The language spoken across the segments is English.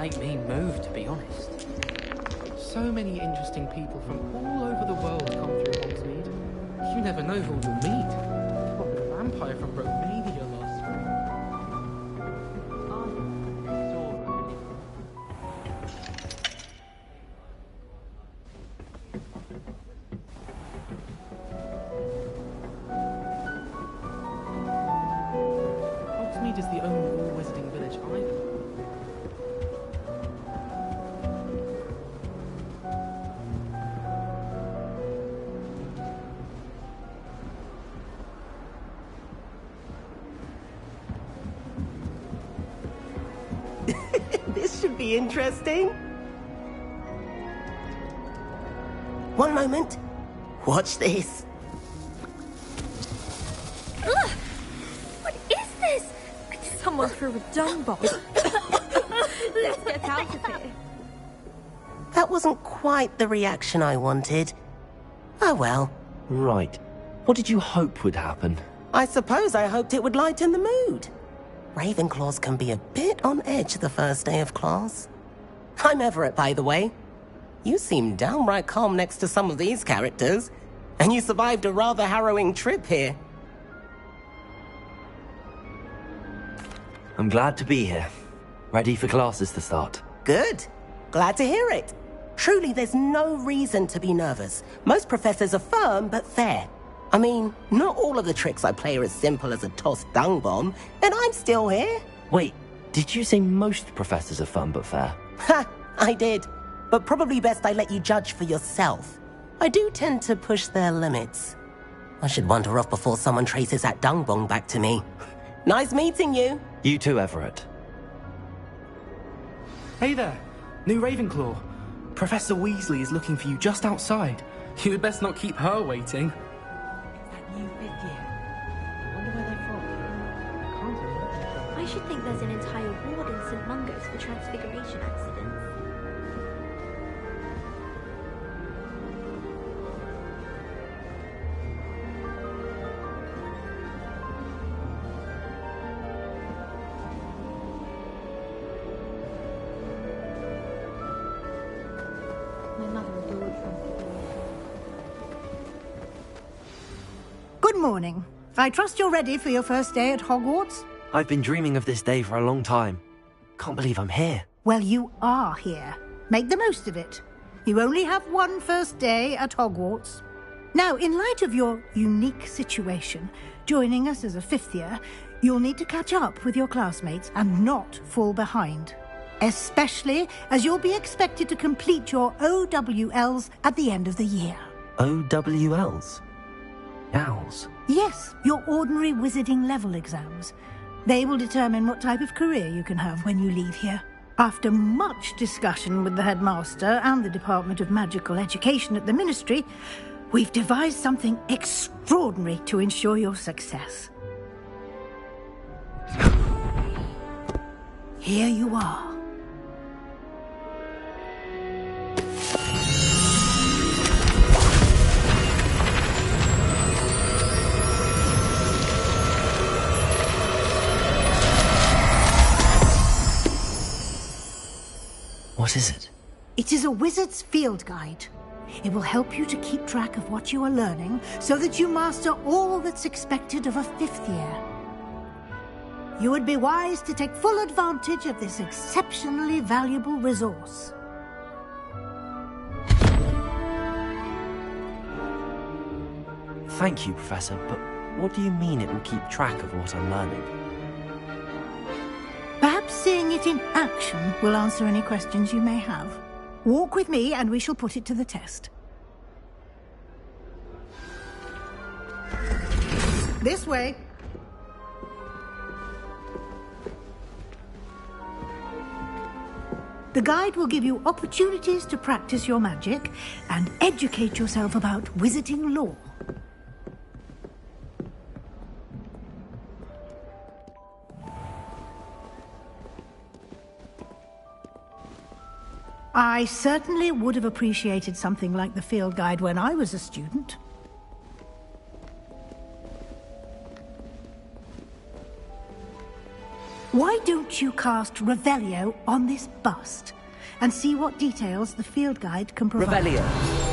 make me move, to be honest. So many interesting people from all over the world come through Hogsmeade. You never know who you'll meet. Probably a vampire from Romania last spring. Hogsmeade is the only all-wizarding village I know. This should be interesting. One moment. Watch this. Ugh! What is this? Someone threw a dung bomb. Let's get out of here. That wasn't quite the reaction I wanted. Oh well. Right. What did you hope would happen? I suppose I hoped it would lighten the mood. Ravenclaws can be a bit on edge the first day of class. I'm Everett, by the way. You seem downright calm next to some of these characters, and you survived a rather harrowing trip here. I'm glad to be here. Ready for classes to start. Good. Glad to hear it. Truly, there's no reason to be nervous. Most professors are firm but fair. I mean, not all of the tricks I play are as simple as a tossed dung bomb, and I'm still here. Wait, did you say most professors are fun but fair? Ha! I did. But probably best I let you judge for yourself. I do tend to push their limits. I should wander off before someone traces that dung bomb back to me. Nice meeting you. You too, Everett. Hey there, new Ravenclaw. Professor Weasley is looking for you just outside. You had best not keep her waiting. I should think there's an entire ward in St. Mungo's for transfiguration accidents. My mother adored transfiguration. Good morning. I trust you're ready for your first day at Hogwarts? I've been dreaming of this day for a long time. Can't believe I'm here. Well, you are here. Make the most of it. You only have one first day at Hogwarts. Now, in light of your unique situation, joining us as a fifth year, you'll need to catch up with your classmates and not fall behind. Especially as you'll be expected to complete your OWLs at the end of the year. OWLs? Owls? Yes, your ordinary wizarding level exams. They will determine what type of career you can have when you leave here. After much discussion with the headmaster and the Department of Magical Education at the Ministry, we've devised something extraordinary to ensure your success. Here you are. What is it? It is a wizard's field guide. It will help you to keep track of what you are learning so that you master all that's expected of a fifth year. You would be wise to take full advantage of this exceptionally valuable resource. Thank you, Professor, but what do you mean it will keep track of what I'm learning? Perhaps seeing it in action will answer any questions you may have. Walk with me and we shall put it to the test. This way. The guide will give you opportunities to practice your magic and educate yourself about wizarding lore. I certainly would have appreciated something like the field guide when I was a student. Why don't you cast Revelio on this bust and see what details the field guide can provide? Revelio.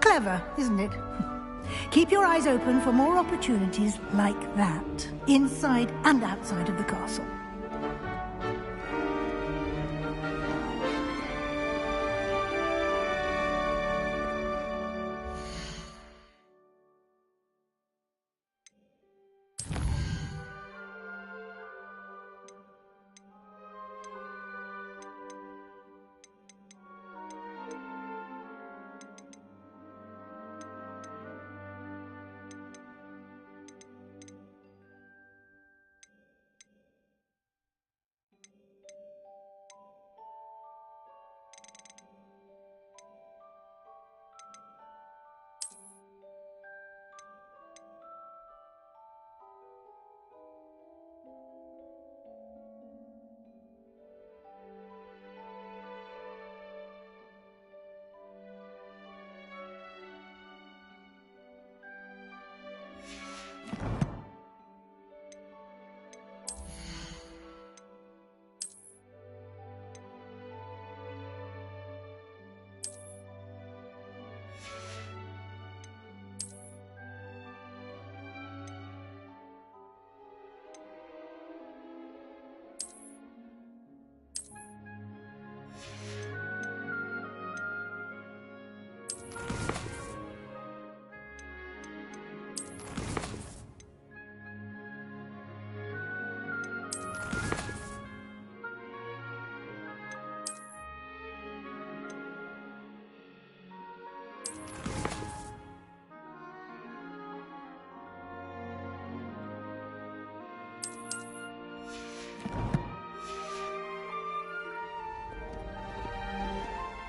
Clever, isn't it? Keep your eyes open for more opportunities like that, inside and outside of the castle.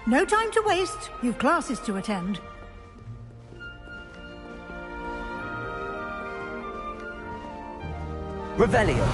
No time to waste. You've classes to attend. Revelio.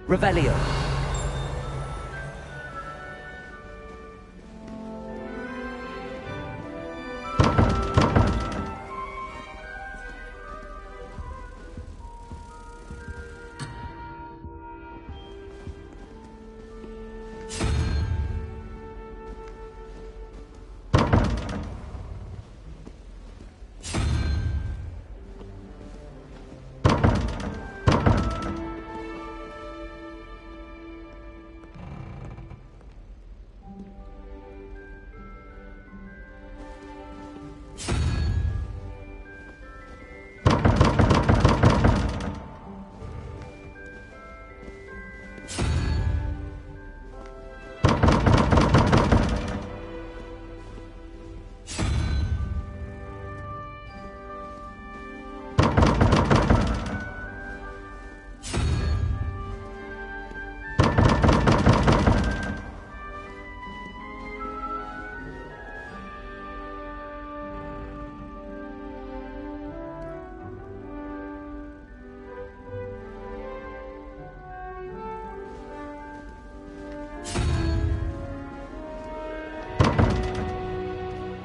Revelio.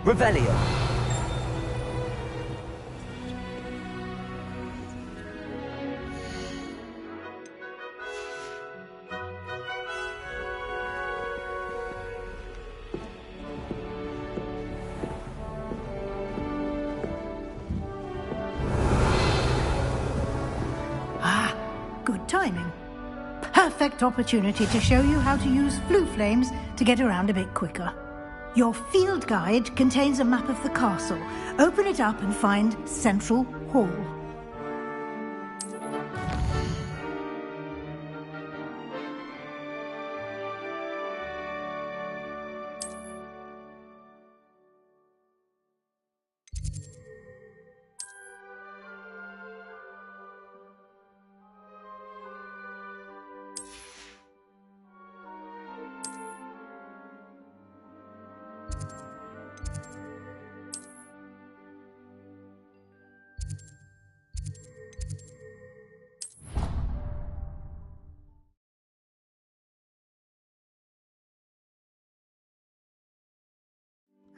Revelio. Ah, good timing. Perfect opportunity to show you how to use flue flames to get around a bit quicker. Your field guide contains a map of the castle. Open it up and find Central Hall.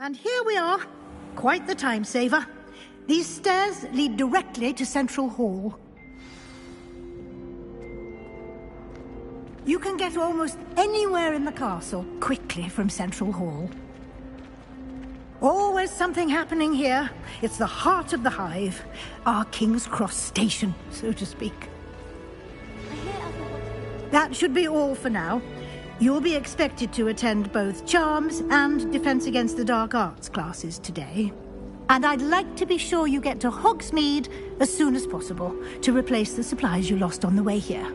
And here we are. Quite the time saver. These stairs lead directly to Central Hall. You can get almost anywhere in the castle quickly from Central Hall. Always something happening here. It's the heart of the hive. Our King's Cross station, so to speak. That should be all for now. You'll be expected to attend both Charms and Defense Against the Dark Arts classes today. And I'd like to be sure you get to Hogsmeade as soon as possible to replace the supplies you lost on the way here.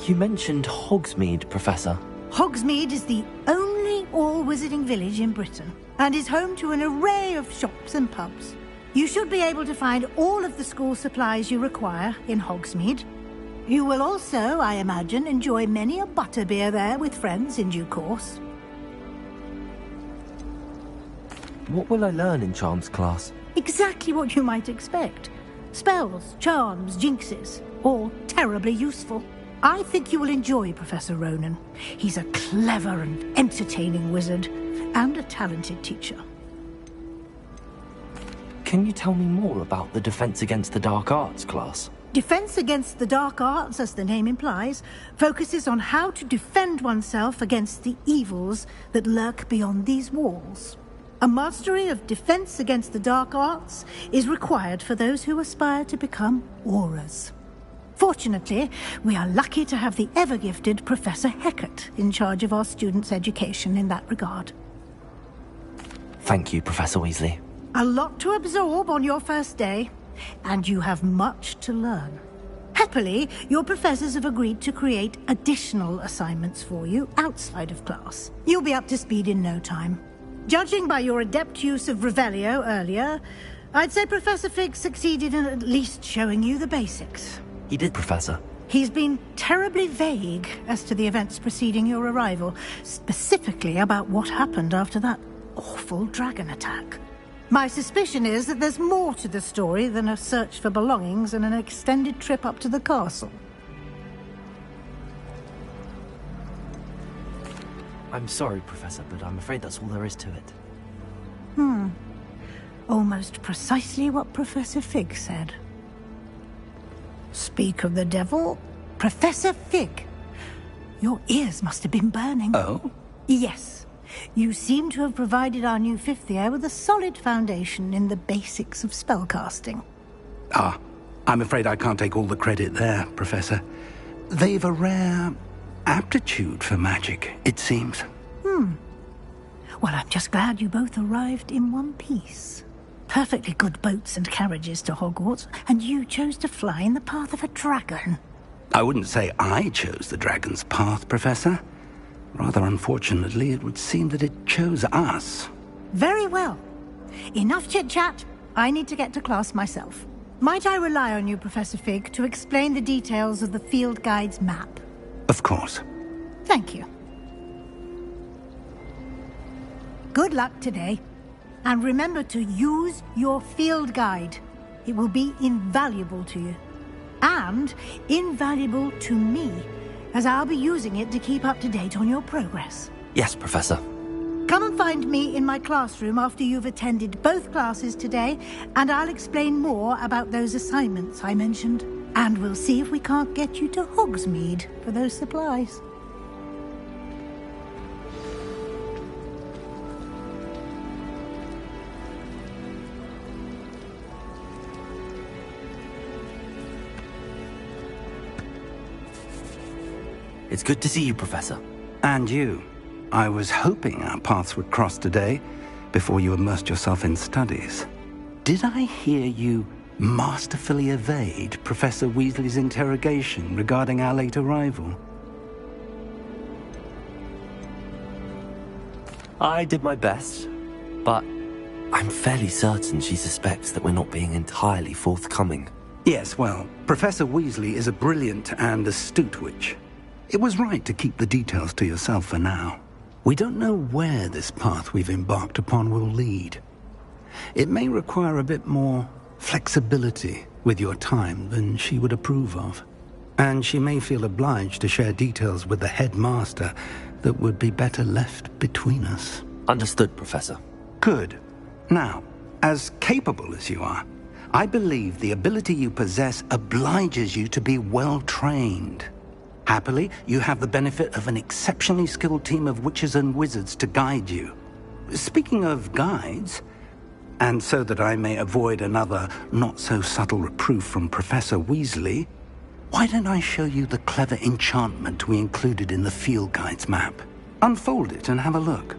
You mentioned Hogsmeade, Professor. Hogsmeade is the only all-wizarding village in Britain and is home to an array of shops and pubs. You should be able to find all of the school supplies you require in Hogsmeade. You will also, I imagine, enjoy many a butterbeer there with friends in due course. What will I learn in Charms class? Exactly what you might expect. Spells, charms, jinxes, all terribly useful. I think you will enjoy Professor Ronan. He's a clever and entertaining wizard, and a talented teacher. Can you tell me more about the Defense Against the Dark Arts class? Defense Against the Dark Arts, as the name implies, focuses on how to defend oneself against the evils that lurk beyond these walls. A mastery of Defense Against the Dark Arts is required for those who aspire to become Aurors. Fortunately, we are lucky to have the ever-gifted Professor Hecat in charge of our students' education in that regard. Thank you, Professor Weasley. A lot to absorb on your first day, and you have much to learn. Happily, your professors have agreed to create additional assignments for you outside of class. You'll be up to speed in no time. Judging by your adept use of Revelio earlier, I'd say Professor Fig succeeded in at least showing you the basics. He did, Professor. He's been terribly vague as to the events preceding your arrival, specifically about what happened after that awful dragon attack. My suspicion is that there's more to the story than a search for belongings and an extended trip up to the castle. I'm sorry, Professor, but I'm afraid that's all there is to it. Almost precisely what Professor Fig said. Speak of the devil, Professor Fig. Your ears must have been burning. Oh? Yes. You seem to have provided our new fifth year with a solid foundation in the basics of spellcasting. Ah, I'm afraid I can't take all the credit there, Professor. They've a rare aptitude for magic, it seems. Well, I'm just glad you both arrived in one piece. Perfectly good boats and carriages to Hogwarts, and you chose to fly in the path of a dragon. I wouldn't say I chose the dragon's path, Professor. Rather unfortunately, it would seem that it chose us. Very well. Enough chit-chat. I need to get to class myself. Might I rely on you, Professor Fig, to explain the details of the field guide's map? Of course. Thank you. Good luck today. And remember to use your field guide. It will be invaluable to you. And invaluable to me, as I'll be using it to keep up to date on your progress. Yes, Professor. Come and find me in my classroom after you've attended both classes today, and I'll explain more about those assignments I mentioned. And we'll see if we can't get you to Hogsmeade for those supplies. It's good to see you, Professor. And you. I was hoping our paths would cross today, before you immersed yourself in studies. Did I hear you masterfully evade Professor Weasley's interrogation regarding our late arrival? I did my best, but I'm fairly certain she suspects that we're not being entirely forthcoming. Yes, well, Professor Weasley is a brilliant and astute witch. It was right to keep the details to yourself for now. We don't know where this path we've embarked upon will lead. It may require a bit more flexibility with your time than she would approve of. And she may feel obliged to share details with the headmaster that would be better left between us. Understood, Professor. Good. Now, as capable as you are, I believe the ability you possess obliges you to be well trained. Happily, you have the benefit of an exceptionally skilled team of witches and wizards to guide you. Speaking of guides, and so that I may avoid another not-so-subtle reproof from Professor Weasley, why don't I show you the clever enchantment we included in the field guide's map? Unfold it and have a look.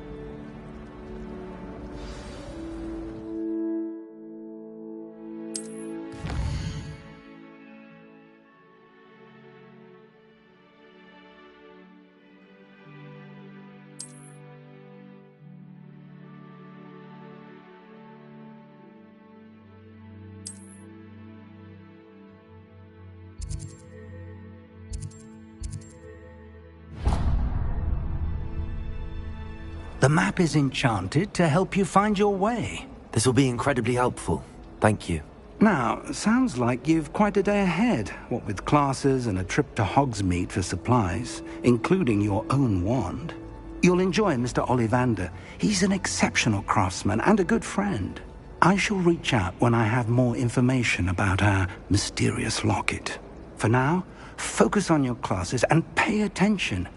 The map is enchanted to help you find your way. This will be incredibly helpful. Thank you. Now, sounds like you've quite a day ahead, what with classes and a trip to Hogsmeade for supplies, including your own wand. You'll enjoy Mr. Ollivander. He's an exceptional craftsman and a good friend. I shall reach out when I have more information about our mysterious locket. For now, focus on your classes and pay attention.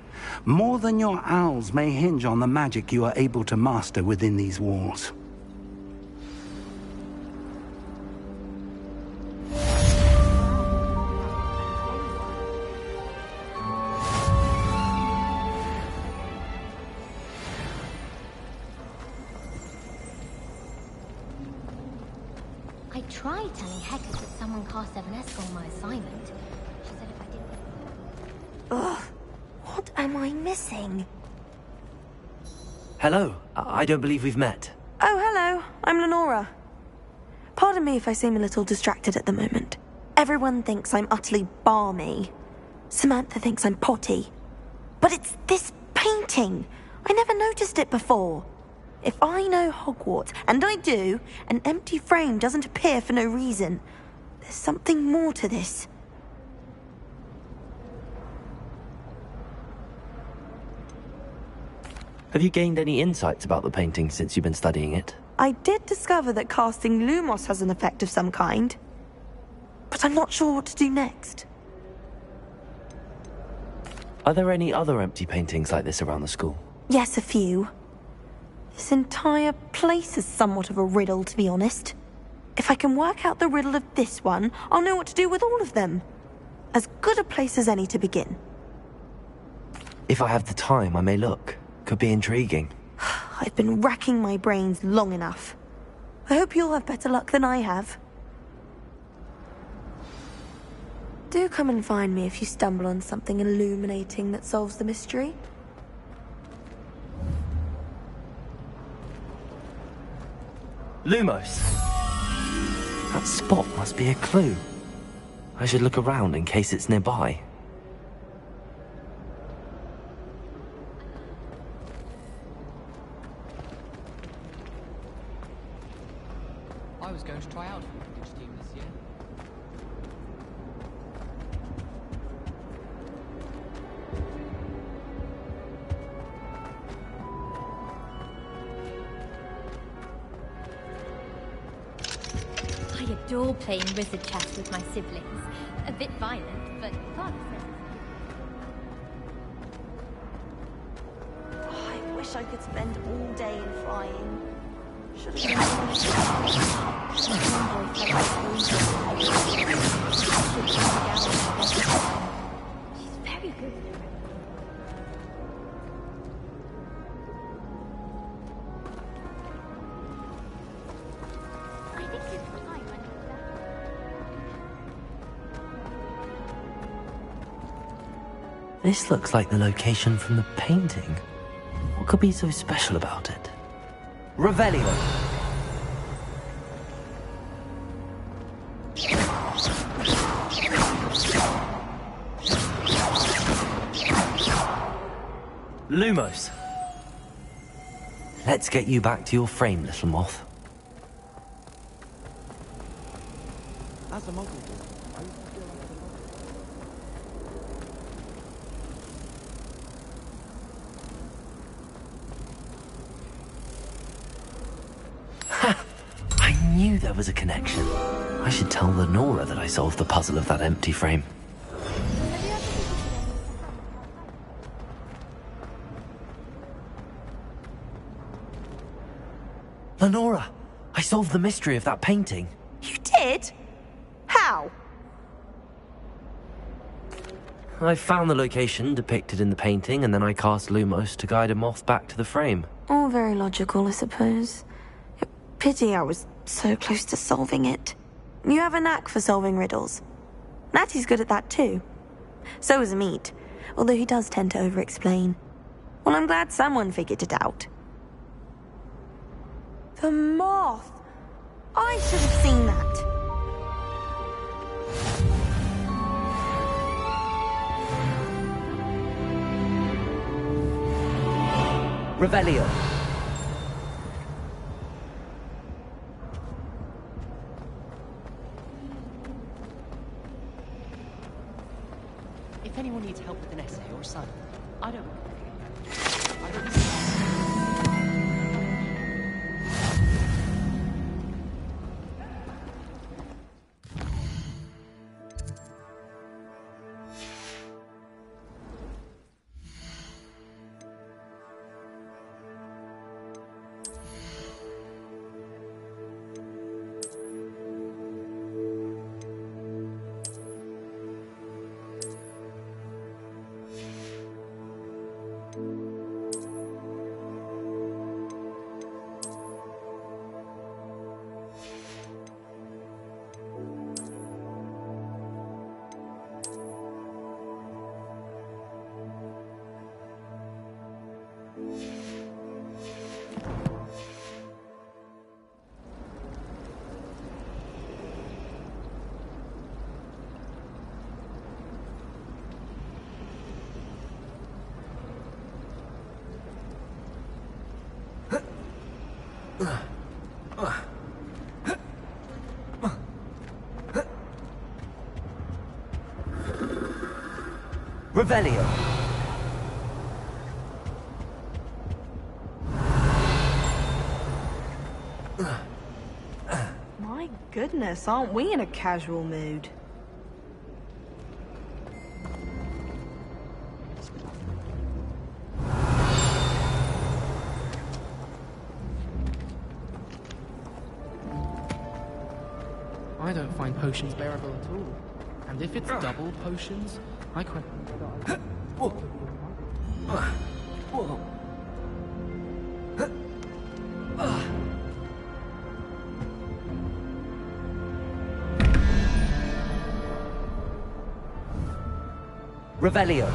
More than your owls may hinge on the magic you are able to master within these walls. I tried telling Hecate that someone cast Evanesca on my assignment. She said if I didn't... Ugh. What am I missing? Hello. I don't believe we've met. Oh, hello. I'm Lenora. Pardon me if I seem a little distracted at the moment. Everyone thinks I'm utterly balmy. Samantha thinks I'm potty. But it's this painting. I never noticed it before. If I know Hogwarts, and I do, an empty frame doesn't appear for no reason. There's something more to this. Have you gained any insights about the painting since you've been studying it? I did discover that casting Lumos has an effect of some kind. But I'm not sure what to do next. Are there any other empty paintings like this around the school? Yes, a few. This entire place is somewhat of a riddle, to be honest. If I can work out the riddle of this one, I'll know what to do with all of them. As good a place as any to begin. If I have the time, I may look. Could be intriguing. I've been racking my brains long enough. I hope you'll have better luck than I have. Do come and find me if you stumble on something illuminating that solves the mystery. Lumos! That spot must be a clue. I should look around in case it's nearby. I was going to try out for the Quidditch team this year. I adore playing wizard chess with my siblings. A bit violent, but fun. Oh, I wish I could spend all day in flying. Should have She's very good. I think it's time when This looks like the location from the painting. What could be so special about it? Revelio! Lumos! Let's get you back to your frame, little moth. As a model, I knew there was a connection. I should tell Lenora that I solved the puzzle of that empty frame. Lenora! I solved the mystery of that painting. You did? How? I found the location depicted in the painting, and then I cast Lumos to guide a moth back to the frame. All very logical, I suppose. Pity I was so close to solving it. You have a knack for solving riddles. Natty's good at that too. So is Meat, although he does tend to over-explain. Well, I'm glad someone figured it out. The moth! I should have seen that. Revelio! if anyone needs help with an essay or a sign, I don't. Revelio! My goodness, aren't we in a casual mood? I don't find potions bearable at all. And if it's double potions, I quite... Revelio!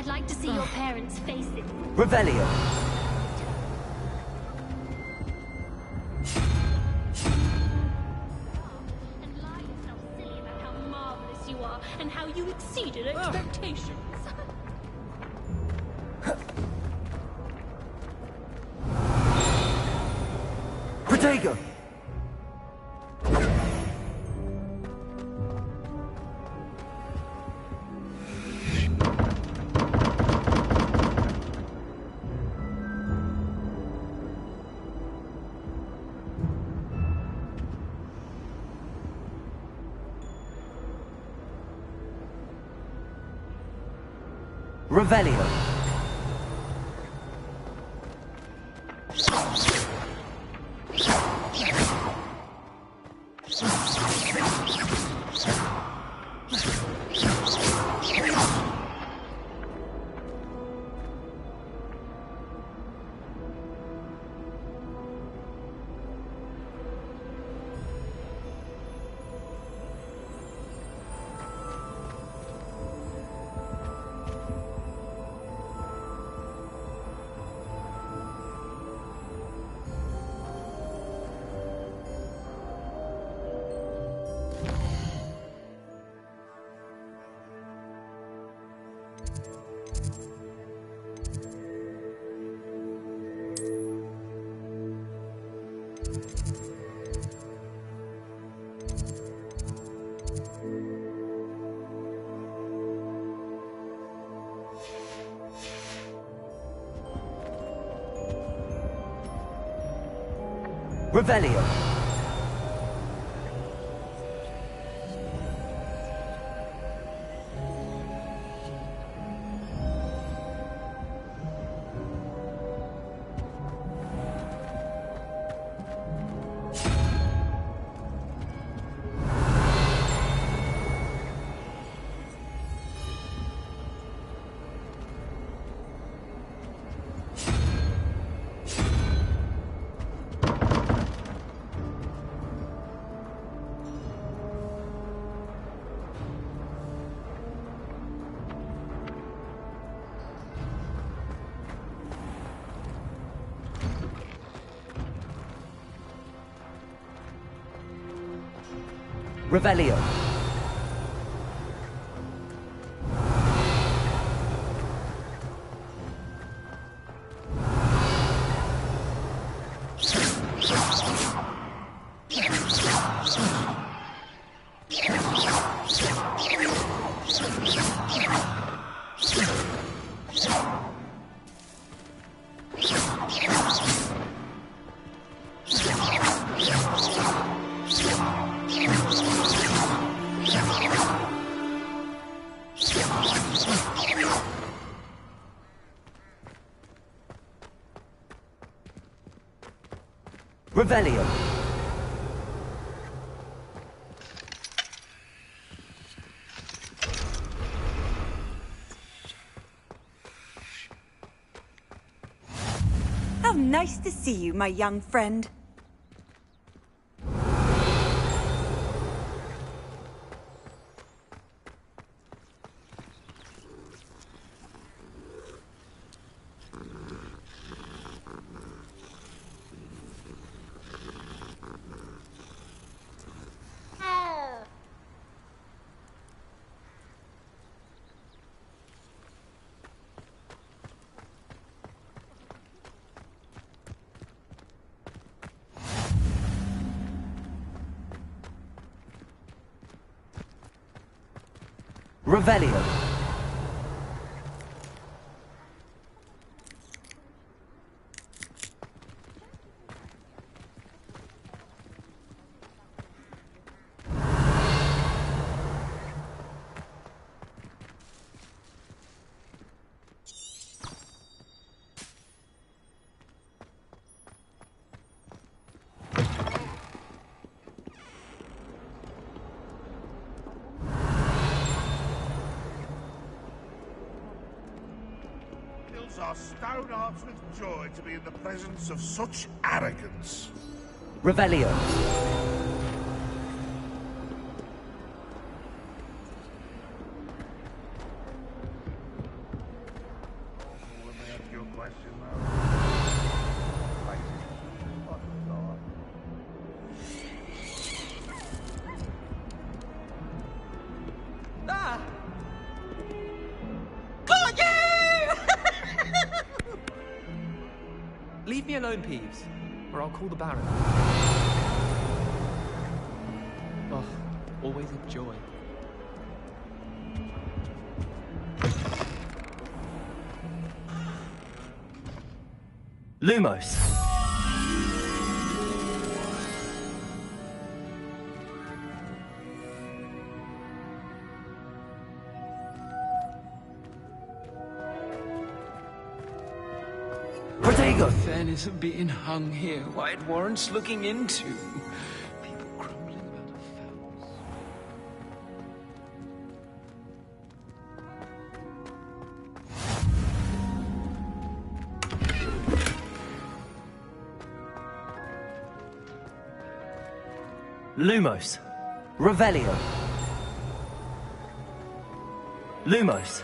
I'd like to see your parents' faces. Revelio. And lie yourself silly about how marvelous you are and how you exceeded expectations. Protego! Revelio. Revelio. Revelio. Revelio. How nice to see you, my young friend. Revelio. Our stone hearts with joy to be in the presence of such arrogance. Revelio. Ah! Got you! Leave me alone, Peeves, or I'll call the Baron. Oh, always a joy. Lumos. Protego. Fairness of being hung here, why it warrants looking into. People grumbling about a fouls. Lumos. Revelio. Lumos.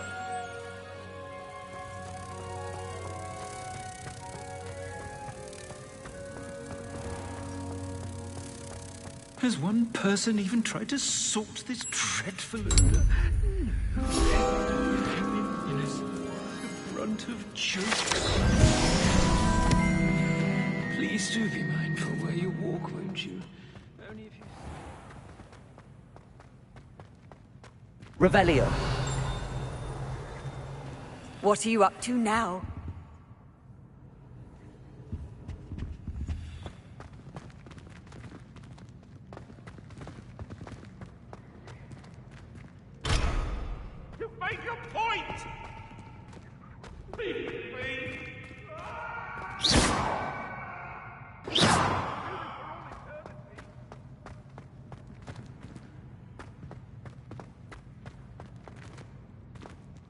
Has one person even tried to sort this dreadful odor? No. The brunt of jokes. Please do be mindful where you walk, won't you? Only if you... Revelio. What are you up to now? You've made your point! Leave me!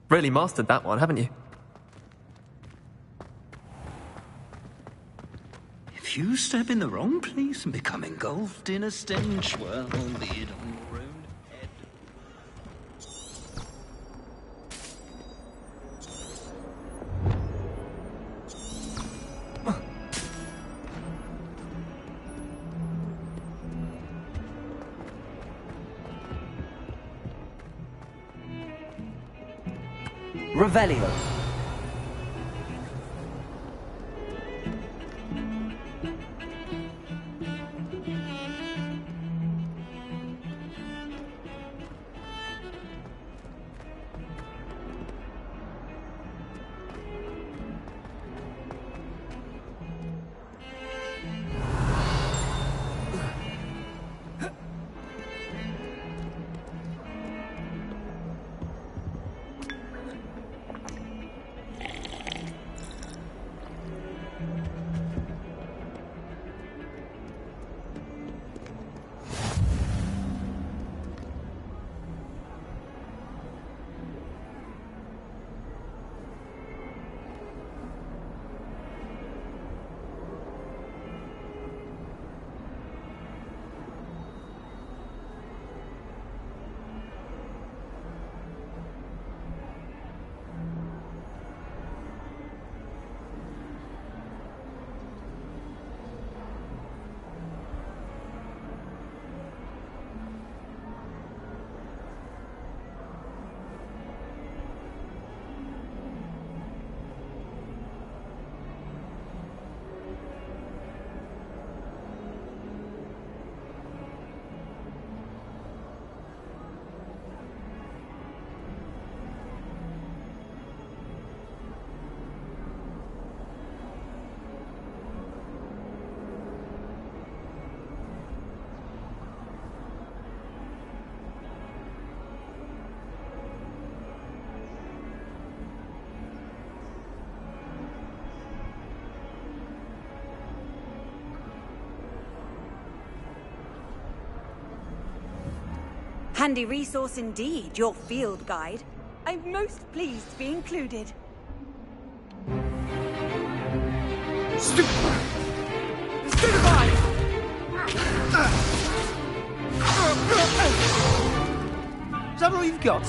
Really mastered that one, haven't you? If you step in the wrong place and become engulfed in a stench, well, be it on your own head. Revelio. Handy resource indeed, your field guide. I'm most pleased to be included. Stupefy! Is that all you've got?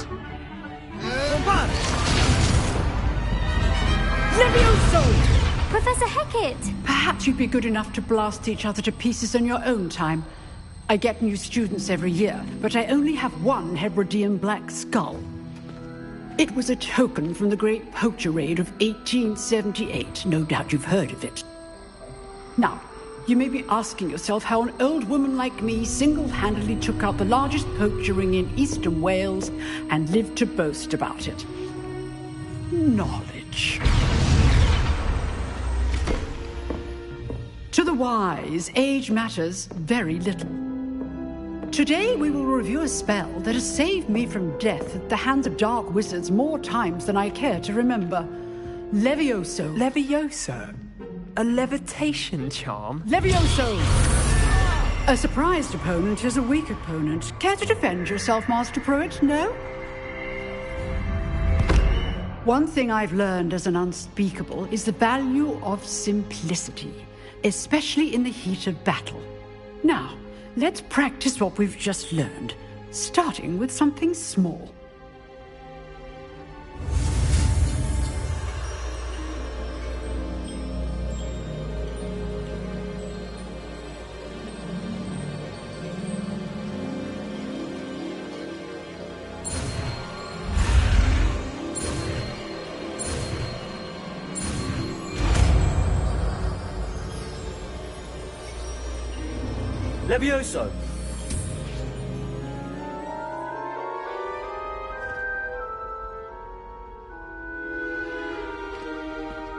Professor Hecat! Perhaps you'd be good enough to blast each other to pieces on your own time. I get new students every year, but I only have one Hebridean black skull. It was a token from the Great Poacher Raid of 1878. No doubt you've heard of it. Now, you may be asking yourself how an old woman like me single-handedly took out the largest poacher ring in eastern Wales and lived to boast about it. Knowledge. To the wise, age matters very little. Today we will review a spell that has saved me from death at the hands of dark wizards more times than I care to remember. Levioso. Levioso? A levitation charm? Levioso! A surprised opponent is a weak opponent. Care to defend yourself, Master Pruitt? No? One thing I've learned as an unspeakable is the value of simplicity, especially in the heat of battle. Now, let's practice what we've just learned, starting with something small. Levioso!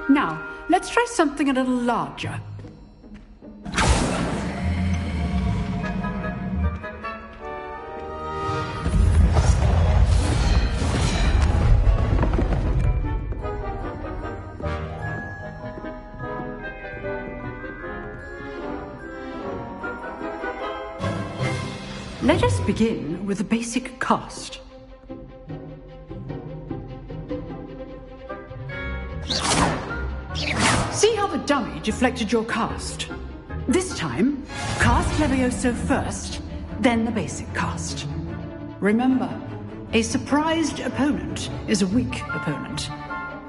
Now, let's try something a little larger. Let us begin with the basic cast. See how the dummy deflected your cast? This time, cast Levioso first, then the basic cast. Remember, a surprised opponent is a weak opponent.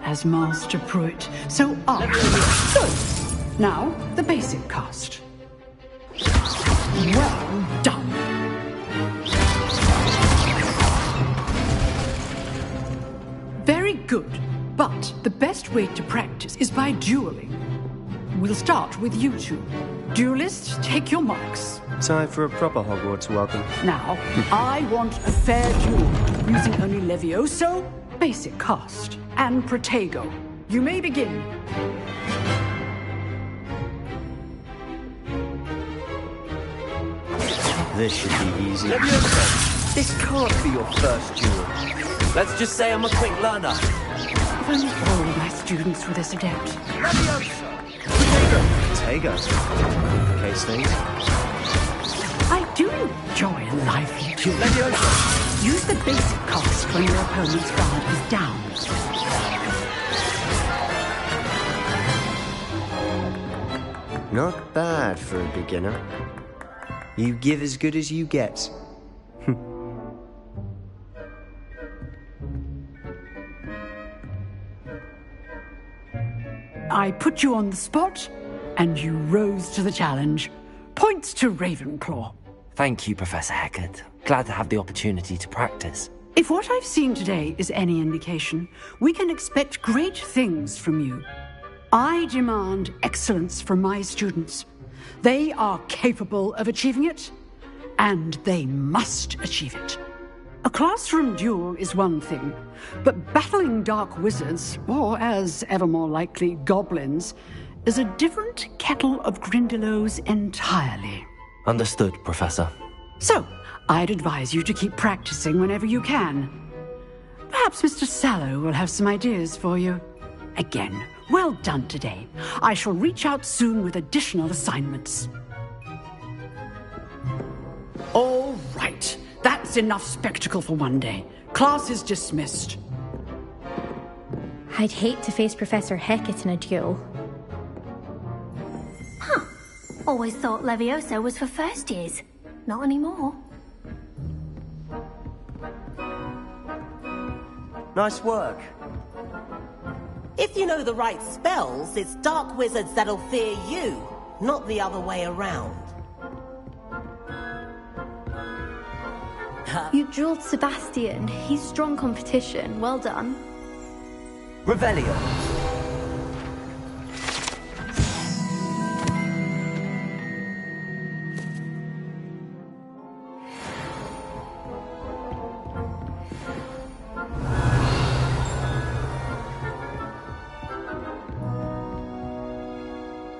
As Master Pruitt, so are Good. Now, the basic cast. Well done. Very good, but the best way to practice is by dueling. We'll start with you two. Duelists, take your marks. Time for a proper Hogwarts welcome. Now, I want a fair duel, using only Levioso, basic cast, and Protego. You may begin. This should be easy. Levioso! This can't be your first duel. Let's just say I'm a quick learner. If only all my students were this adept. Levioso! Protego. Complicates things. I do enjoy a lively duel. Levioso! Use the basic cast when your opponent's guard is down. Not bad for a beginner. You give as good as you get. I put you on the spot, and you rose to the challenge. Points to Ravenclaw. Thank you, Professor Hecat. Glad to have the opportunity to practice. If what I've seen today is any indication, we can expect great things from you. I demand excellence from my students. They are capable of achieving it, and they must achieve it. A classroom duel is one thing, but battling dark wizards, or as ever more likely, goblins, is a different kettle of Grindylows entirely. Understood, Professor. So, I'd advise you to keep practicing whenever you can. Perhaps Mr. Sallow will have some ideas for you. Again, well done today. I shall reach out soon with additional assignments. All right. That's enough spectacle for one day. Class is dismissed. I'd hate to face Professor Hecat in a duel. Huh. Always thought Levioso was for first years. Not anymore. Nice work. If you know the right spells, it's dark wizards that'll fear you, not the other way around. You drilled Sebastian. He's strong competition. Well done. Revelio.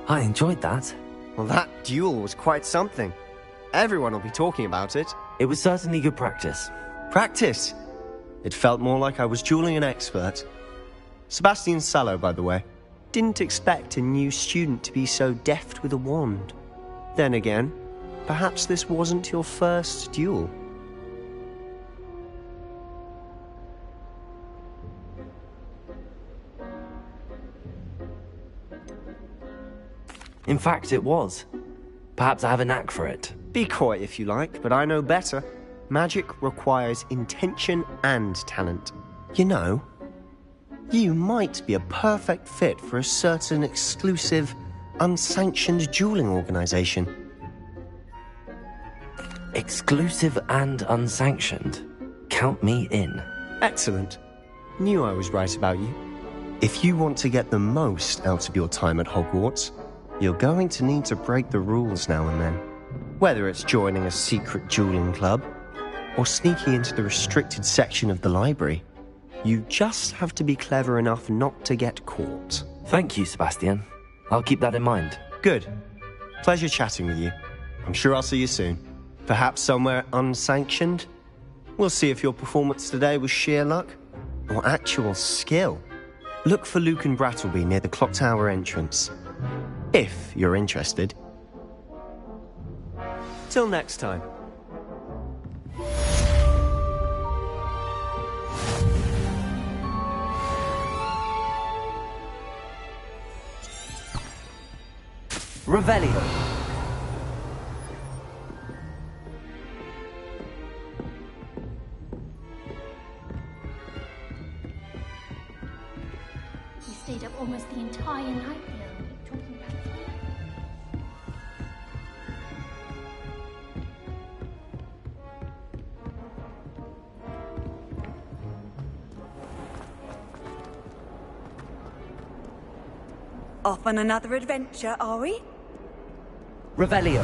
I enjoyed that. Well, that duel was quite something. Everyone will be talking about it. It was certainly good practice. Practice? It felt more like I was dueling an expert. Sebastian Sallow, by the way. Didn't expect a new student to be so deft with a wand. Then again, perhaps this wasn't your first duel. In fact, it was. Perhaps I have a knack for it. Be coy if you like, but I know better. Magic requires intention and talent. You know, you might be a perfect fit for a certain exclusive, unsanctioned dueling organization. Exclusive and unsanctioned? Count me in. Excellent. Knew I was right about you. If you want to get the most out of your time at Hogwarts, you're going to need to break the rules now and then. Whether it's joining a secret dueling club, or sneaking into the restricted section of the library, you just have to be clever enough not to get caught. Thank you, Sebastian. I'll keep that in mind. Good. Pleasure chatting with you. I'm sure I'll see you soon. Perhaps somewhere unsanctioned? We'll see if your performance today was sheer luck, or actual skill. Look for Luke and Brattleby near the Clock Tower entrance. If you're interested. Till next time. Revelio. We stayed up almost the entire night the other week talking about it. Off on another adventure, are we? Revelio.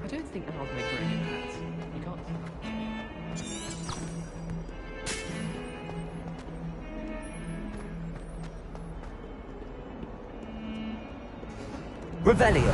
I don't think I'll make her any impact. You can't. Revelio.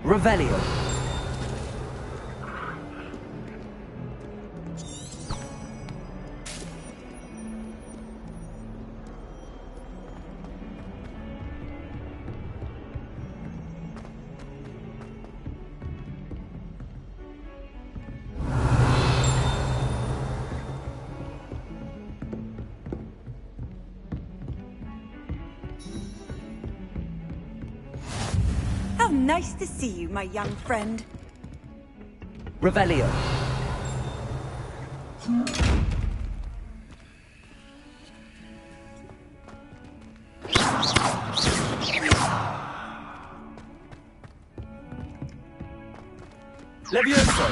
Revelio. How nice to see you, my young friend. Revelio. Levioso!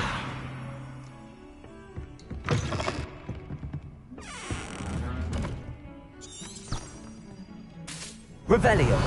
Revelio.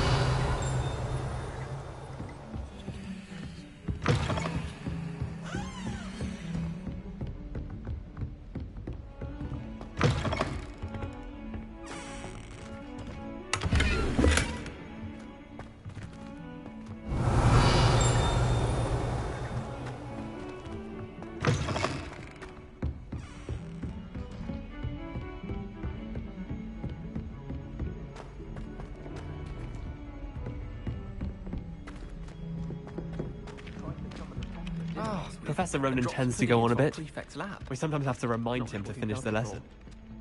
Professor Ronan tends to go on a bit. Prefect's lab. We sometimes have to remind him to finish the lesson.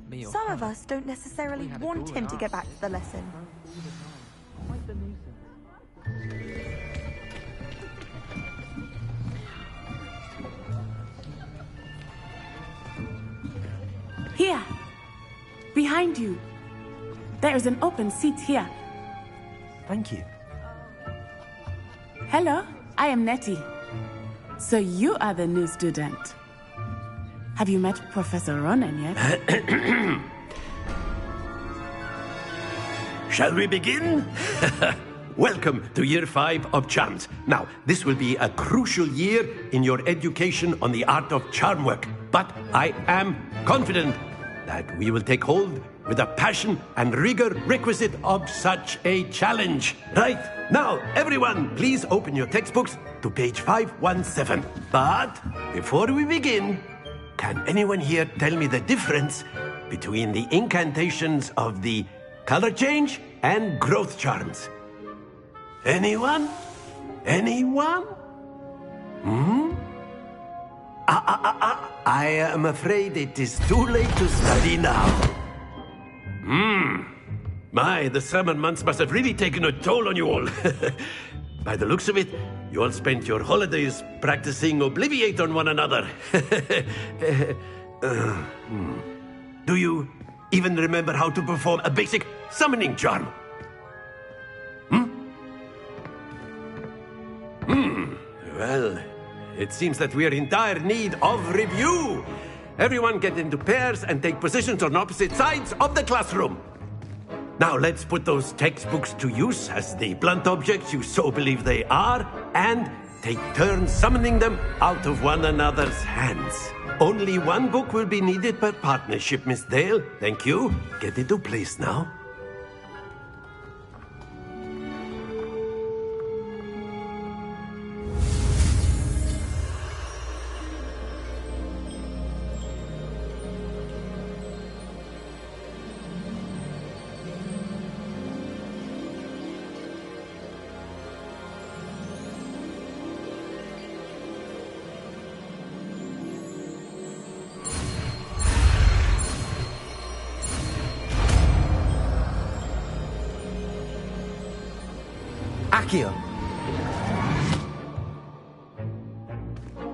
Me or Some her. of us don't necessarily We had a want duel him in to our get back to the lesson. Quite the nuisance. Here! Behind you! There is an open seat here. Thank you. Hello, I am Nettie. So you are the new student. Have you met Professor Ronan yet? Shall we begin? Welcome to Year 5 of Charms. Now, this will be a crucial year in your education on the art of charm work. But I am confident that we will take hold with the passion and rigor requisite of such a challenge. Right, now, everyone, please open your textbooks to page 517. But before we begin, can anyone here tell me the difference between the incantations of the color change and growth charms? Anyone? Anyone? I am afraid it is too late to study now. My, the summer months must have really taken a toll on you all. By the looks of it, you all spent your holidays practicing Obliviate on one another. Do you even remember how to perform a basic summoning charm? Well, it seems that we are in dire need of review. Everyone get into pairs and take positions on opposite sides of the classroom. Now let's put those textbooks to use as the blunt objects you so believe they are, and take turns summoning them out of one another's hands. Only one book will be needed per partnership, Miss Dale. Thank you. Get into place now. Akio.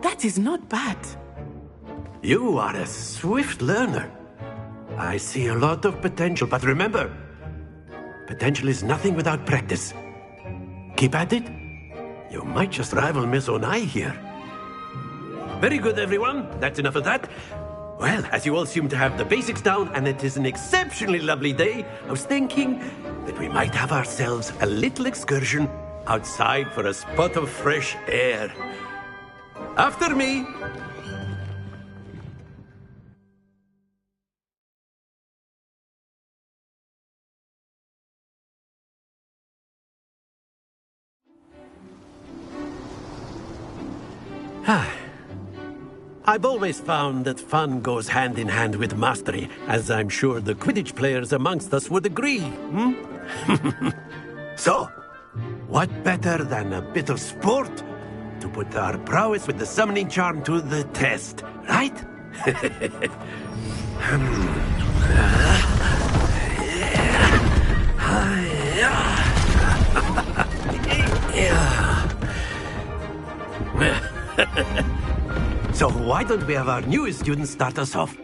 That is not bad. You are a swift learner. I see a lot of potential, but remember, potential is nothing without practice. Keep at it. You might just rival Miss Onai here. Very good, everyone. That's enough of that. Well, as you all seem to have the basics down, and it is an exceptionally lovely day, I was thinking that we might have ourselves a little excursion outside for a spot of fresh air. After me. I've always found that fun goes hand in hand with mastery, as I'm sure the Quidditch players amongst us would agree. So, what better than a bit of sport to put our prowess with the summoning charm to the test, right? So why don't we have our newest student start us off?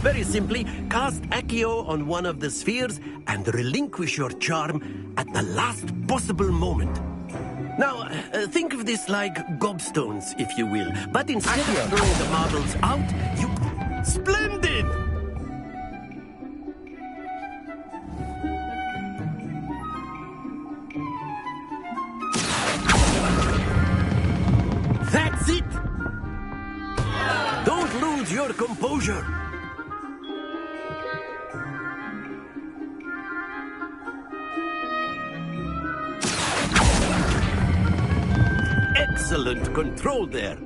Very simply, cast Accio on one of the spheres and relinquish your charm at the last possible moment. Now, think of this like gobstones, if you will. But instead of throwing the marbles out, you... Splendid! That's it! Don't lose your composure. Excellent control there.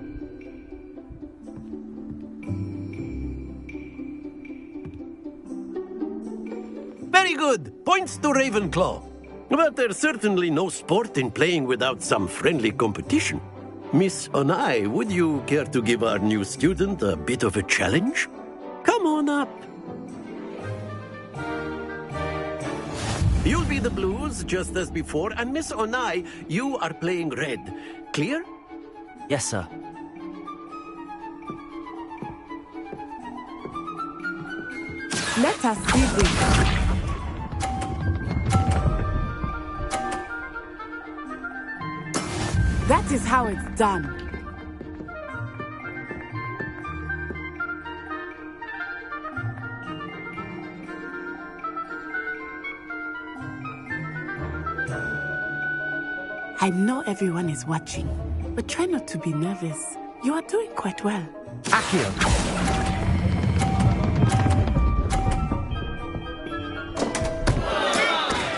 Very good. Points to Ravenclaw. But there's certainly no sport in playing without some friendly competition. Miss Onai, would you care to give our new student a bit of a challenge? Come on up. You'll be the blues, just as before, and Miss Onai, you are playing red. Clear? Yes, sir. Let us see this. That is how it's done. I know everyone is watching, but try not to be nervous. You are doing quite well. Accio!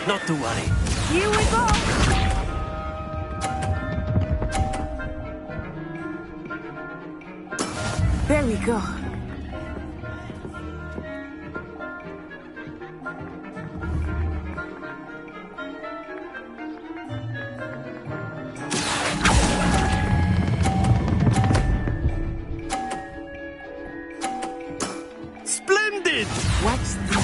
Not to worry. Here we go! There we go. Splendid! Watch this.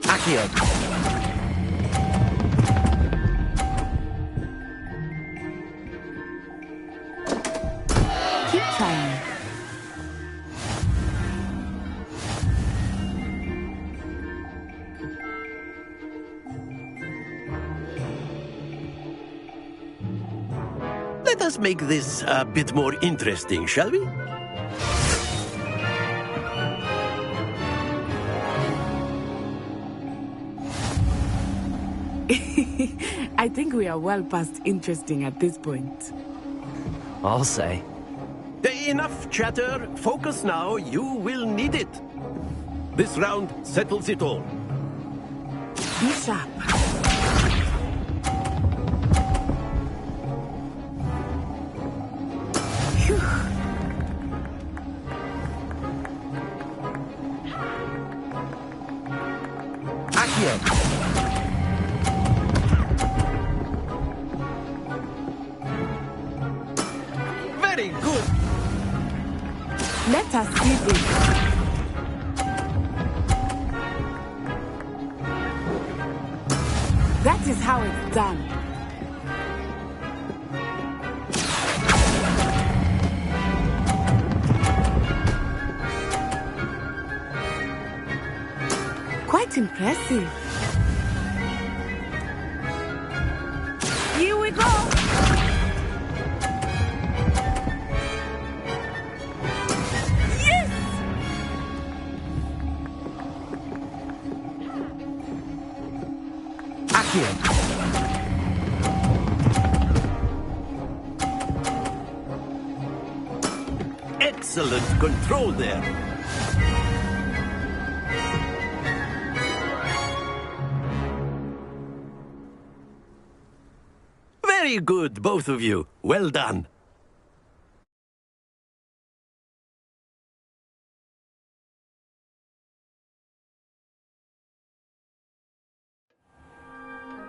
Accio! Keep trying. Let us make this a bit more interesting, shall we? I think we are well past interesting at this point. I'll say. Enough chatter. Focus now. You will need it. This round settles it all. Be sharp. Phew. Accio! Very good. Let us see this. That is how it's done. Quite impressive. Here we go. Excellent control there. Very good, both of you. Well done.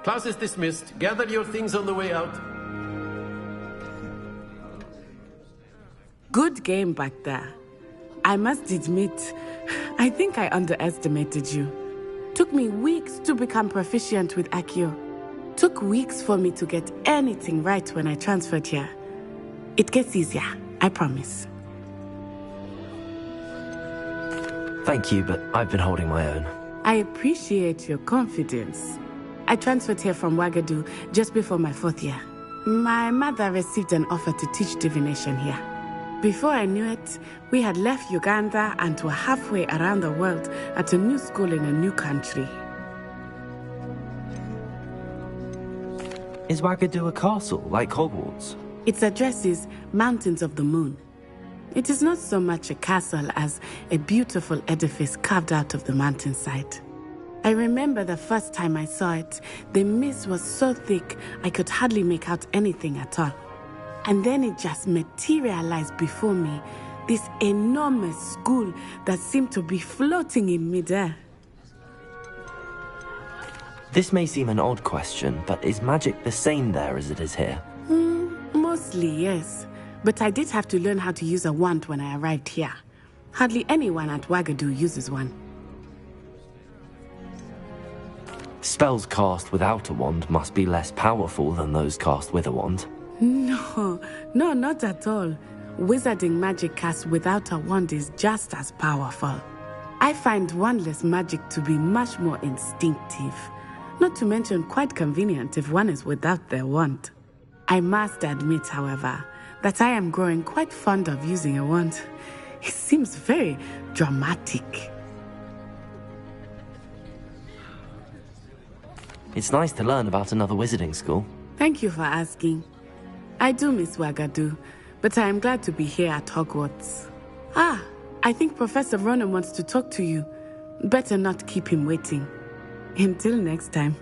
Class is dismissed. Gather your things on the way out. Good game back there. I must admit, I think I underestimated you. Took me weeks to become proficient with Accio. Took weeks for me to get anything right when I transferred here. It gets easier, I promise. Thank you, but I've been holding my own. I appreciate your confidence. I transferred here from Wagadu just before my 4th year. My mother received an offer to teach divination here. Before I knew it, we had left Uganda and were halfway around the world at a new school in a new country. Is Wagadu a castle, like Hogwarts? Its address is Mountains of the Moon. It is not so much a castle as a beautiful edifice carved out of the mountainside. I remember the first time I saw it, the mist was so thick I could hardly make out anything at all. And then it just materialized before me, this enormous school that seemed to be floating in midair. This may seem an odd question, but is magic the same there as it is here? Mostly, yes. But I did have to learn how to use a wand when I arrived here. Hardly anyone at Wagadu uses one. Spells cast without a wand must be less powerful than those cast with a wand. No, not at all. Wizarding magic cast without a wand is just as powerful. I find wandless magic to be much more instinctive. Not to mention quite convenient if one is without their wand. I must admit, however, that I am growing quite fond of using a wand. It seems very dramatic. It's nice to learn about another wizarding school. Thank you for asking. I do miss Wagadu, but I am glad to be here at Hogwarts. I think Professor Ronan wants to talk to you. Better not keep him waiting. Until next time.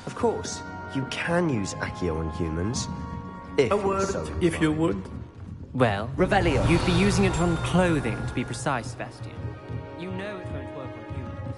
Of course, you can use Accio on humans. A word, if you would. Well, Revelio. You'd be using it on clothing, to be precise, Sebastian. You know it won't work on humans.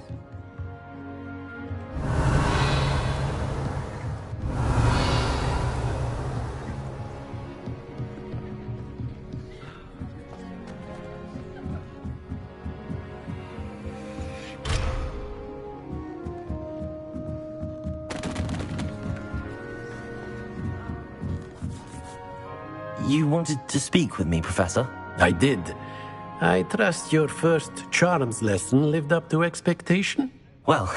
You wanted to speak with me, Professor? I did. I trust your first charms lesson lived up to expectation? Well,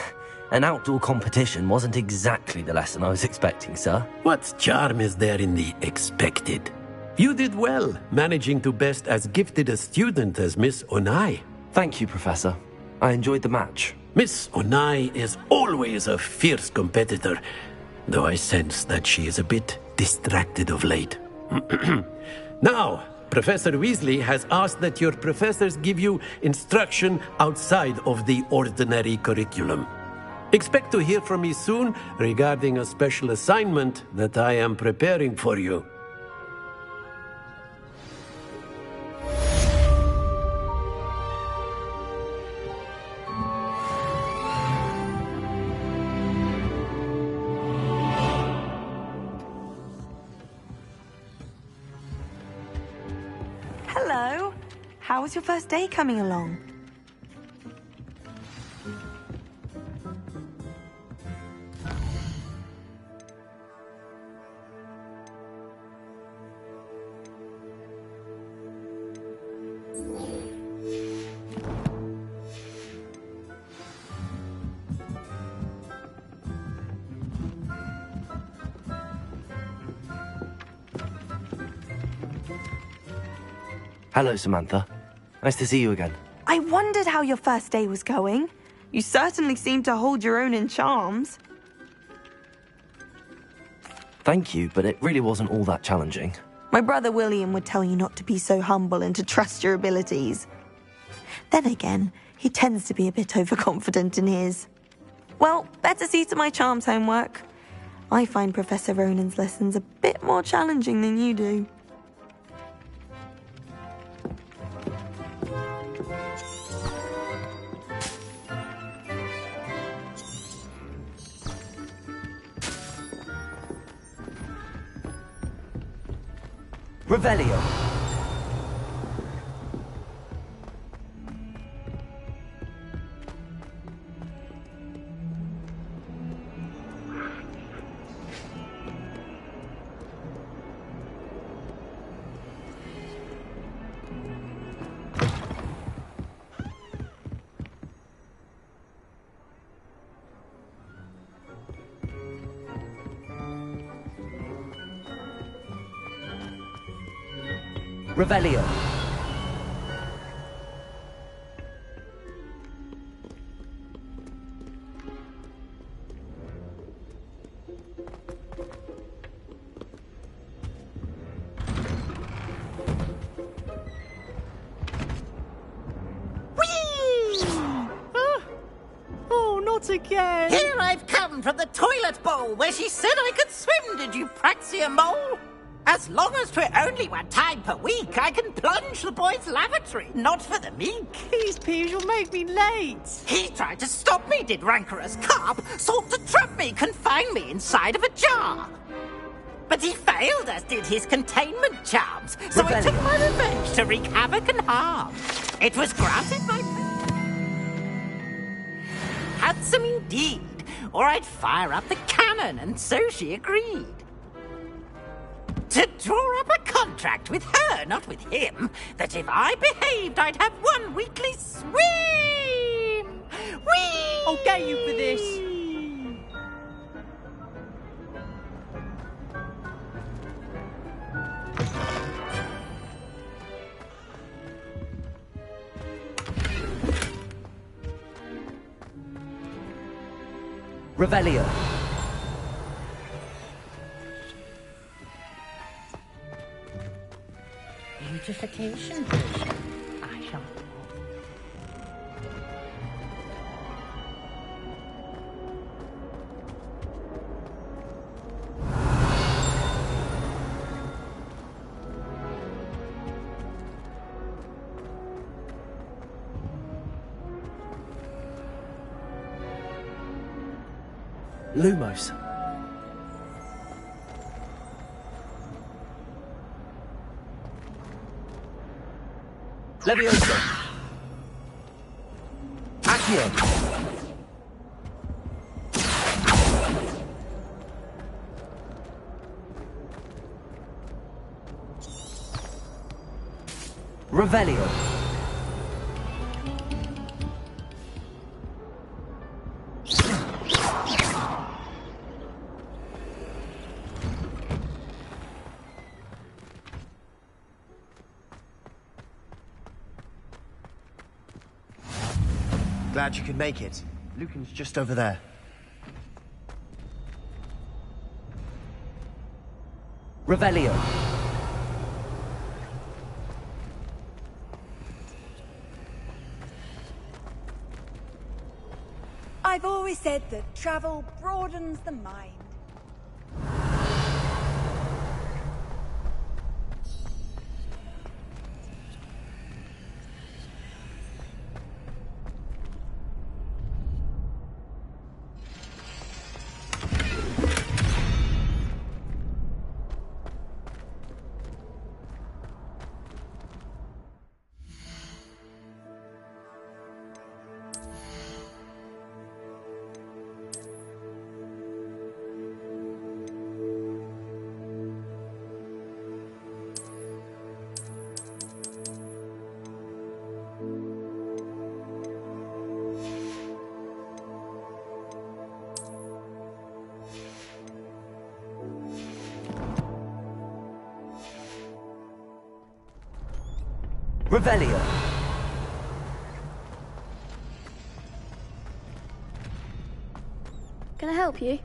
an outdoor competition wasn't exactly the lesson I was expecting, sir. What charm is there in the expected? You did well, managing to best as gifted a student as Miss Onai. Thank you, Professor. I enjoyed the match. Miss Onai is always a fierce competitor, though I sense that she is a bit distracted of late. Now, Professor Weasley has asked that your professors give you instruction outside of the ordinary curriculum. Expect to hear from me soon regarding a special assignment that I am preparing for you. Hello. How was your first day coming along? Hello, Samantha. Nice to see you again. I wondered how your first day was going. You certainly seem to hold your own in charms. Thank you, but it really wasn't all that challenging. My brother William would tell you not to be so humble and to trust your abilities. Then again, he tends to be a bit overconfident in his. Well, better see to my charms homework. I find Professor Ronan's lessons a bit more challenging than you do. Revelio. Revelio. Whee! again. Here I've come from the toilet bowl where she said I could swim, did you praxia mole? As long as 'twere only one time per week, I can plunge the boy's lavatory, not for the meek. Please, Peeves, you'll make me late. He tried to stop me, did rancorous carp, sought to trap me, confine me inside of a jar. But he failed, as did his containment charms, so I took my revenge to wreak havoc and harm. It was granted by... Handsome indeed, or I'd fire up the cannon, and so she agreed. To draw up a contract with her, not with him, that if I behaved, I'd have one weekly swim! Whee! I'll get you for this! Revelio. Beautification potion. I shall. Lumos. Leviosa. Accio. Revelio. Glad you could make it. Lucan's just over there. Revelio. I've always said that travel broadens the mind. Revelio. Can I help you?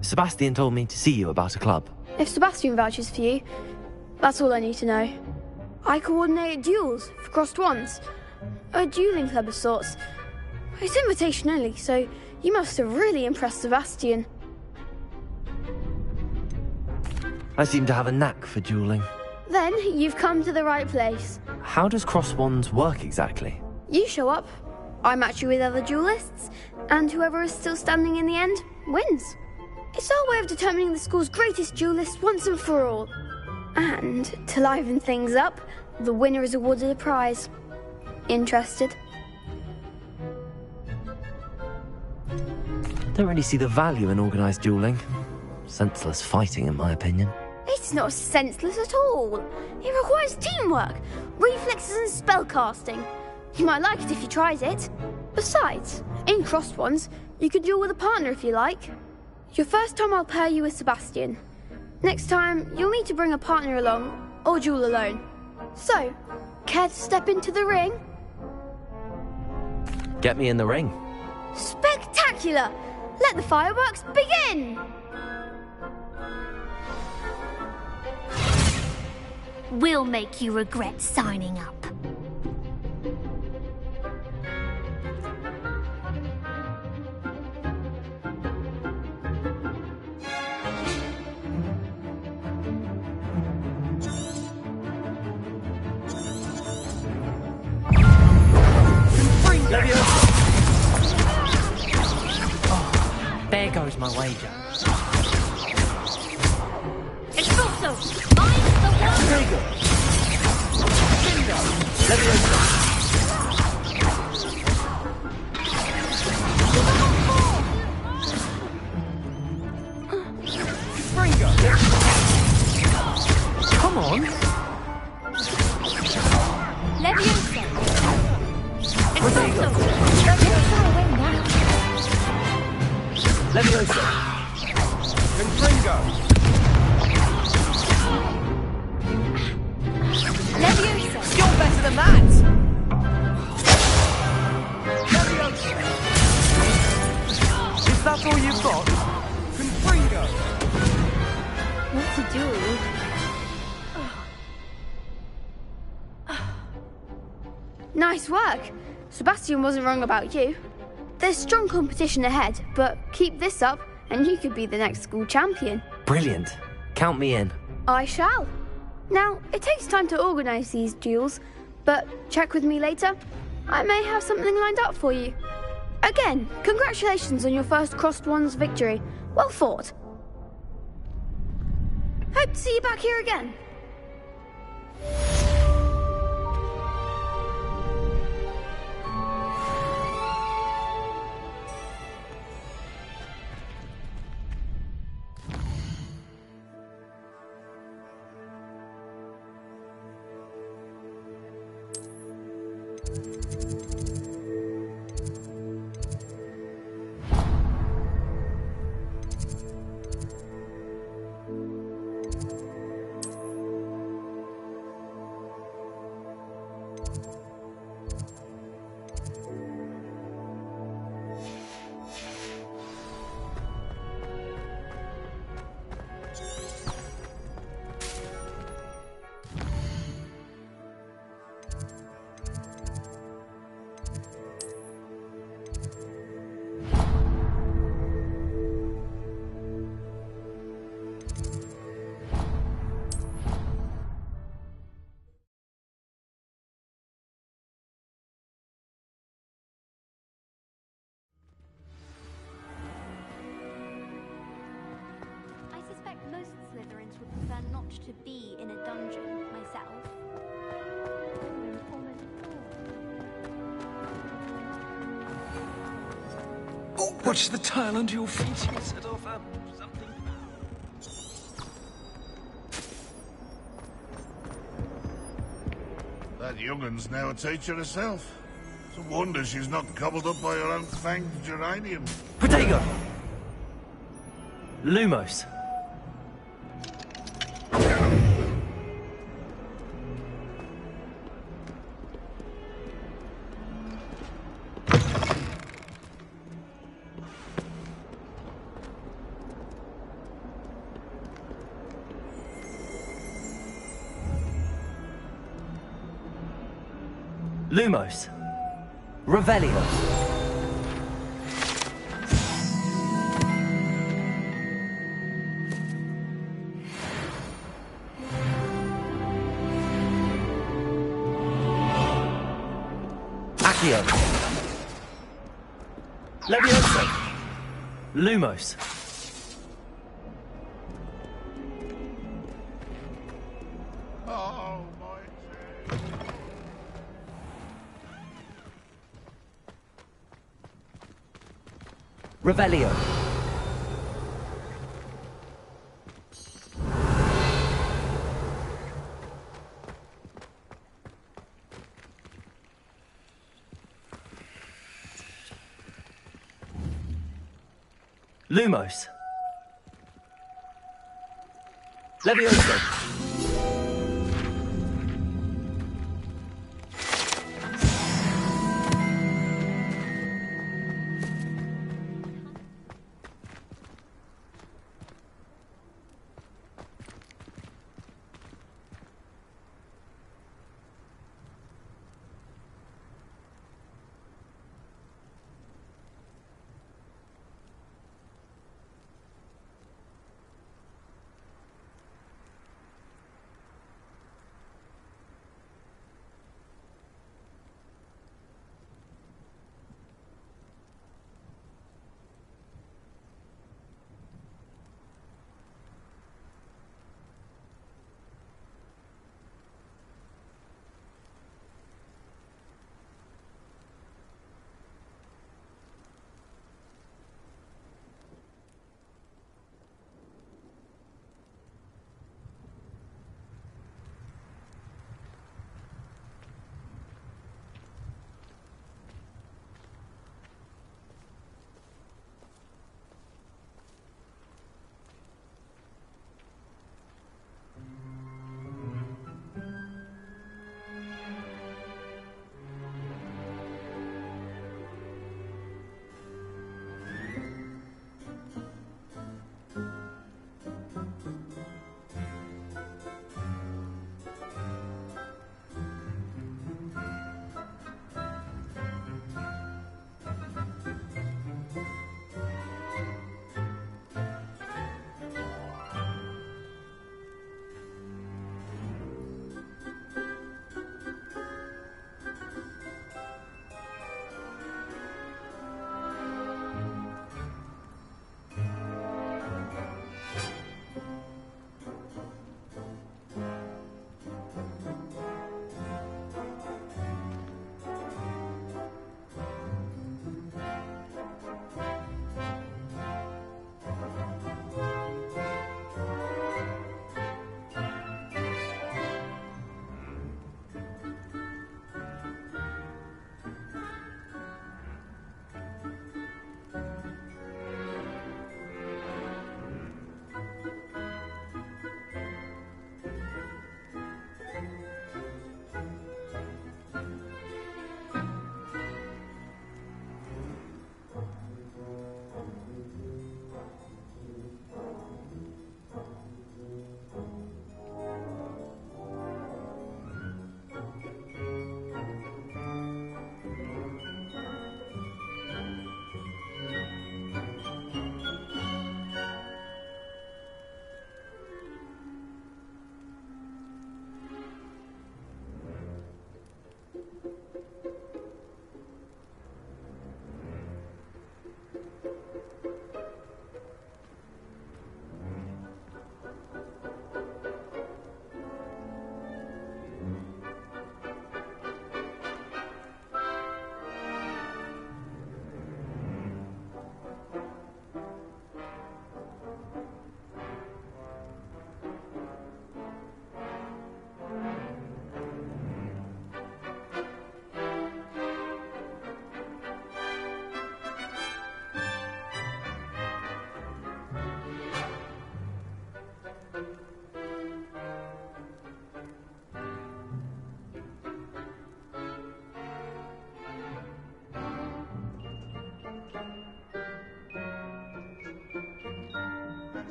Sebastian told me to see you about a club. If Sebastian vouches for you, that's all I need to know. I coordinate duels for crossed wands. A dueling club of sorts. It's invitation only, so you must have really impressed Sebastian. I seem to have a knack for dueling. Then you've come to the right place. How does cross wands work exactly? You show up, I match you with other duelists, and whoever is still standing in the end wins. It's our way of determining the school's greatest duelist once and for all. And, to liven things up, the winner is awarded a prize. Interested? Don't really see the value in organised dueling. Senseless fighting, in my opinion. It's not senseless at all. It requires teamwork, reflexes and spellcasting. You might like it if you tried it. Besides, in crossed ones, you could duel with a partner if you like. Your first time I'll pair you with Sebastian. Next time, you'll need to bring a partner along, or duel alone. So, care to step into the ring? Get me in the ring. Spectacular! Let the fireworks begin! We'll make you regret signing up. Oh, there goes my wager. Expulso! I'm the one! Trigger! Springer! Come on! Leviosa! Expulso! Leviosa away now! Leviosa! Confringo! Leviosa! You're better than that! Leviosa! Is that all you've got? Confringo! What to do? Nice work! Sebastian wasn't wrong about you. There's strong competition ahead, but keep this up and you could be the next school champion. Brilliant. Count me in. I shall. Now, it takes time to organise these duels, but check with me later. I may have something lined up for you. Again, congratulations on your first Crossed Wands victory. Well fought. Hope to see you back here again. Most Slytherins would prefer not to be in a dungeon, myself. Oh, watch the tile under your feet. You set off something. That young'un's now a teacher herself. It's a wonder she's not gobbled up by her own fanged geranium. Protego! Lumos. Lumos. Revelio. Accio. Levioso. Lumos. Oh, my... Revelio. Lumos. Levioso.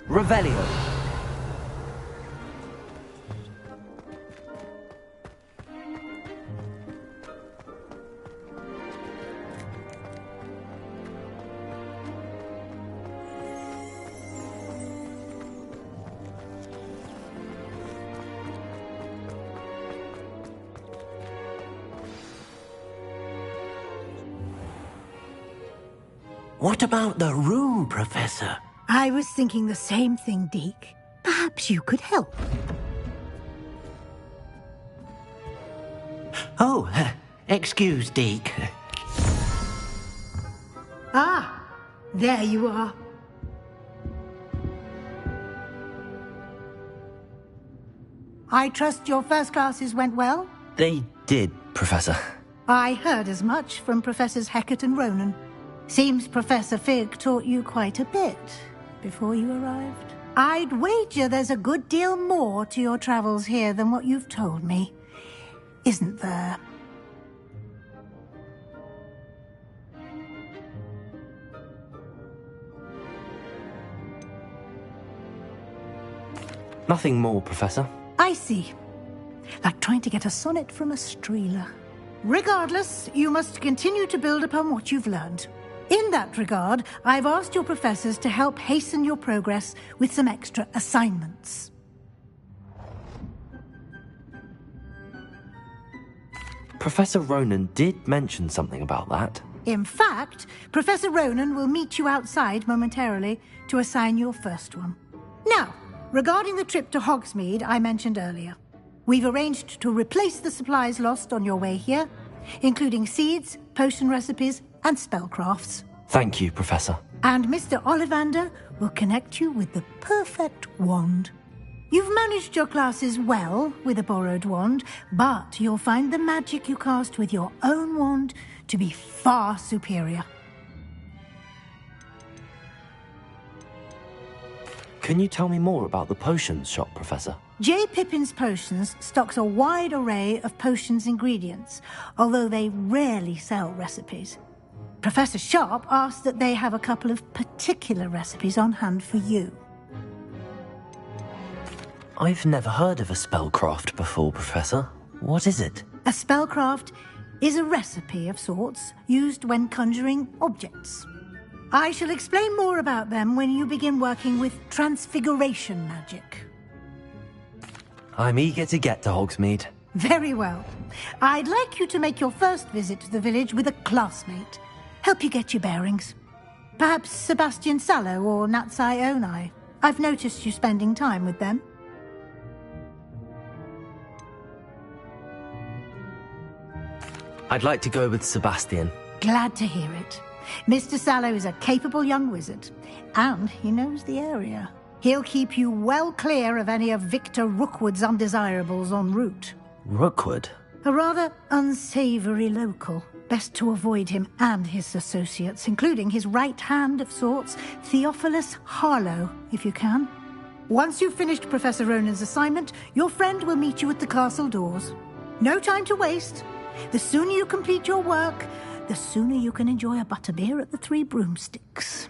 Revelio. What about the room, Professor? I was thinking the same thing, Deke. Perhaps you could help. Oh, excuse, Deke. Ah, there you are. I trust your first classes went well? They did, Professor. I heard as much from Professors Hecat and Ronan. Seems Professor Fig taught you quite a bit before you arrived. I'd wager there's a good deal more to your travels here than what you've told me, isn't there? Nothing more, Professor. I see. Like trying to get a sonnet from a streeler. Regardless, you must continue to build upon what you've learned. In that regard, I've asked your professors to help hasten your progress with some extra assignments. Professor Ronan did mention something about that. In fact, Professor Ronan will meet you outside momentarily to assign your first one. Now, regarding the trip to Hogsmeade I mentioned earlier, we've arranged to replace the supplies lost on your way here, including seeds, potion recipes, and spellcrafts. Thank you, Professor. And Mr. Ollivander will connect you with the perfect wand. You've managed your classes well with a borrowed wand, but you'll find the magic you cast with your own wand to be far superior. Can you tell me more about the potions shop, Professor? J. Pippin's Potions stocks a wide array of potions ingredients, although they rarely sell recipes. Professor Sharp asked that they have a couple of particular recipes on hand for you. I've never heard of a spellcraft before, Professor. What is it? A spellcraft is a recipe of sorts used when conjuring objects. I shall explain more about them when you begin working with transfiguration magic. I'm eager to get to Hogsmeade. Very well. I'd like you to make your first visit to the village with a classmate. Help you get your bearings. Perhaps Sebastian Sallow or Natsai Onai. I've noticed you spending time with them. I'd like to go with Sebastian. Glad to hear it. Mr. Sallow is a capable young wizard, and he knows the area. He'll keep you well clear of any of Victor Rookwood's undesirables en route. Rookwood? A rather unsavory local. Best to avoid him and his associates, including his right hand of sorts, Theophilus Harlow, if you can. Once you've finished Professor Ronan's assignment, your friend will meet you at the castle doors. No time to waste. The sooner you complete your work, the sooner you can enjoy a butterbeer at the Three Broomsticks.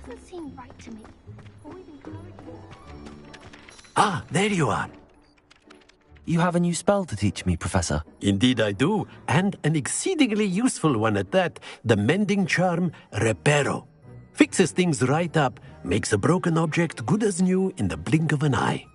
Doesn't seem right to me. Avoid encouraging. Ah, there you are. You have a new spell to teach me, Professor. Indeed I do, and an exceedingly useful one at that. The mending charm, Reparo. Fixes things right up, makes a broken object good as new in the blink of an eye.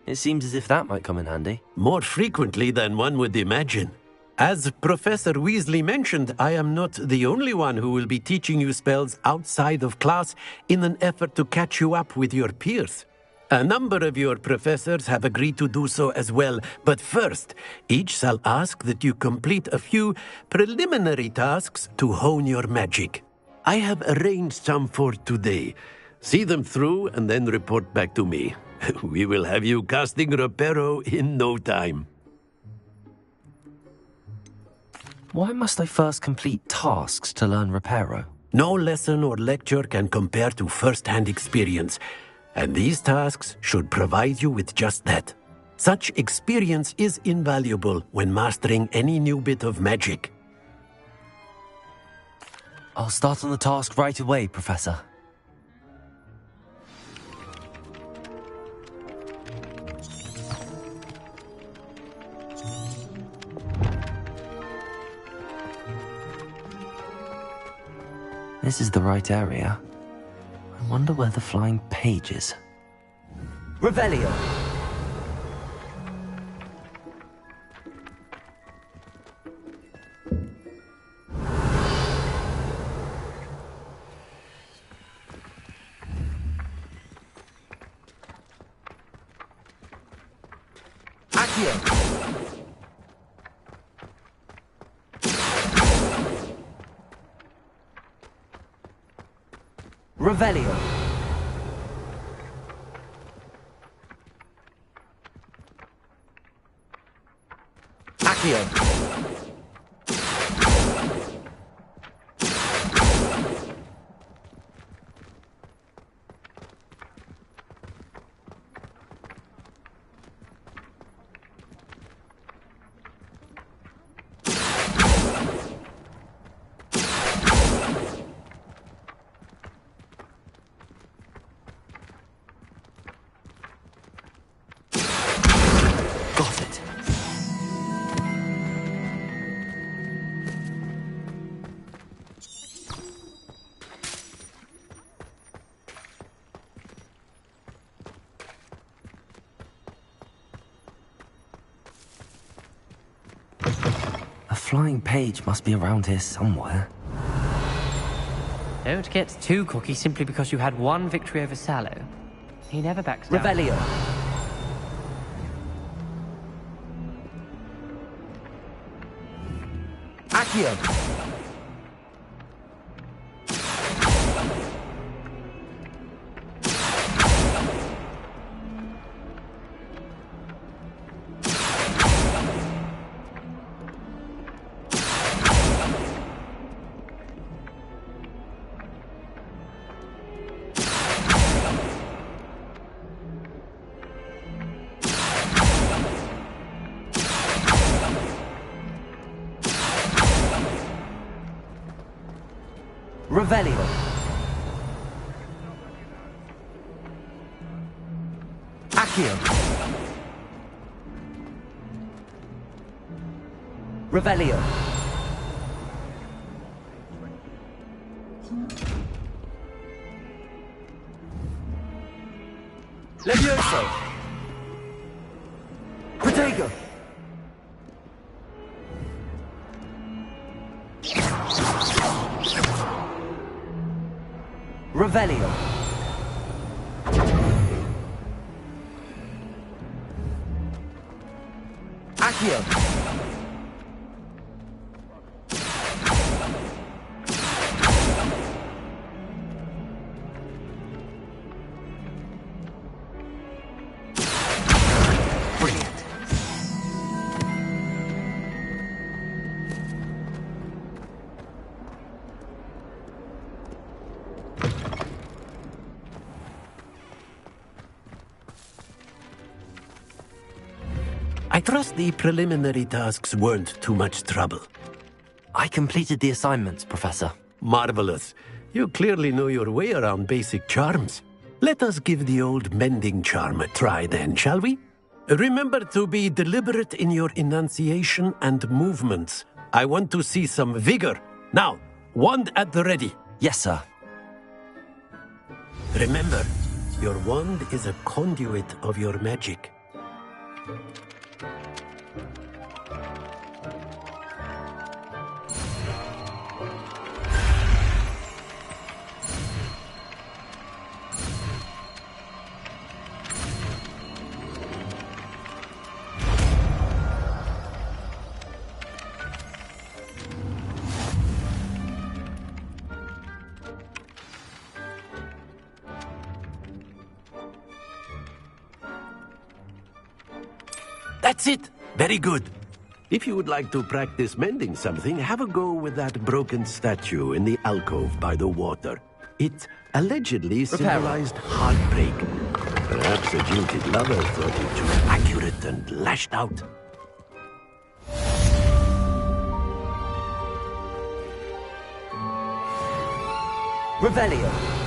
It seems as if that might come in handy. More frequently than one would imagine. As Professor Weasley mentioned, I am not the only one who will be teaching you spells outside of class in an effort to catch you up with your peers. A number of your professors have agreed to do so as well, but first, each shall ask that you complete a few preliminary tasks to hone your magic. I have arranged some for today. See them through and then report back to me. We will have you casting Reparo in no time. Why must I first complete tasks to learn Reparo? No lesson or lecture can compare to first-hand experience, and these tasks should provide you with just that. Such experience is invaluable when mastering any new bit of magic. I'll start on the task right away, Professor. This is the right area. I wonder where the flying page is. Revelio! Accio! Revelio. Accio. Got it. A flying page must be around here somewhere. Don't get too cocky simply because you had one victory over Sallow. He never backs down. Revelio. Accio. Revelio. Accio. Revelio. Levioso. Protego. Revelio. Accio. Brilliant. I trust the preliminary tasks weren't too much trouble. I completed the assignments, Professor. Marvelous. You clearly know your way around basic charms. Let us give the old mending charm a try then, shall we? Remember to be deliberate in your enunciation and movements. I want to see some vigor. Now, wand at the ready. Yes, sir. Remember, your wand is a conduit of your magic. That's it. Very good. If you would like to practice mending something, have a go with that broken statue in the alcove by the water. It allegedly symbolized heartbreak. Perhaps a jilted lover thought it too accurate and lashed out. Revelio.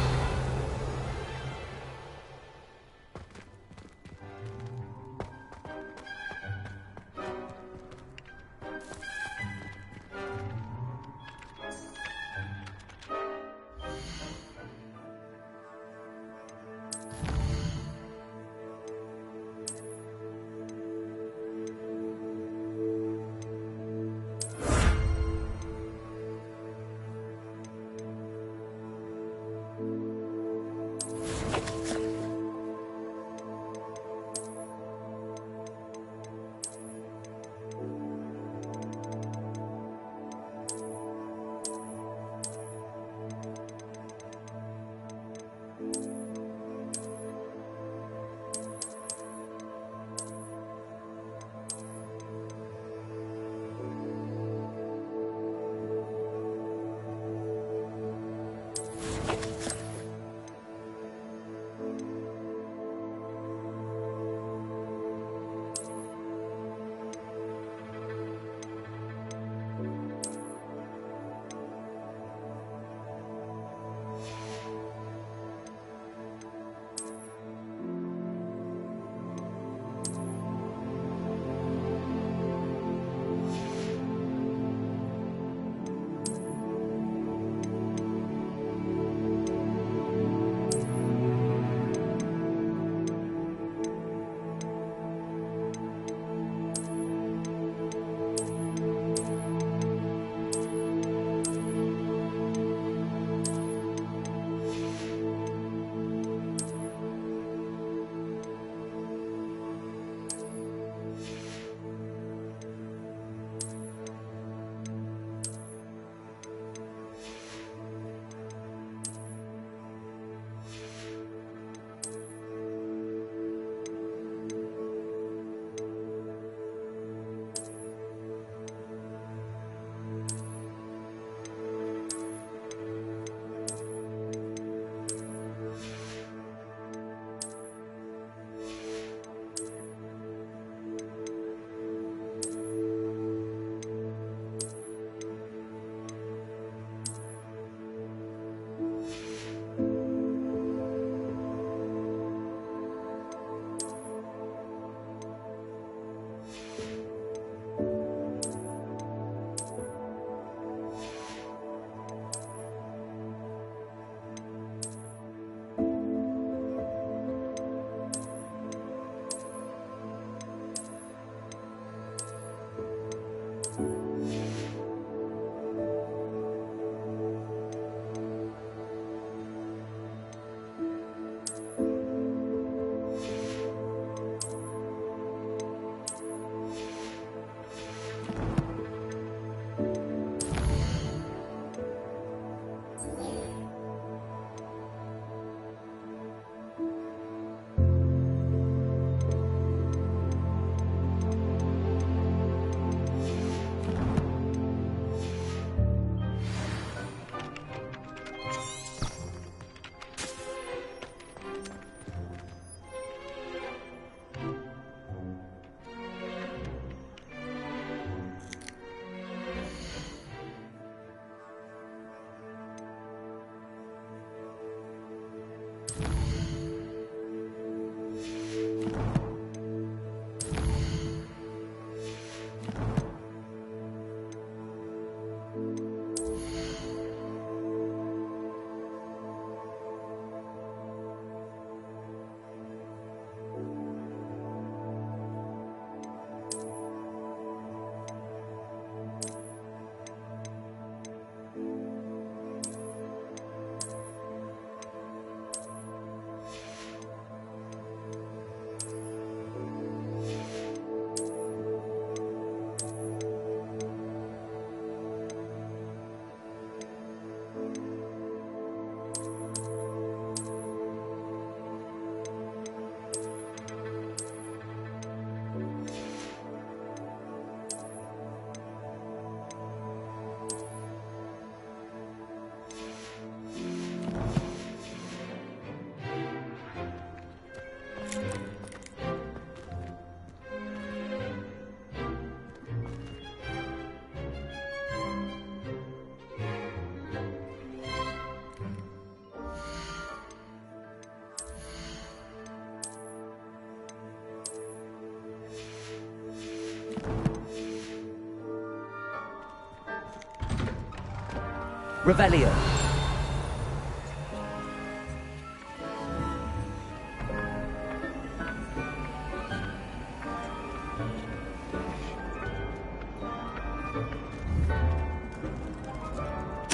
Revelio.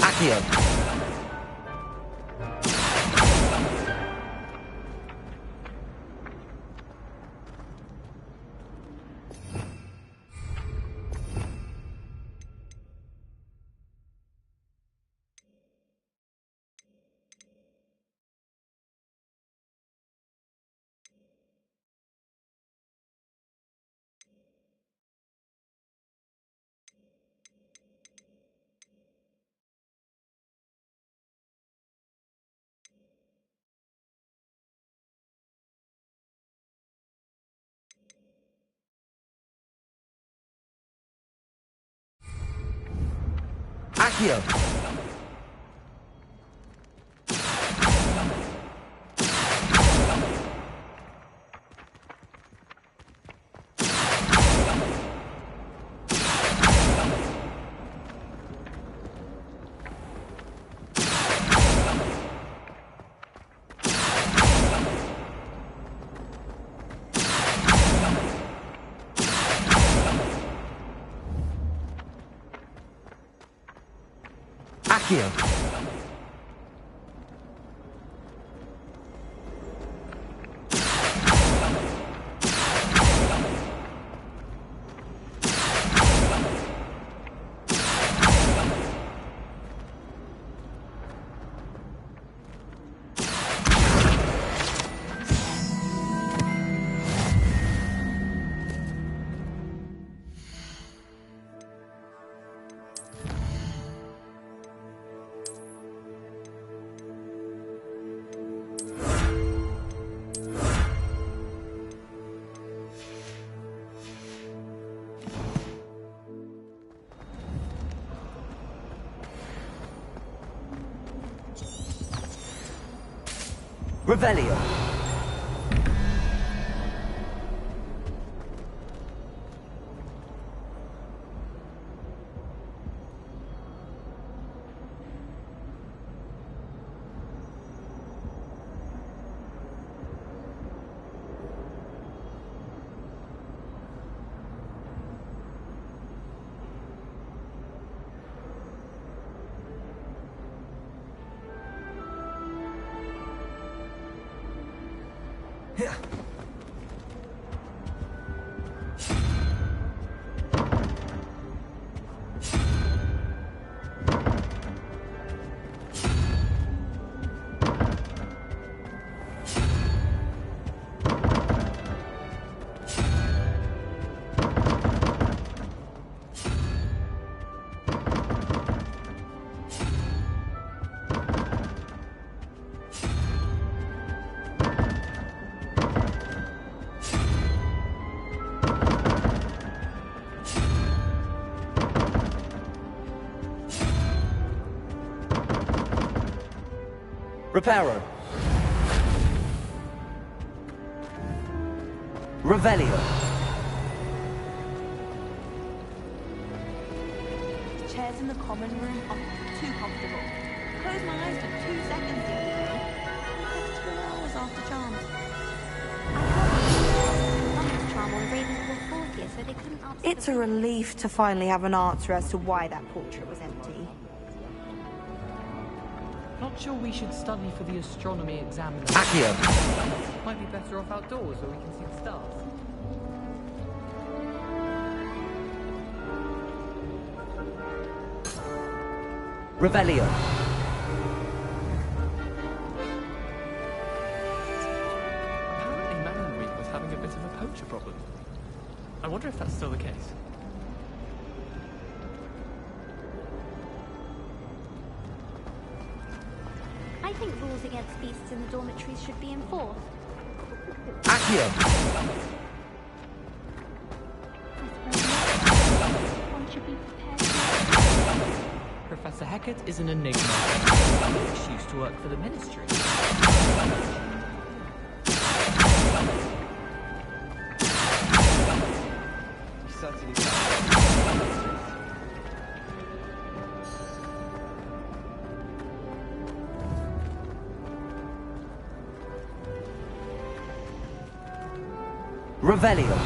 Accio. Accio. Accio. Revelio. Reparo. Revelio. The chairs in the common room are too comfortable. Close my eyes for 2 seconds the other day. That's 2 hours after charms. It's a relief to finally have an answer as to why that portrait was empty. Not sure we should study for the astronomy exam. Accio. Might be better off outdoors where we can see the stars. Revelio. Apparently Melon Week was having a bit of a poacher problem. I wonder if that's still the case. I think rules against beasts in the dormitories should be enforced. Accio. One should be prepared. Professor Hecat is an enigma. She used to work for the ministry. Revelio.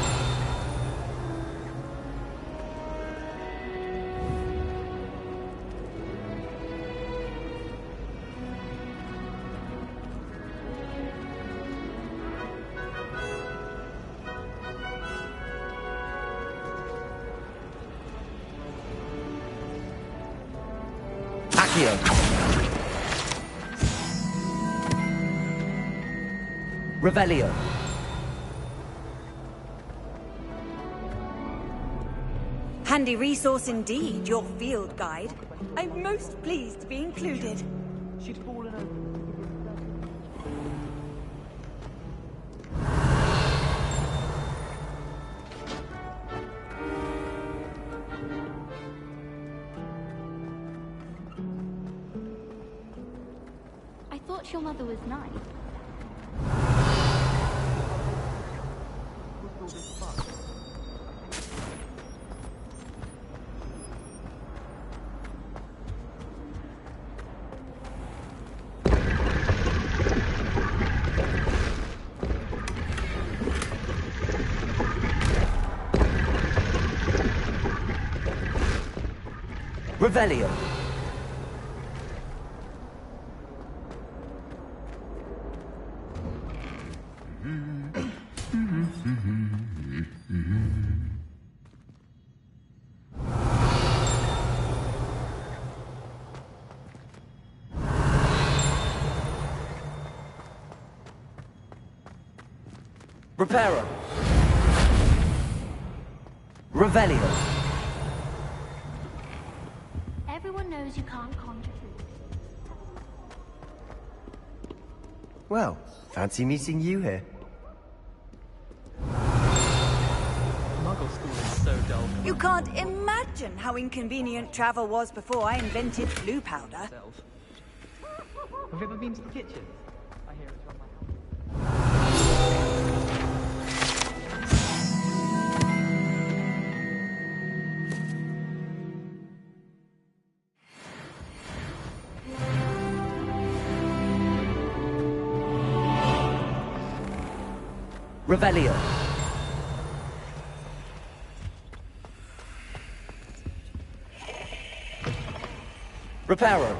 Accio. Revelio. Handy resource indeed, your field guide. I'm most pleased to be included. She'd fallen over. I thought your mother was nice. Revelio. Reparo. Revelio. Everyone knows you can't conjure food. Well, fancy meeting you here. Muggle school is so dull. You can't imagine how inconvenient travel was before I invented blue powder. Have you ever been to the kitchen? I hear it's run by Revelio. Reparo.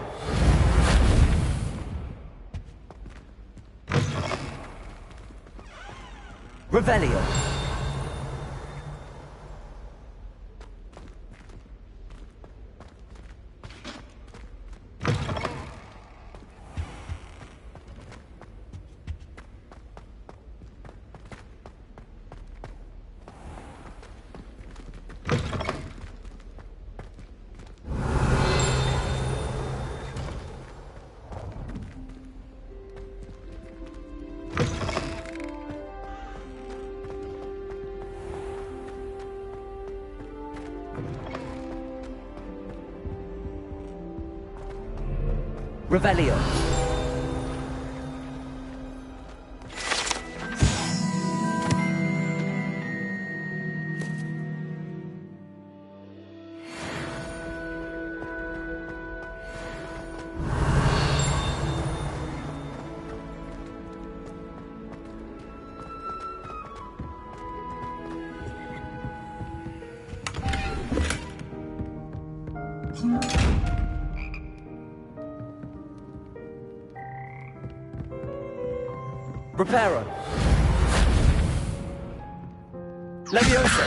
Revelio. Revelio. Reparo. Leviosa.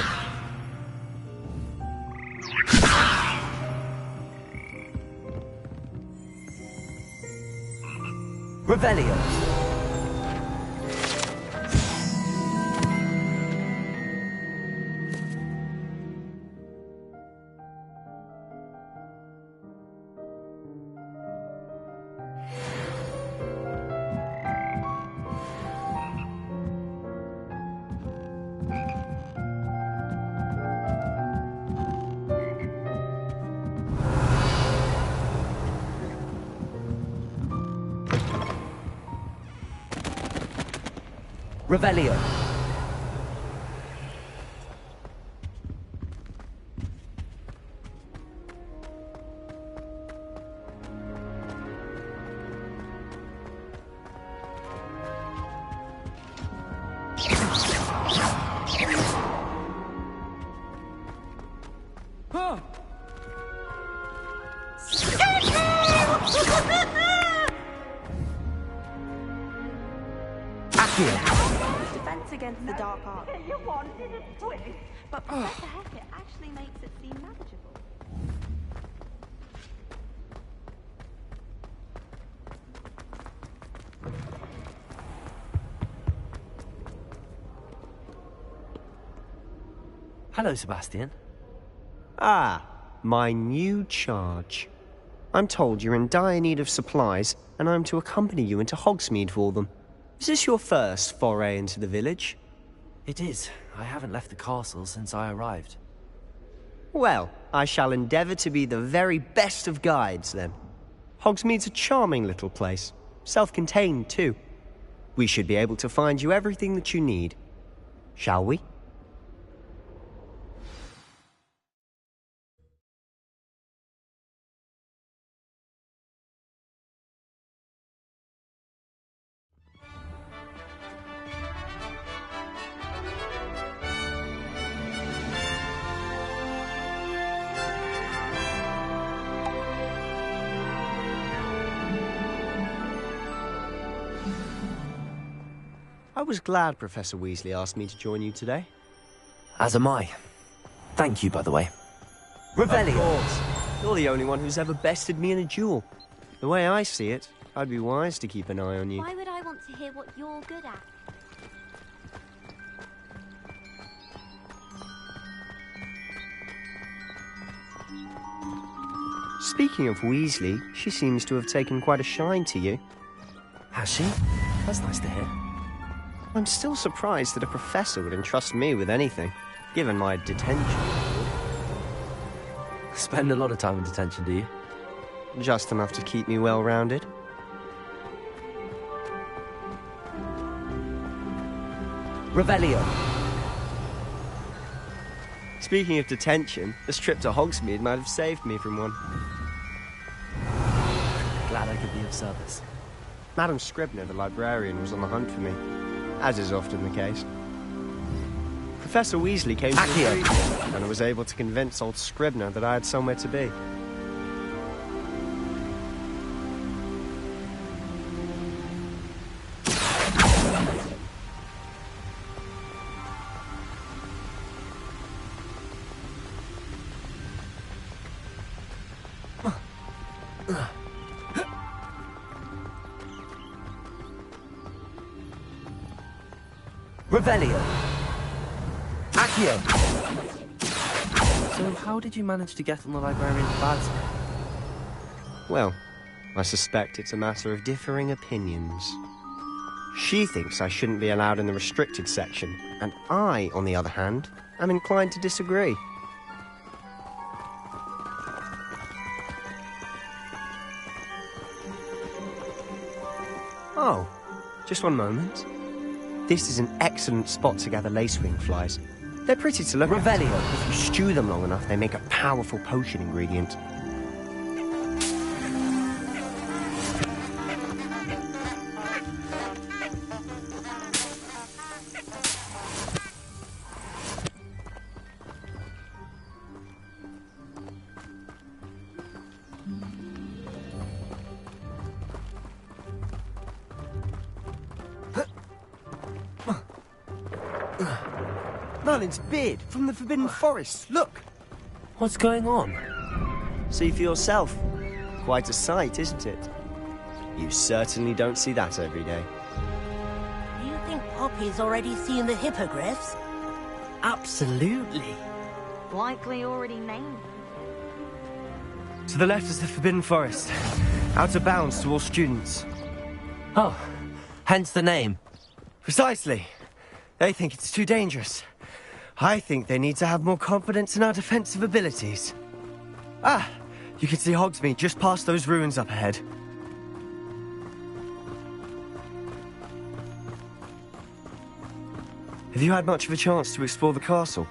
Revelio. Revelio. against the dark arts. You wanted a twist. But Professor Hackett actually makes it seem manageable. Hello, Sebastian. Ah, my new charge. I'm told you're in dire need of supplies, and I'm to accompany you into Hogsmeade for them. Is this your first foray into the village? It is. I haven't left the castle since I arrived. Well, I shall endeavour to be the very best of guides, then. Hogsmeade's a charming little place. Self-contained, too. We should be able to find you everything that you need. Shall we? I was glad Professor Weasley asked me to join you today. As am I. Thank you, by the way. Revelio! Of course. You're the only one who's ever bested me in a duel. The way I see it, I'd be wise to keep an eye on you. Why would I want to hear what you're good at? Speaking of Weasley, she seems to have taken quite a shine to you. Has she? That's nice to hear. I'm still surprised that a professor would entrust me with anything, given my detention. Spend a lot of time in detention, do you? Just enough to keep me well-rounded. Revelio. Speaking of detention, this trip to Hogsmeade might have saved me from one. Glad I could be of service. Madam Scribner, the librarian, was on the hunt for me, as is often the case. Professor Weasley came to me, and I was able to convince old Scribner that I had somewhere to be. Revelio. Accio. So how did you manage to get on the librarian's bad side? Well, I suspect it's a matter of differing opinions. She thinks I shouldn't be allowed in the restricted section, and I, on the other hand, am inclined to disagree. Oh, just one moment. This is an excellent spot to gather lacewing flies. They're pretty to look at. If you stew them long enough, they make a powerful potion ingredient. Merlin's beard from the Forbidden Forest. Look! What's going on? See for yourself. Quite a sight, isn't it? You certainly don't see that every day. Do you think Poppy's already seen the hippogriffs? Absolutely. Likely already named. To the left is the Forbidden Forest. Out of bounds to all students. Oh, hence the name. Precisely. They think it's too dangerous. I think they need to have more confidence in our defensive abilities. Ah, you can see Hogsmeade just past those ruins up ahead. Have you had much of a chance to explore the castle?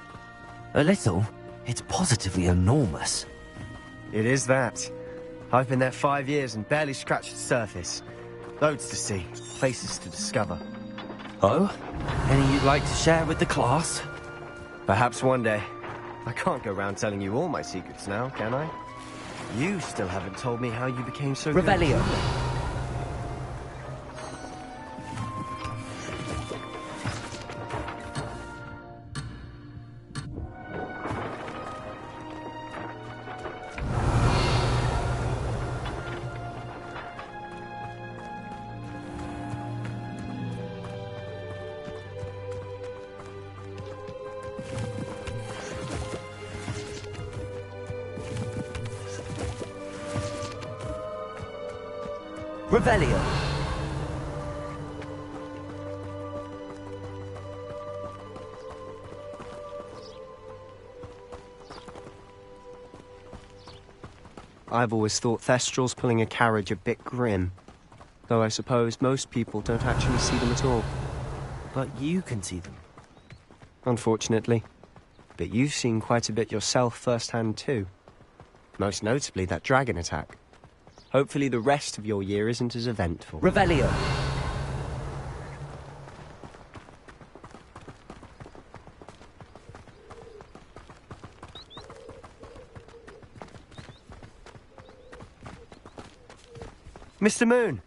A little. It's positively enormous. It is that. I've been there 5 years and barely scratched the surface. Loads to see, places to discover. Oh? Any you'd like to share with the class? Perhaps one day. I can't go around telling you all my secrets now, can I? You still haven't told me how you became so Revelio. Revelio. I've always thought Thestrals pulling a carriage a bit grim. Though I suppose most people don't actually see them at all. But you can see them. Unfortunately. But you've seen quite a bit yourself firsthand too. Most notably that dragon attack. Hopefully the rest of your year isn't as eventful. Revelio. Mr. Moon!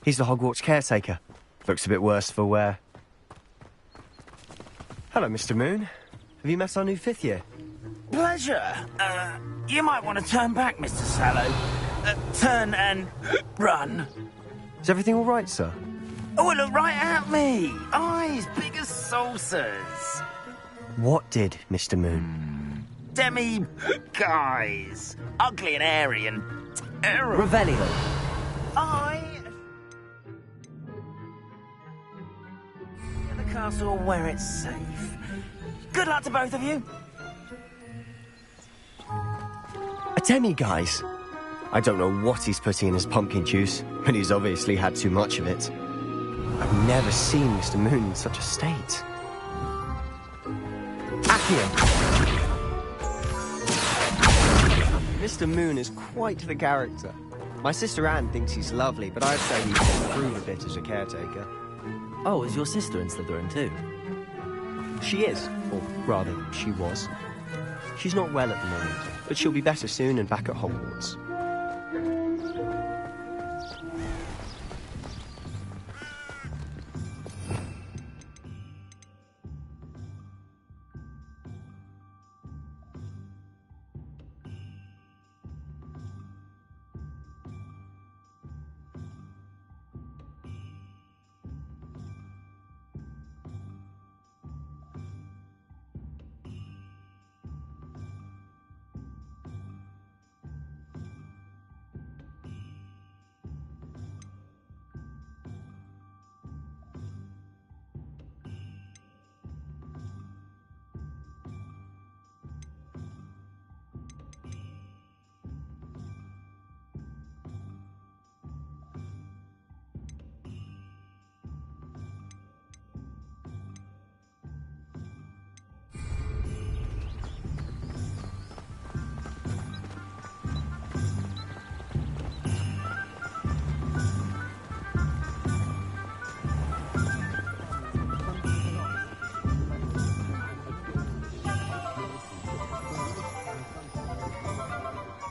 He's the Hogwarts caretaker. Looks a bit worse for wear. Hello, Mr. Moon. Have you met our new 5th year? Pleasure. You might want to turn back, Mr. Sallow. Turn and run. Is everything all right, sir? Oh, look right at me. Eyes big as saucers. What did, Mr. Moon? Demi guys. Ugly and airy and... Revelio. In the castle where it's safe. Good luck to both of you. A demi-guise? I don't know what he's putting in his pumpkin juice, but he's obviously had too much of it. I've never seen Mr. Moon in such a state. Accio! Mr. Moon is quite the character. My sister Anne thinks he's lovely, but I'd say he can improve a bit as a caretaker. Oh, is your sister in Slytherin too? She is, or rather, she was. She's not well at the moment, but she'll be better soon and back at Hogwarts.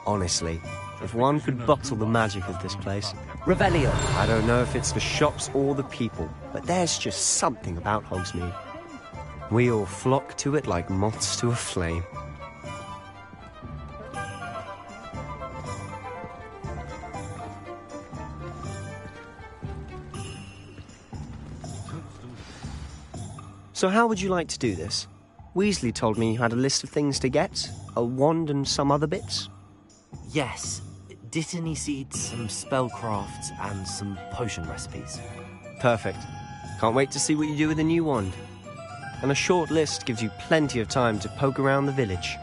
Honestly, if one could bottle the magic of this place... Revelio. I don't know if it's the shops or the people, but there's just something about Hogsmeade. We all flock to it like moths to a flame. So how would you like to do this? Weasley told me you had a list of things to get, a wand and some other bits. Yes. Dittany seeds, some spellcrafts, and some potion recipes. Perfect. Can't wait to see what you do with the new wand. And a short list gives you plenty of time to poke around the village.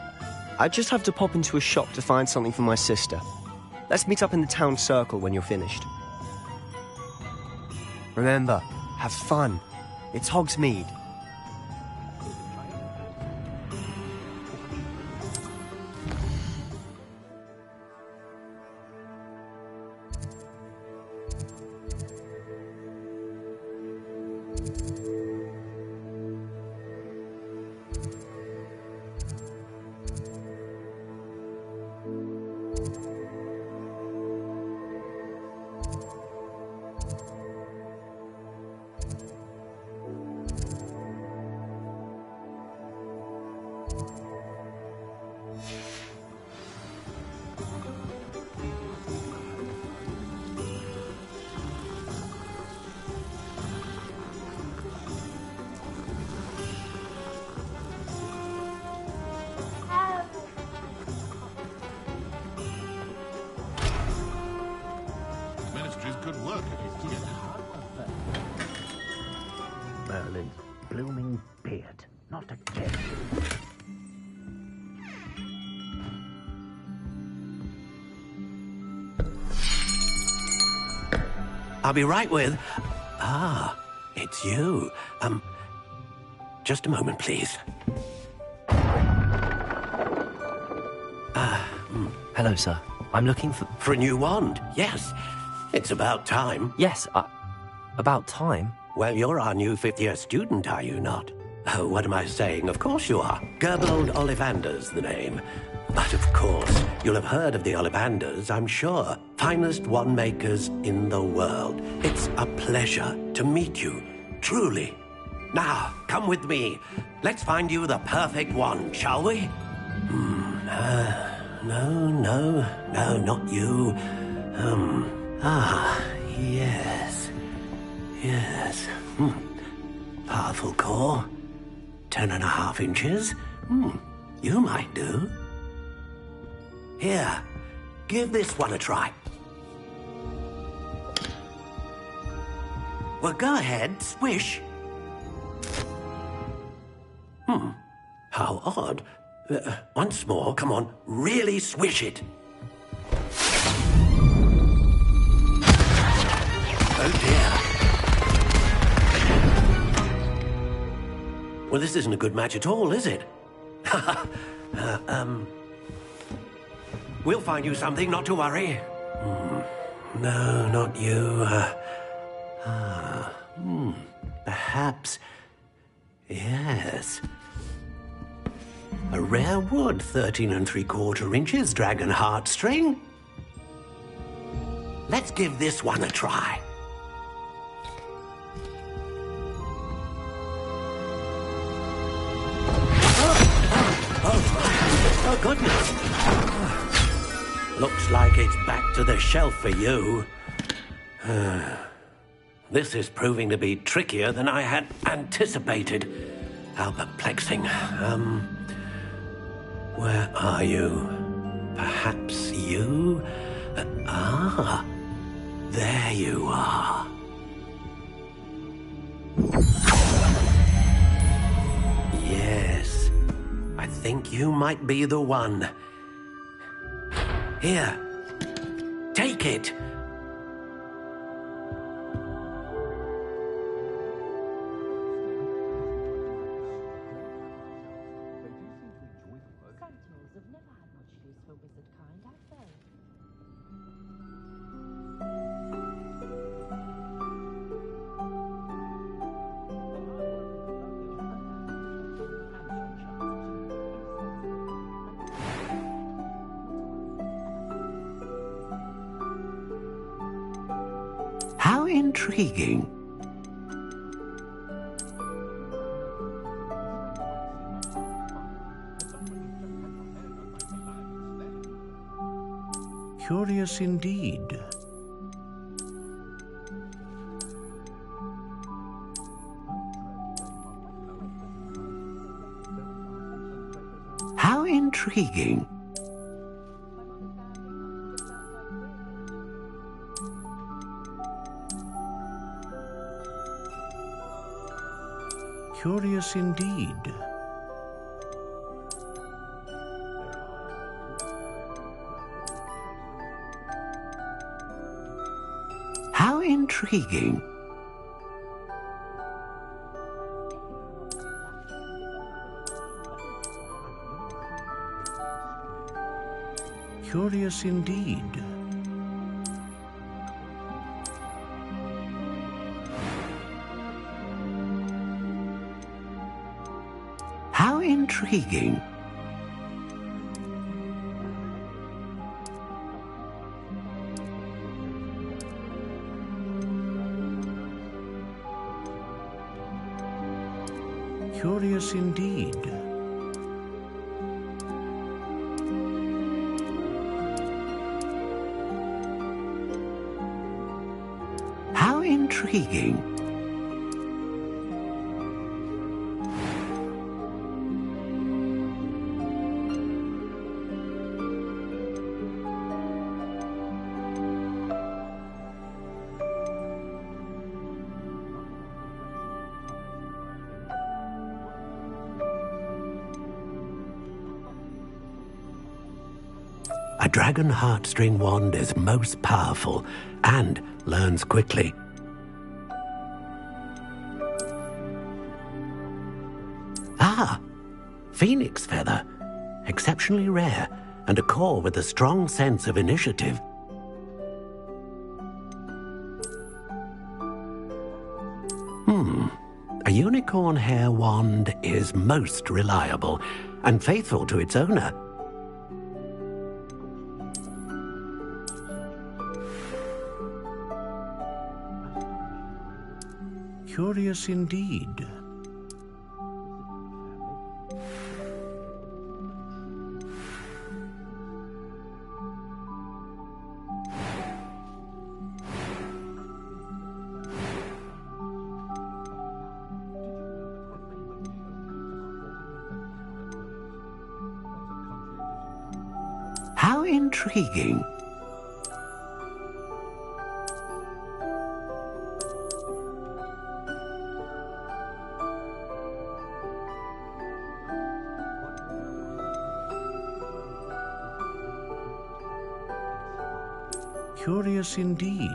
I just have to pop into a shop to find something for my sister. Let's meet up in the town circle when you're finished. Remember, have fun. It's Hogsmeade. it, not to get you. I'll be right with... it's you. Just a moment, please. Hello, sir. I'm looking for... For a new wand, yes. It's about time. Yes, about time? Well, you're our new fifth-year student, are you not? Oh, what am I saying? Of course you are. Gerbold Ollivander's the name. But of course, you'll have heard of the Ollivanders, I'm sure. Finest wand makers in the world. It's a pleasure to meet you, truly. Now, come with me. Let's find you the perfect wand, shall we? No, not you. Yes. Powerful core. 10.5 inches. You might do. Here, give this one a try. Well, go ahead, swish. How odd. Once more, come on, really swish it. Oh dear. Well, this isn't a good match at all, is it? We'll find you something, not to worry. No, not you. Perhaps... Yes. A rare wood, 13 3/4 inches, dragon heartstring. Let's give this one a try. Oh, goodness. Looks like it's back to the shelf for you. This is proving to be trickier than I had anticipated. How perplexing. Where are you? Perhaps you? There you are. Yes, I think you might be the one. Here, take it. How intriguing. Curious indeed. How intriguing. Curious indeed. How intriguing. Curious indeed. How intriguing. Curious indeed. How intriguing. A dragon heartstring wand is most powerful and learns quickly. Ah, phoenix feather. Exceptionally rare, and a core with a strong sense of initiative. A unicorn hair wand is most reliable and faithful to its owner. Curious indeed. How intriguing. Curious indeed.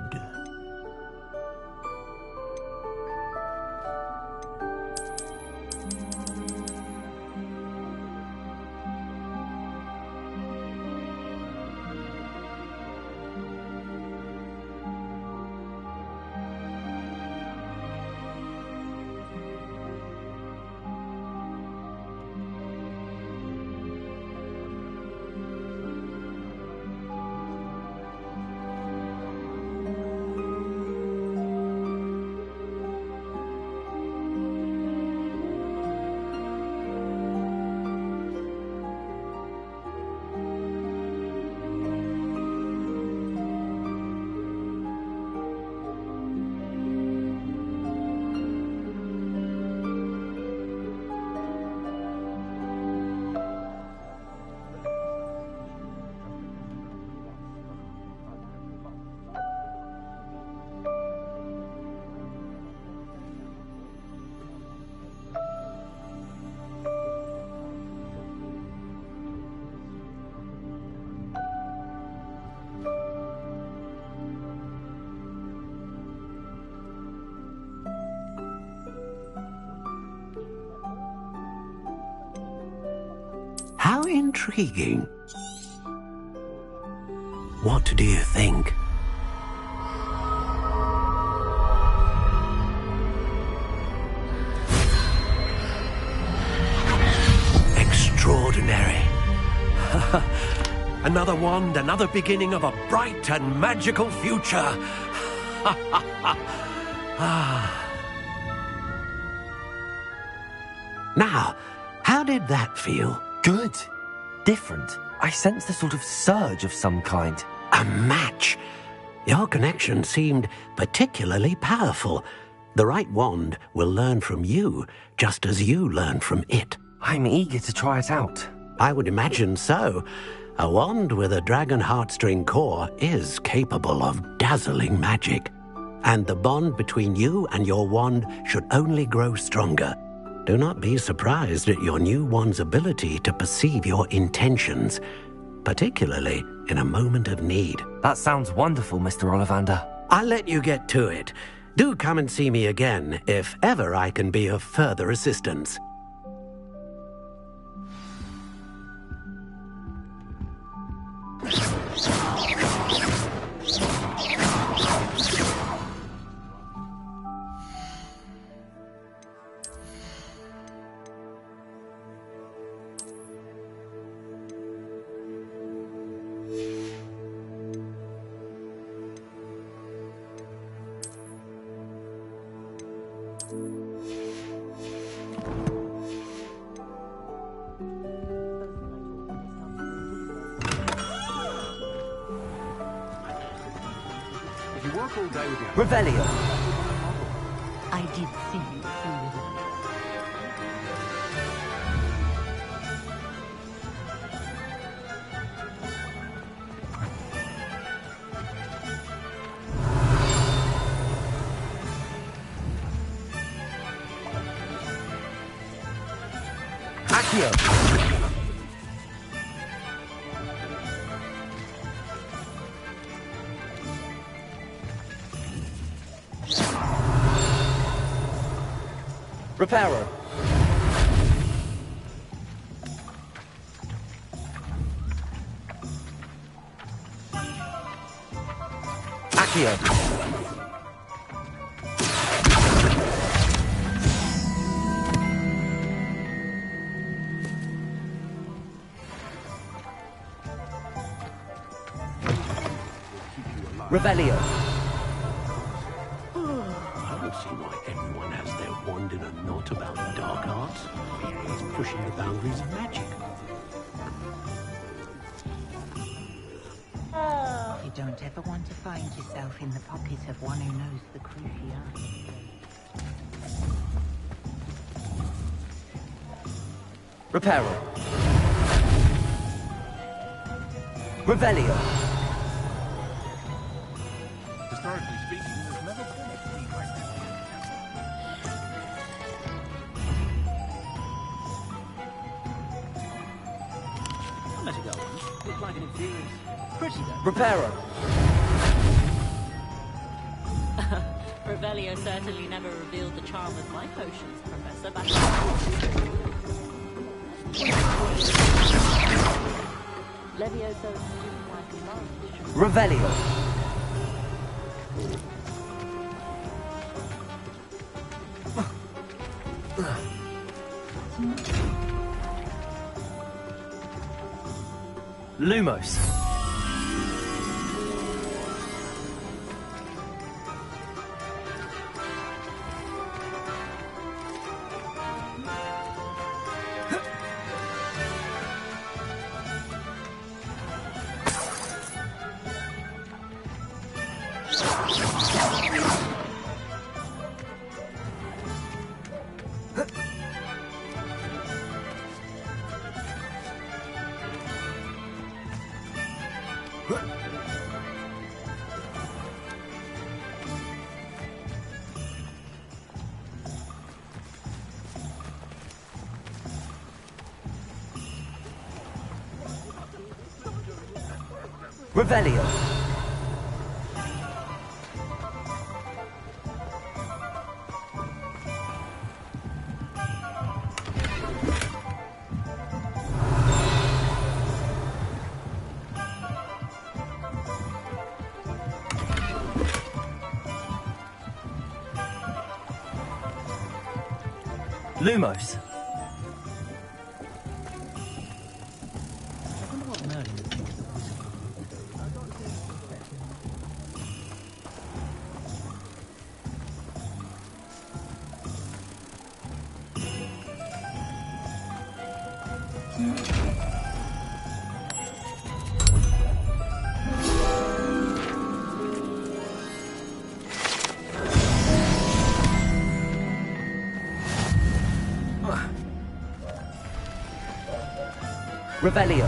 How intriguing. What do you think? Extraordinary. Another wand, another beginning of a bright and magical future. Now, how did that feel? Good. Different. I sensed a sort of surge of some kind. A match. Your connection seemed particularly powerful. The right wand will learn from you, just as you learn from it. I'm eager to try it out. I would imagine so. A wand with a dragon heartstring core is capable of dazzling magic. And the bond between you and your wand should only grow stronger. Do not be surprised at your new wand's ability to perceive your intentions, particularly in a moment of need. That sounds wonderful, Mr. Ollivander. I'll let you get to it. Do come and see me again if ever I can be of further assistance. Revelio. I did see you through the Accio. Reparo. Accio. Revelio. I don't see why everyone has their wand in a knot about dark arts. It's pushing the boundaries of magic. You don't ever want to find yourself in the pocket of one who knows the cruciate. Reparo. Revelio. Historically speaking, there's never been a queen like that. I'll let it go once. Looked like an inferior. Pretty though. Reparo. Revelio certainly never revealed the charm of my potions, Professor. Back Levioso didn't like a lunch. Revelio. Lumos. Revelio. Lumos. I wonder what Merlin thinks of this. Revelio.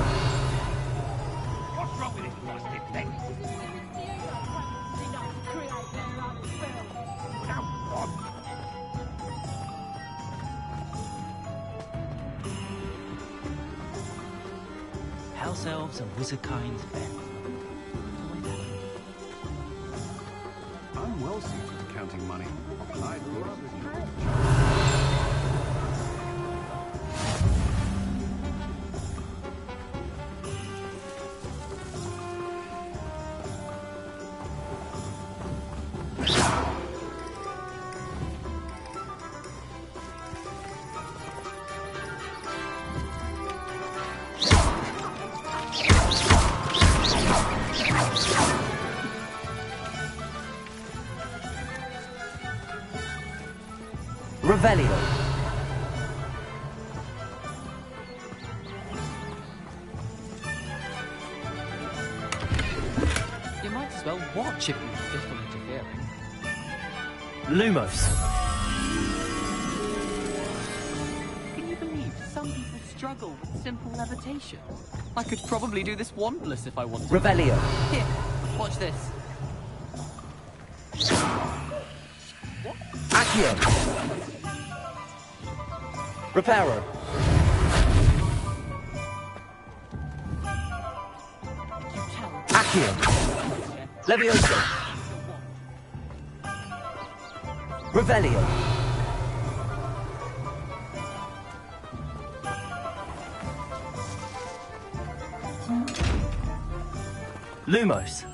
What's wrong with this plastic thing? House elves and wizard kinds bent. I'm well suited to counting money. I grew up with you. Revelio. You might as well watch if you insist on interfering. Lumos. Can you believe some people struggle with simple levitation? I could probably do this wandless if I wanted. Revelio. Here, watch this. Accio. Reparo. Accio. Levioso. Revelio. Lumos.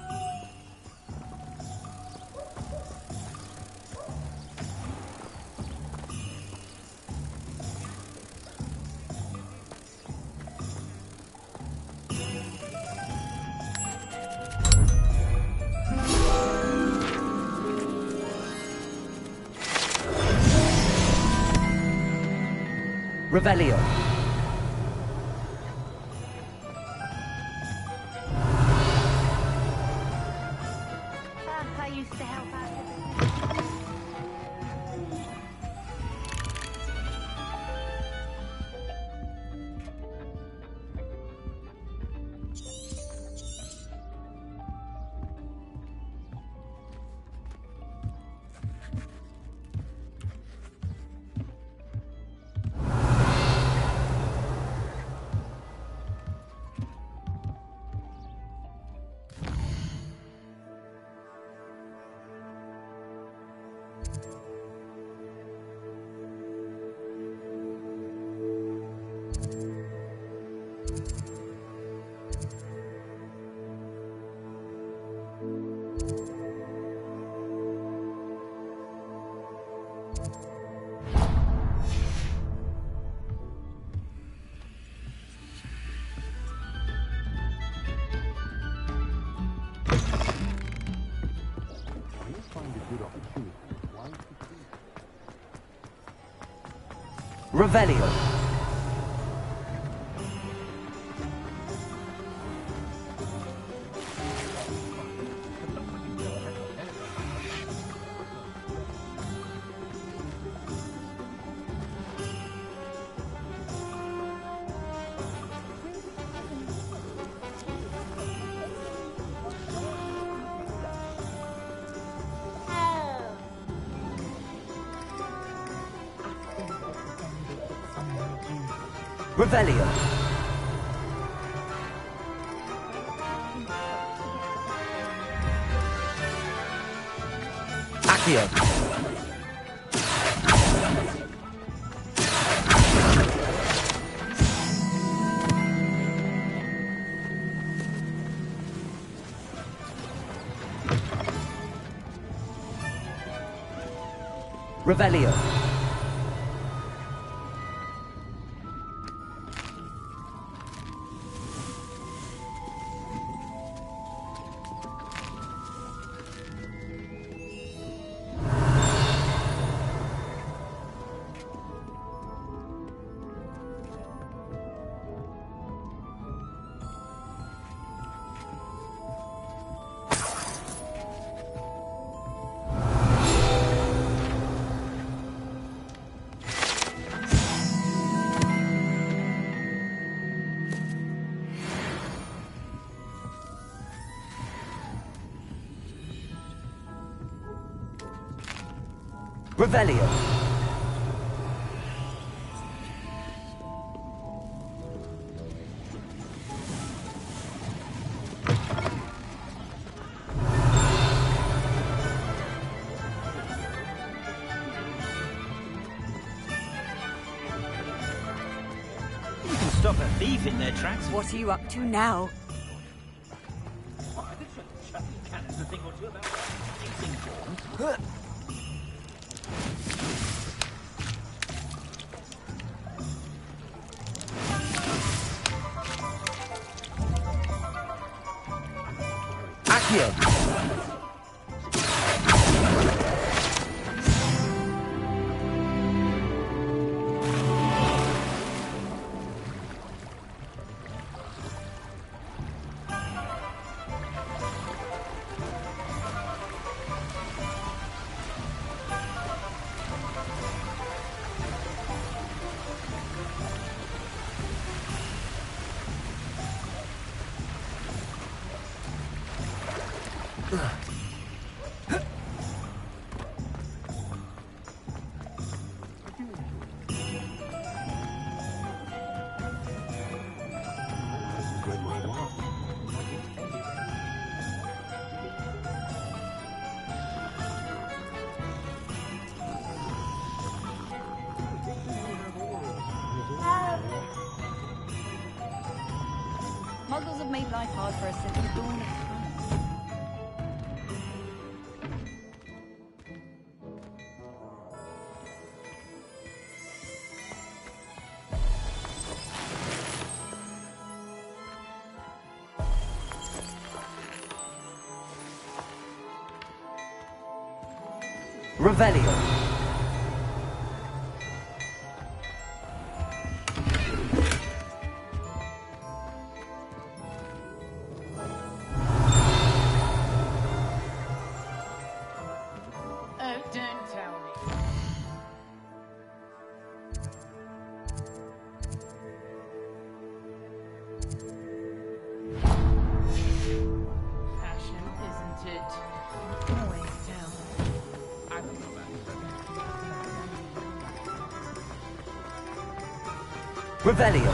Revelio. I used to help out. Revelio. Revelio. Accio. Revelio. Revelio. You can stop a thief in their tracks. What are you up to now? Accio. Muggles have made life hard for us since the dawn of time. Revelio. Oh, don't tell me. Fashion, isn't it? Always tell me. I don't know that. Revelio.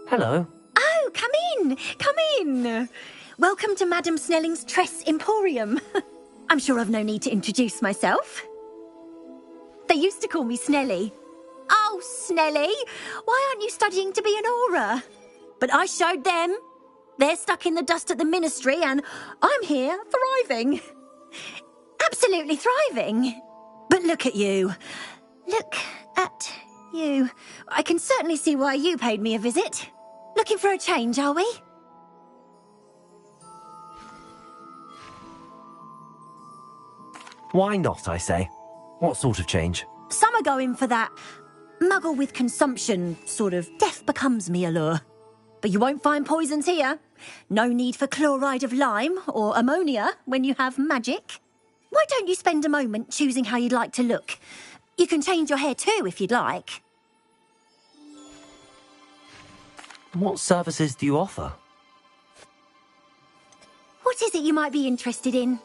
Hello. Oh, come in! Come in! Welcome to Madame Snelling's Tress Emporium. I'm sure I've no need to introduce myself. They used to call me Snelly. Oh, Snelly, why aren't you studying to be an aura? But I showed them. They're stuck in the dust at the ministry and I'm here thriving. Absolutely thriving. But look at you. Look at you. I can certainly see why you paid me a visit. Looking for a change, are we? Why not, I say? What sort of change? Some are going for that muggle with consumption, sort of death becomes me allure. But you won't find poisons here. No need for chloride of lime or ammonia when you have magic. Why don't you spend a moment choosing how you'd like to look? You can change your hair too if you'd like. What services do you offer? What is it you might be interested in?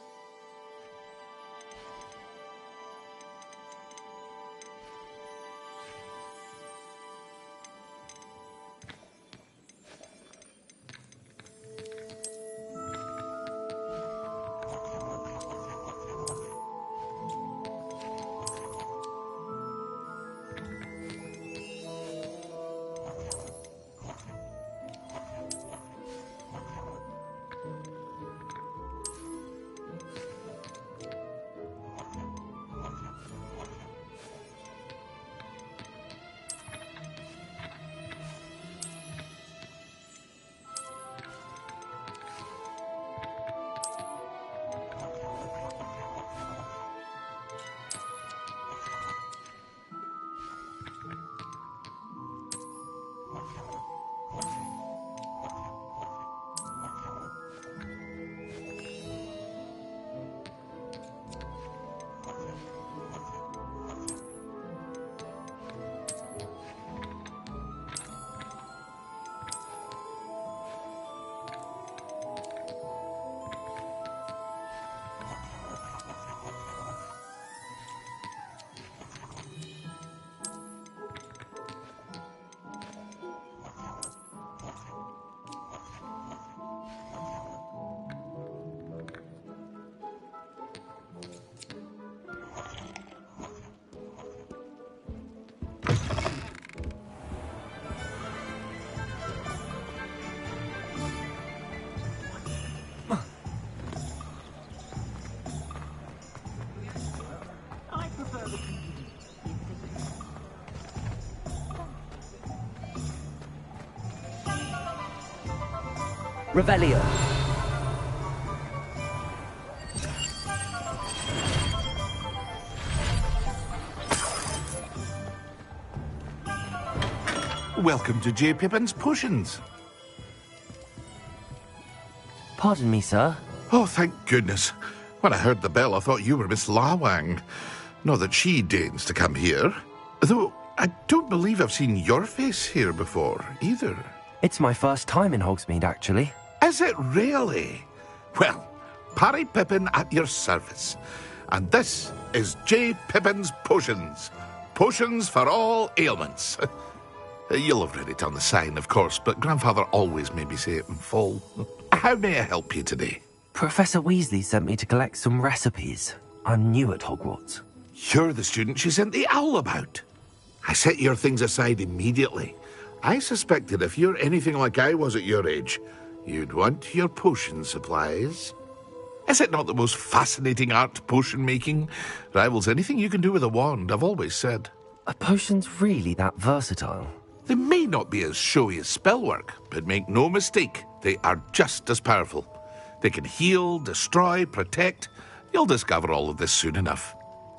Revelio. Welcome to J. Pippin's Potions. Pardon me, sir. Oh, thank goodness. When I heard the bell, I thought you were Miss Lawang. Not that she deigns to come here. Though, I don't believe I've seen your face here before, either. It's my first time in Hogsmeade, actually. Is it really? Well, Parry Pippin at your service. And this is J. Pippin's Potions. Potions for all ailments. You'll have read it on the sign, of course, but Grandfather always made me say it in full. How may I help you today? Professor Weasley sent me to collect some recipes. I'm new at Hogwarts. You're the student she sent the owl about. I set your things aside immediately. I suspected if you're anything like I was at your age, you'd want your potion supplies. Is it not the most fascinating art, potion making? Rivals anything you can do with a wand, I've always said. Are potions really that versatile? They may not be as showy as spellwork, but make no mistake, they are just as powerful. They can heal, destroy, protect. You'll discover all of this soon enough.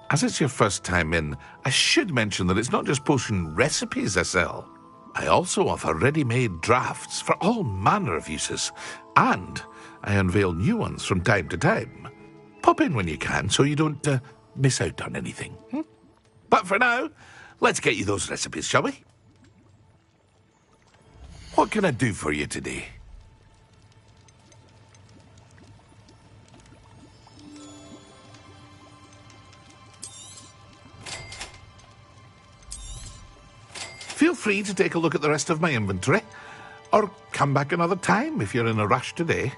As it's your first time in, I should mention that it's not just potion recipes I sell. I also offer ready-made drafts for all manner of uses, and I unveil new ones from time to time. Pop in when you can so you don't miss out on anything. But for now, let's get you those recipes, shall we? What can I do for you today? Feel free to take a look at the rest of my inventory, or come back another time if you're in a rush today.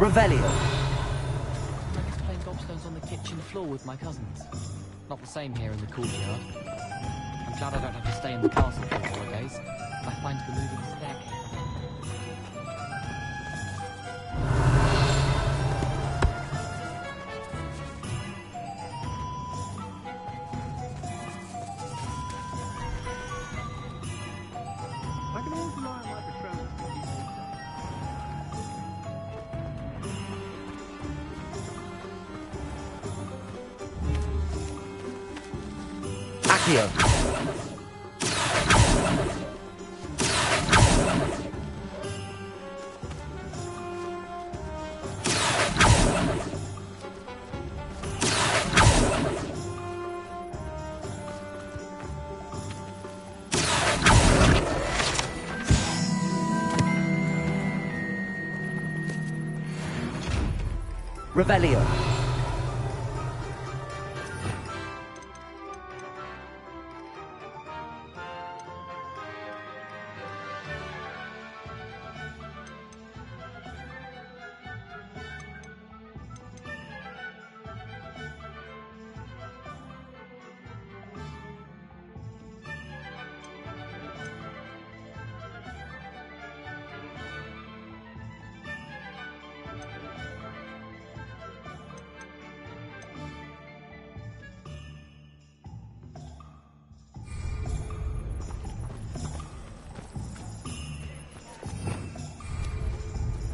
Revelio. I guess playing gobstones on the kitchen floor with my cousins. Not the same here in the courtyard. I'm glad I don't have to stay in the castle for holidays. I find the moving staircase. I can always rely on my betrothed to keep me Accio. Revelio.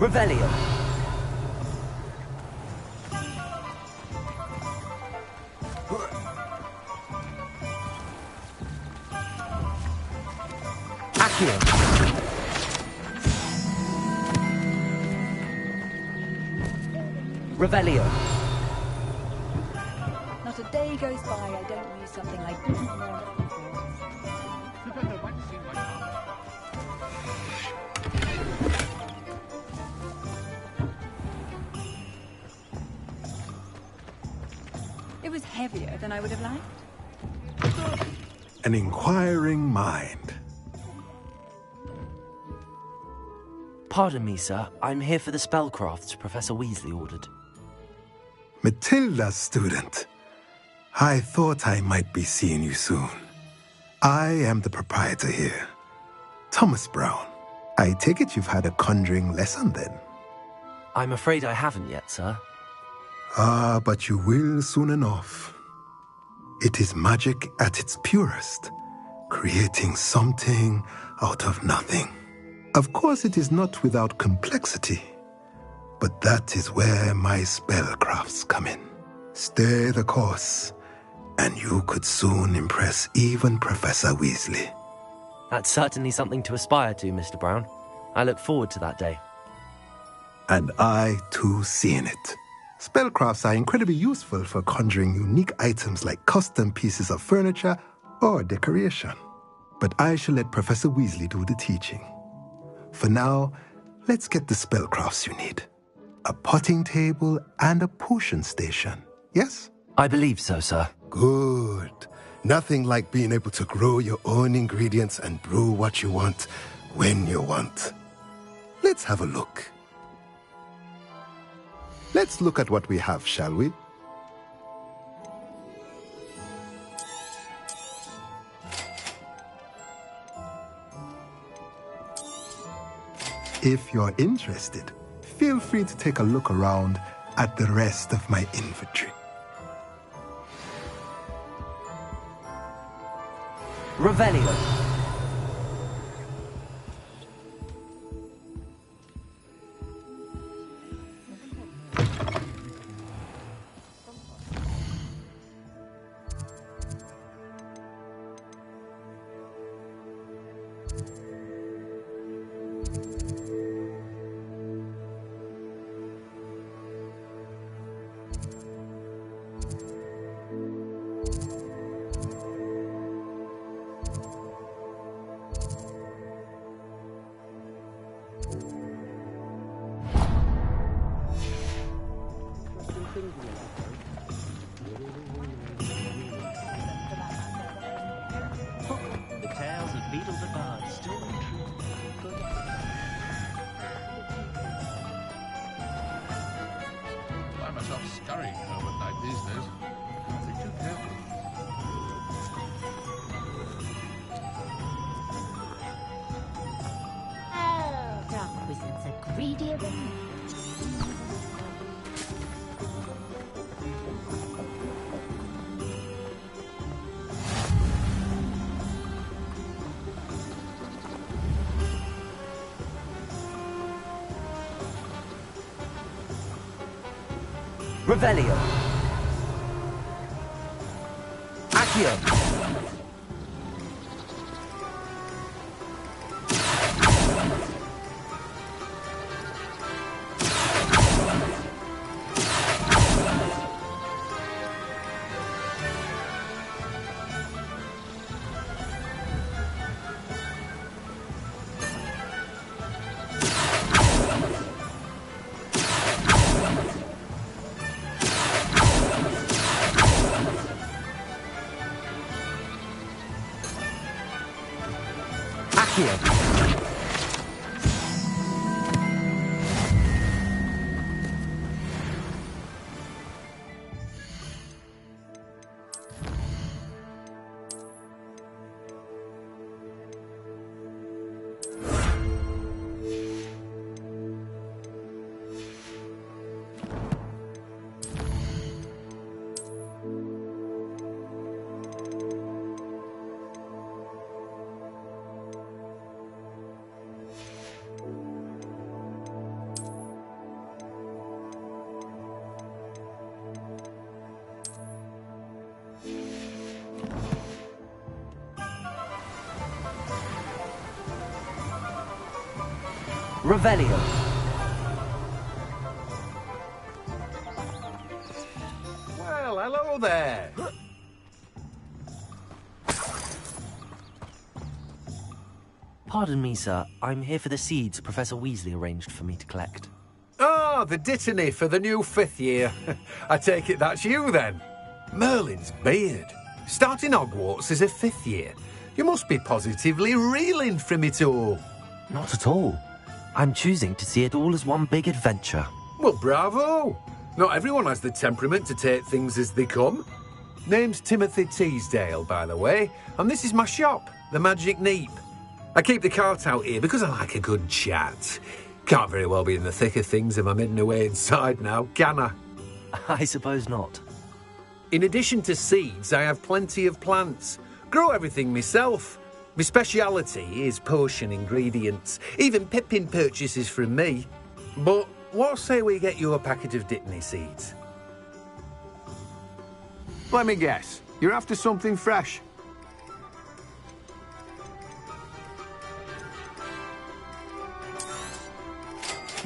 Revelio. Accio. Revelio. Not a day goes by I don't use something like this. It was heavier than I would have liked. An inquiring mind. Pardon me, sir. I'm here for the spellcrafts Professor Weasley ordered. Matilda's student. I thought I might be seeing you soon. I am the proprietor here, Thomas Brown. I take it you've had a conjuring lesson then? I'm afraid I haven't yet, sir. Ah, but you will soon enough. It is magic at its purest, creating something out of nothing. Of course, it is not without complexity, but that is where my spellcrafts come in. Stay the course, and you could soon impress even Professor Weasley. That's certainly something to aspire to, Mr. Brown. I look forward to that day. And I, too, seeing it. Spellcrafts are incredibly useful for conjuring unique items like custom pieces of furniture or decoration. But I shall let Professor Weasley do the teaching. For now, let's get the spellcrafts you need. A potting table and a potion station, yes? I believe so, sir. Good. Nothing like being able to grow your own ingredients and brew what you want when you want. Let's have a look. Let's look at what we have, shall we? If you're interested, feel free to take a look around at the rest of my inventory. Revelio. Revelio. Accio. Revelio. Well, hello there. Pardon me, sir. I'm here for the seeds Professor Weasley arranged for me to collect. Oh, the dittany for the new 5th year. I take it that's you, then. Merlin's beard. Starting Hogwarts as a 5th year. You must be positively reeling from it all. Not at all. I'm choosing to see it all as one big adventure. Well, bravo. Not everyone has the temperament to take things as they come. Name's Timothy Teasdale, by the way, and this is my shop, the Magic Neep. I keep the cart out here because I like a good chat. Can't very well be in the thick of things if I'm hidden away inside now, can I? I suppose not. In addition to seeds, I have plenty of plants. Grow everything myself. My speciality is potion ingredients. Even Pippin purchases from me. But what say we get you a packet of Dittany seeds? Let me guess. You're after something fresh.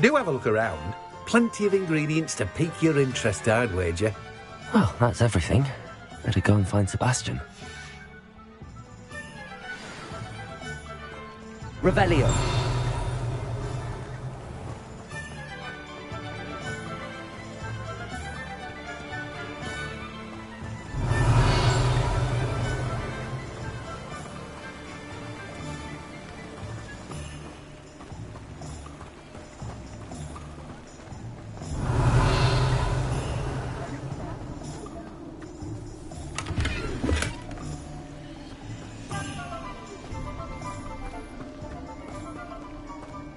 Do have a look around. Plenty of ingredients to pique your interest, I'd wager. Well, that's everything. Better go and find Sebastian. Revelio.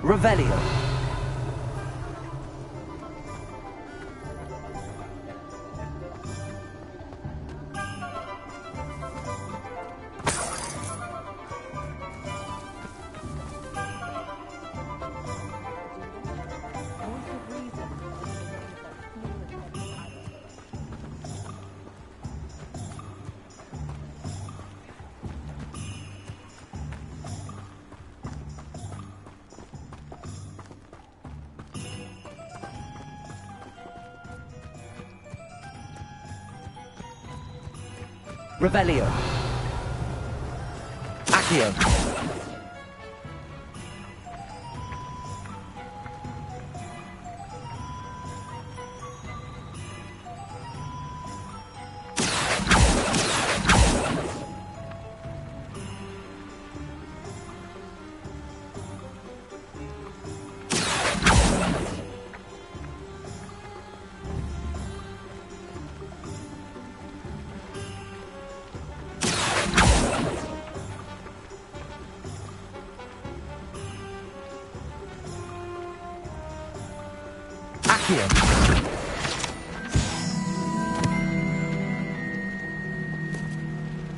Revelio. Revelio. Accio.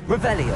Revelio.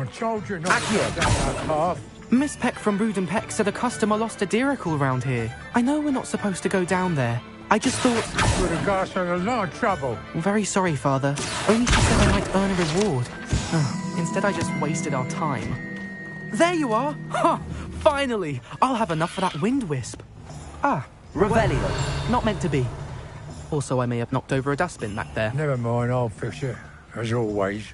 I told you not to go down that path. Miss Peck from Brood and Peck said a customer lost a deeracle round here. I know we're not supposed to go down there. I just thought... Would have got us in a lot of trouble. I'm very sorry, Father. Only she said I might earn a reward. Instead, I just wasted our time. There you are! Ha! Finally! I'll have enough for that wind wisp. Ah, Revelio. Not meant to be. Also, I may have knocked over a dustbin back there. Never mind, I'll fix it. As always.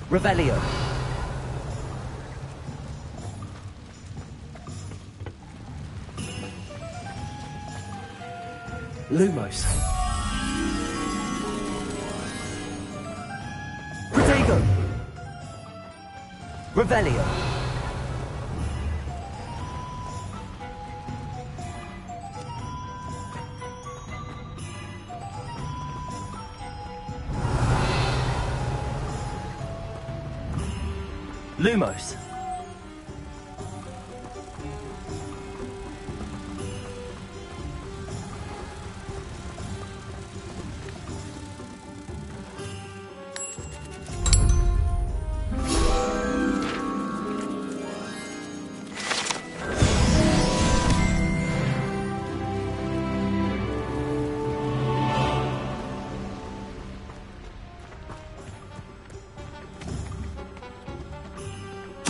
Revelio. Lumos. Protego. Revelio. Lumos.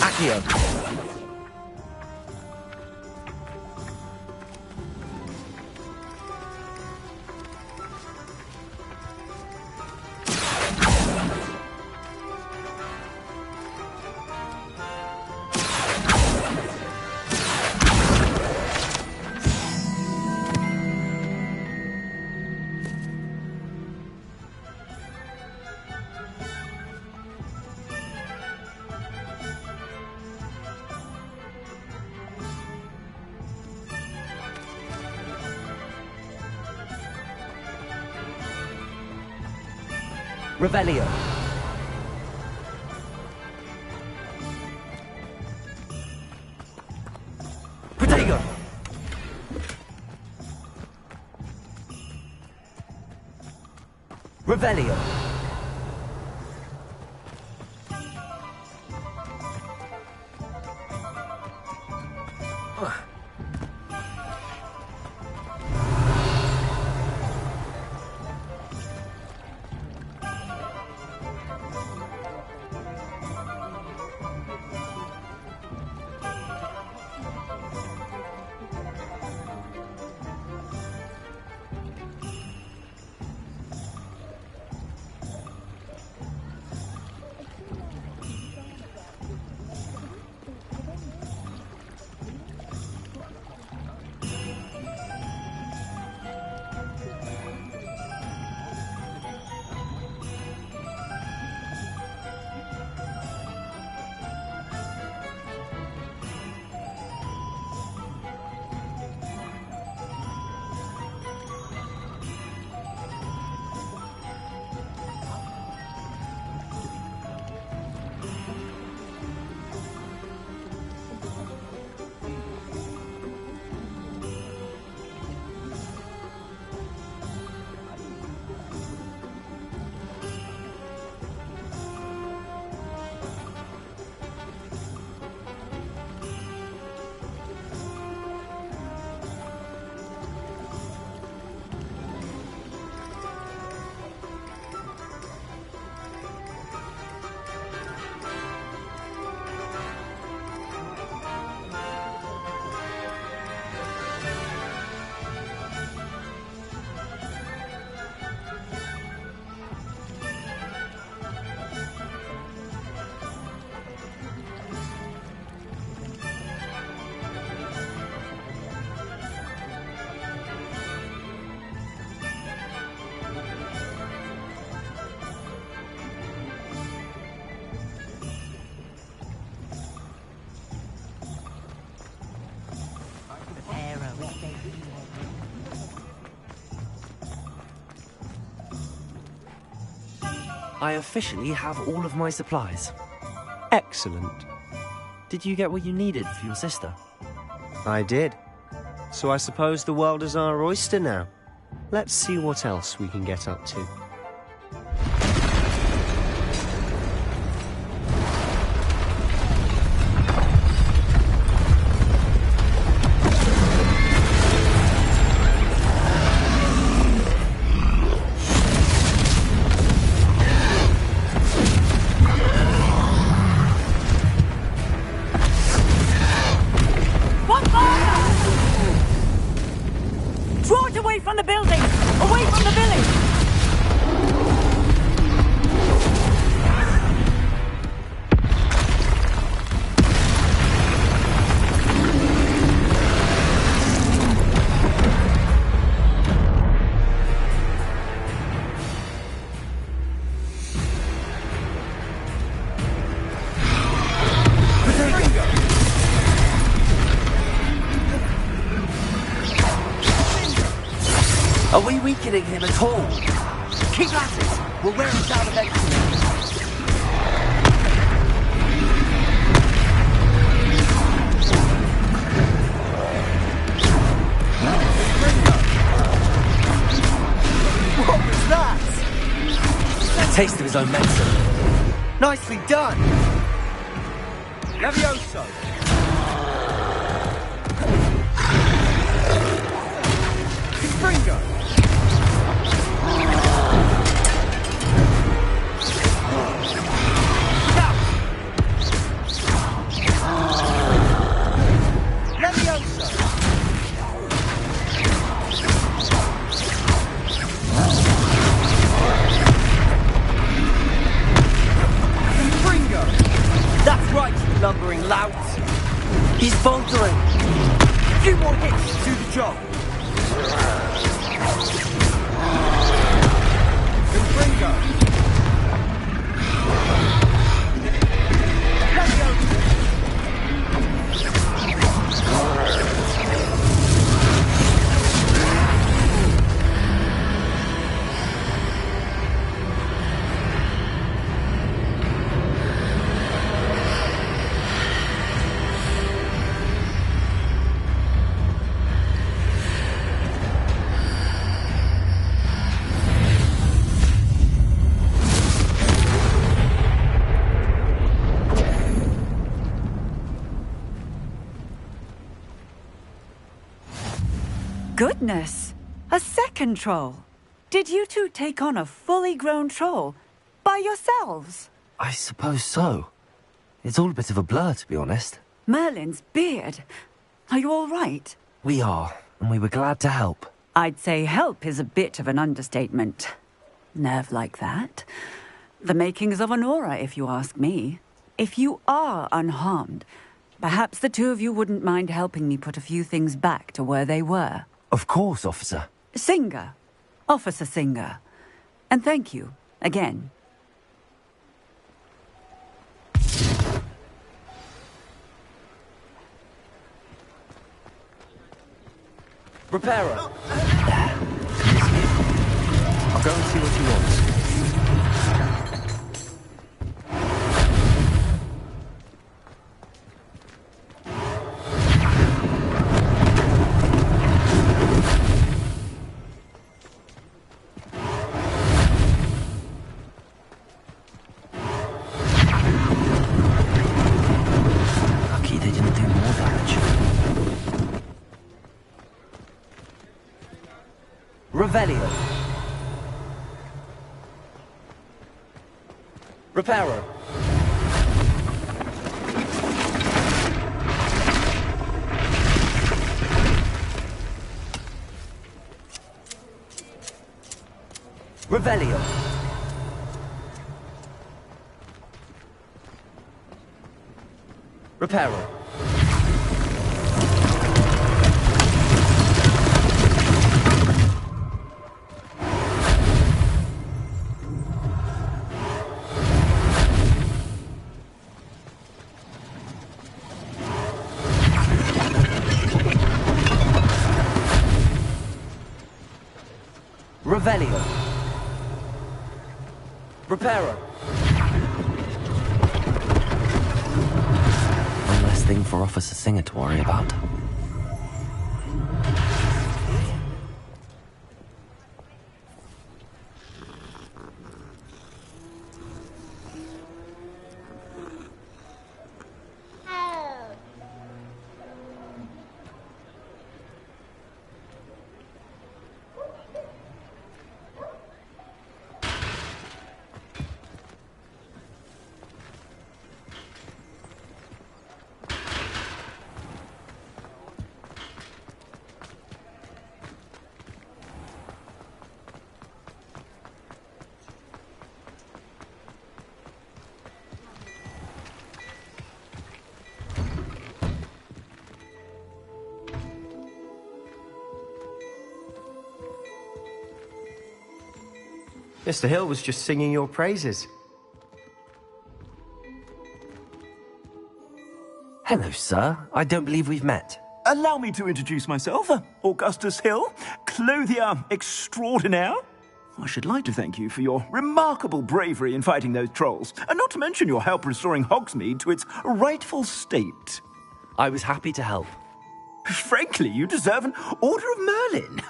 Accio. Revelio. Protego. Revelio. I officially have all of my supplies. Excellent. Did you get what you needed for your sister? I did. So I suppose the world is our oyster now. Let's see what else we can get up to. Draw it away from the building! Away from the village! Are we weakening him at all? Keep at it! We'll wear him down eventually. What was that? A taste of his own medicine. Nicely done. Levioso. Confringo. That's right, you lumbering lout. He's faltering. A few more hits to do the job. Confringo. Goodness! A second troll! Did you two take on a fully grown troll by yourselves? I suppose so. It's all a bit of a blur, to be honest. Merlin's beard. Are you all right? We are, and we were glad to help. I'd say help is a bit of an understatement. Nerve like that. The makings of an aura, if you ask me. If you are unharmed, perhaps the two of you wouldn't mind helping me put a few things back to where they were. Of course, officer. Singer. Officer Singer. And thank you, again. Repairer. I'll go and see what he wants. Lucky they didn't do more damage. Revelio. Reparo. Revelio. Reparo. Revelio. Reparo! One less thing for Officer Singer to worry about. Mr. Hill was just singing your praises. Hello, sir. I don't believe we've met. Allow me to introduce myself, Augustus Hill, clothier extraordinaire. I should like to thank you for your remarkable bravery in fighting those trolls, and not to mention your help restoring Hogsmeade to its rightful state. I was happy to help. Frankly, you deserve an Order of Merlin.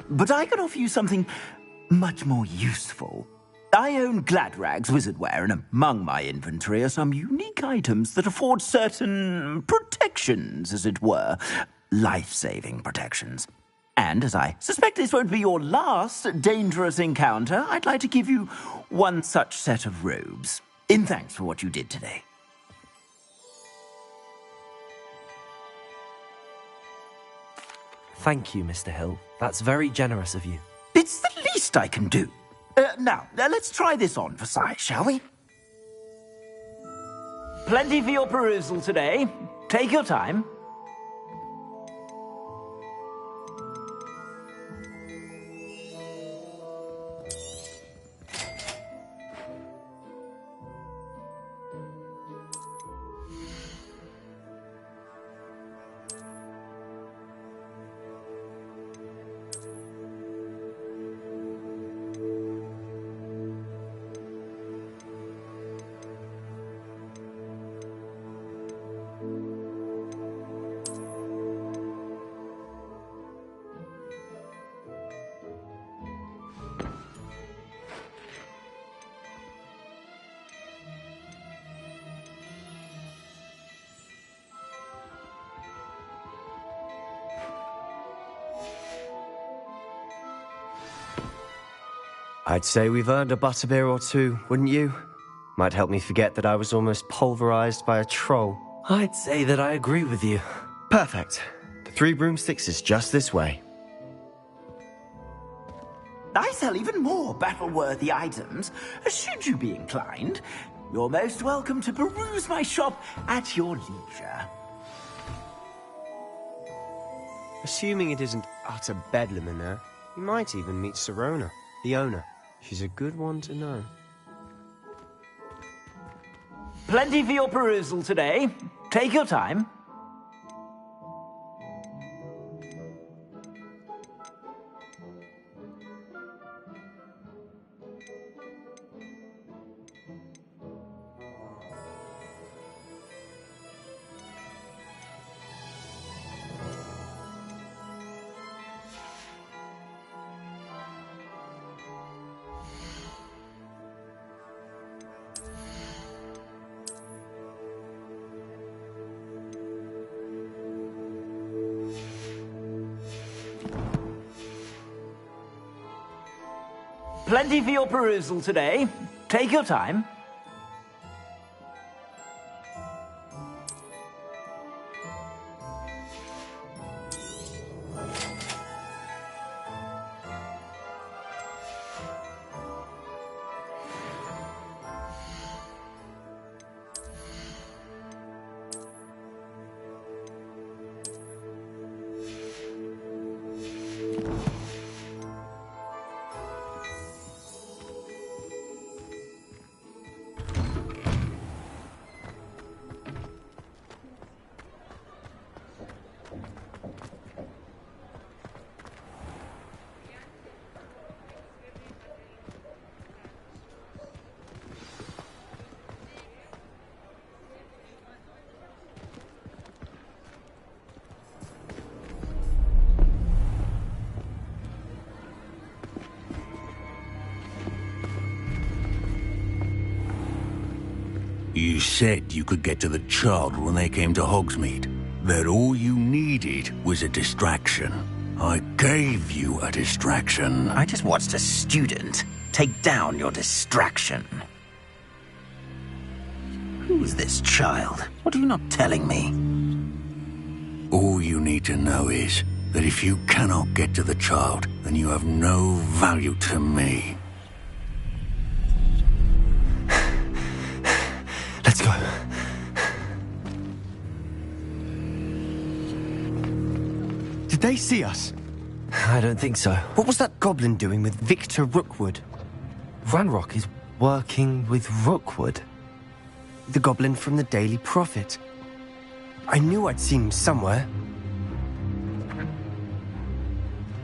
But I can offer you something much more useful. I own Gladrag's wizardware, and among my inventory are some unique items that afford certain protections, as it were. Life-saving protections. And as I suspect this won't be your last dangerous encounter, I'd like to give you one such set of robes, in thanks for what you did today. Thank you, Mr. Hill. That's very generous of you. It's the least I can do. Now, let's try this on for size, shall we? Plenty for your perusal today. Take your time. I'd say we've earned a butterbeer or two, wouldn't you? Might help me forget that I was almost pulverized by a troll. I'd say that I agree with you. Perfect. The 3 broomsticks is just this way. I sell even more battle-worthy items, should you be inclined. You're most welcome to peruse my shop at your leisure. Assuming it isn't utter bedlam in there, you might even meet Serona, the owner. She's a good one to know. Plenty for your perusal today. Take your time. Plenty for your perusal today. Take your time. You said you could get to the child when they came to Hogsmeade. That all you needed was a distraction. I gave you a distraction. I just watched a student take down your distraction. Who's this child? What are you not telling me? All you need to know is that if you cannot get to the child, then you have no value to me. Let's go. Did they see us? I don't think so. What was that goblin doing with Victor Rookwood? Ranrock is working with Rookwood. The goblin from the Daily Prophet. I knew I'd seen him somewhere.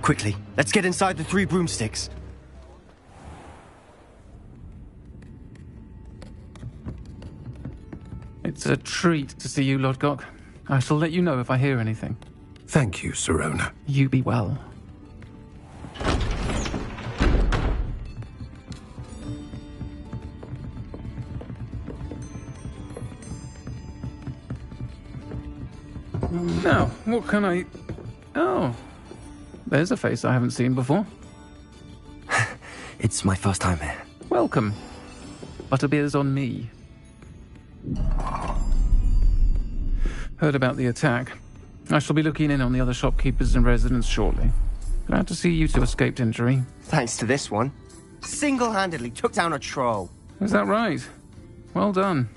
Quickly, let's get inside the 3 broomsticks. It's a treat to see you, Lodgok. I shall let you know if I hear anything. Thank you, Sirona. You be well. Now, what can I... Oh, there's a face I haven't seen before. It's my first time here. Welcome. Butterbeer's on me. Heard about the attack. I shall be looking in on the other shopkeepers and residents shortly. Glad to see you two escaped injury. Thanks to this one. Single-handedly took down a troll. Is that right? Well done.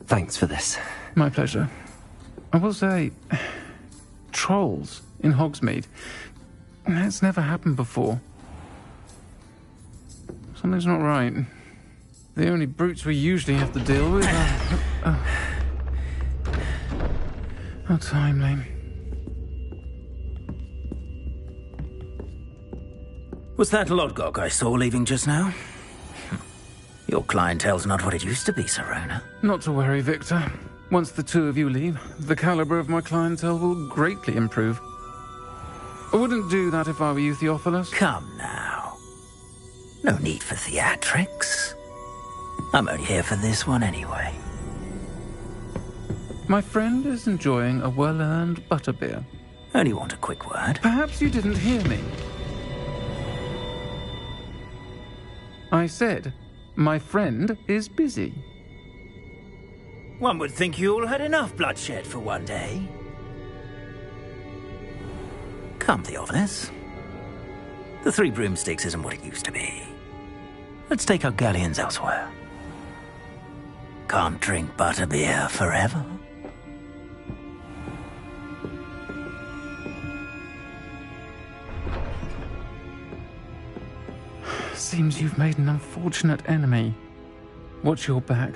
Thanks for this. My pleasure. I will say, trolls in Hogsmeade. That's never happened before. Something's not right. The only brutes we usually have to deal with are... How timely. Was that Lodgok I saw leaving just now? Your clientele's not what it used to be, Sirona. Not to worry, Victor. Once the 2 of you leave, the caliber of my clientele will greatly improve. I wouldn't do that if I were you, Theophilus. Come now. No need for theatrics. I'm only here for this one anyway. My friend is enjoying a well-earned butterbeer. Only want a quick word. Perhaps you didn't hear me. I said, my friend is busy. One would think you all had enough bloodshed for one day. Come, Theophilus. The 3 broomsticks isn't what it used to be. Let's take our galleons elsewhere. Can't drink butterbeer forever. Seems you've made an unfortunate enemy. Watch your back.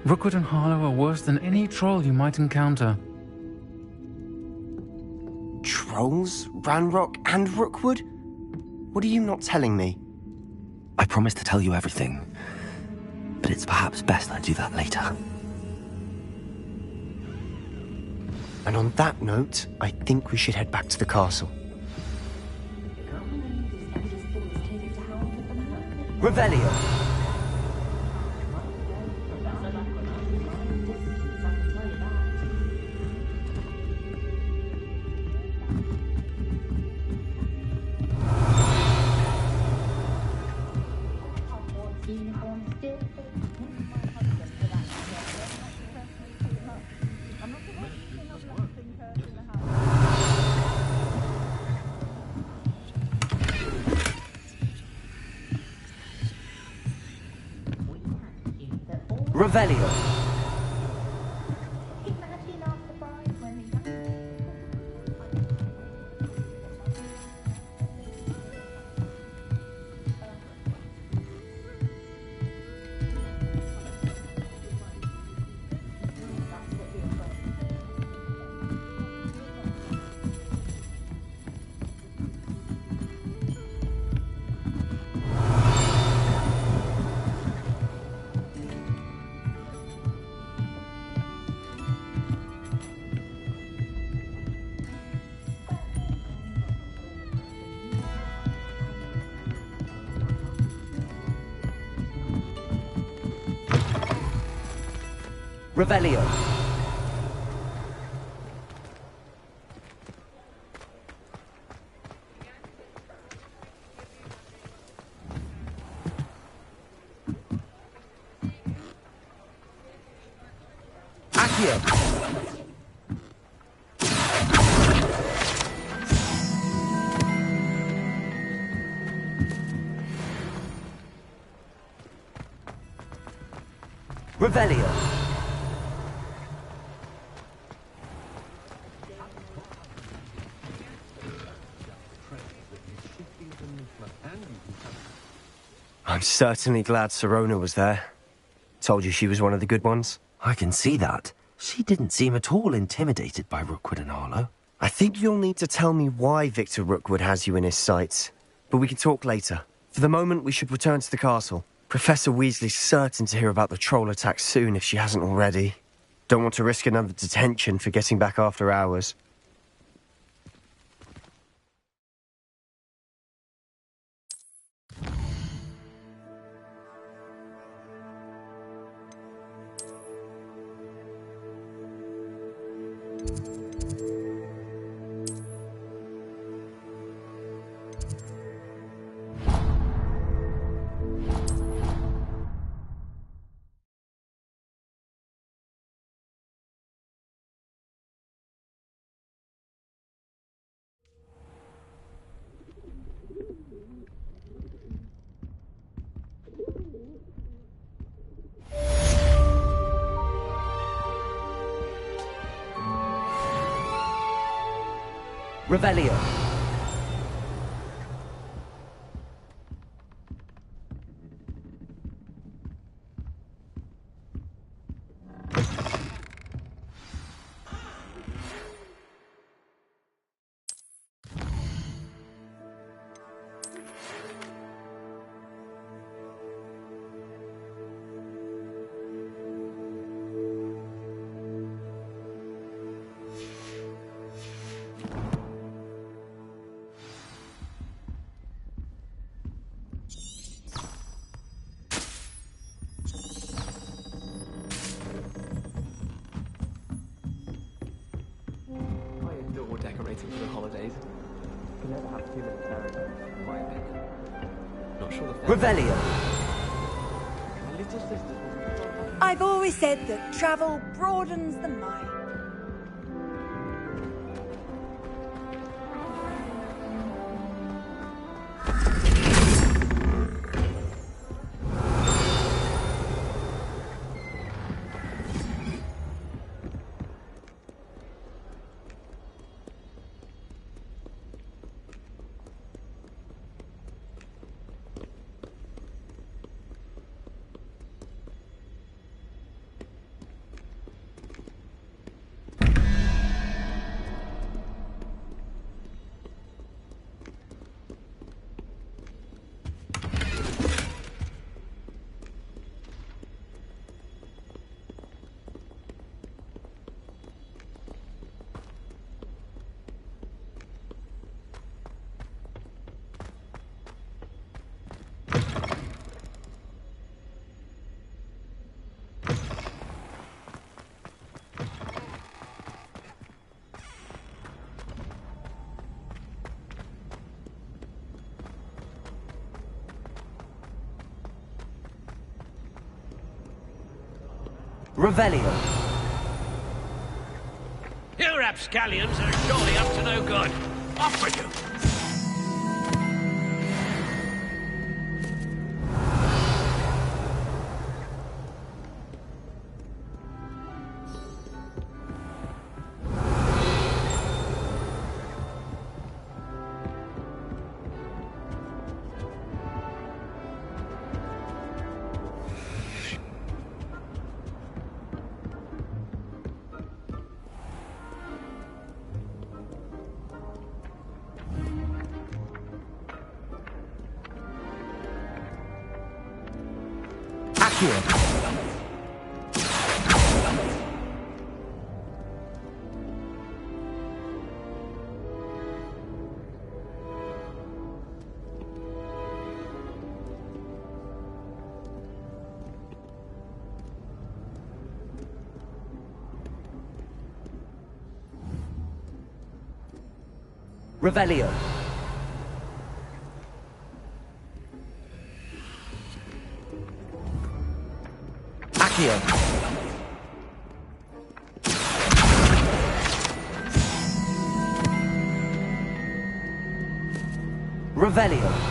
Rookwood and Harlow are worse than any troll you might encounter. Trolls? Ranrock and Rookwood? What are you not telling me? I promised to tell you everything, but it's perhaps best I do that later. And on that note, I think we should head back to the castle. Revelio. Revelio. Revelio. Accio. Revelio. I'm certainly glad Sirona was there. Told you she was one of the good ones. I can see that. She didn't seem at all intimidated by Rookwood and Arlo. I think you'll need to tell me why Victor Rookwood has you in his sights. But we can talk later. For the moment, we should return to the castle. Professor Weasley's certain to hear about the troll attack soon if she hasn't already. Don't want to risk another detention for getting back after hours. Revelio. Decorating for the holidays. Can never have too many characters. My opinion. Not sure the Revelio. My little sister. I've always said that travel broadens the mind. Revelio. You rapscallions are surely up to no good. Off with you! Revelio. Accio. Revelio.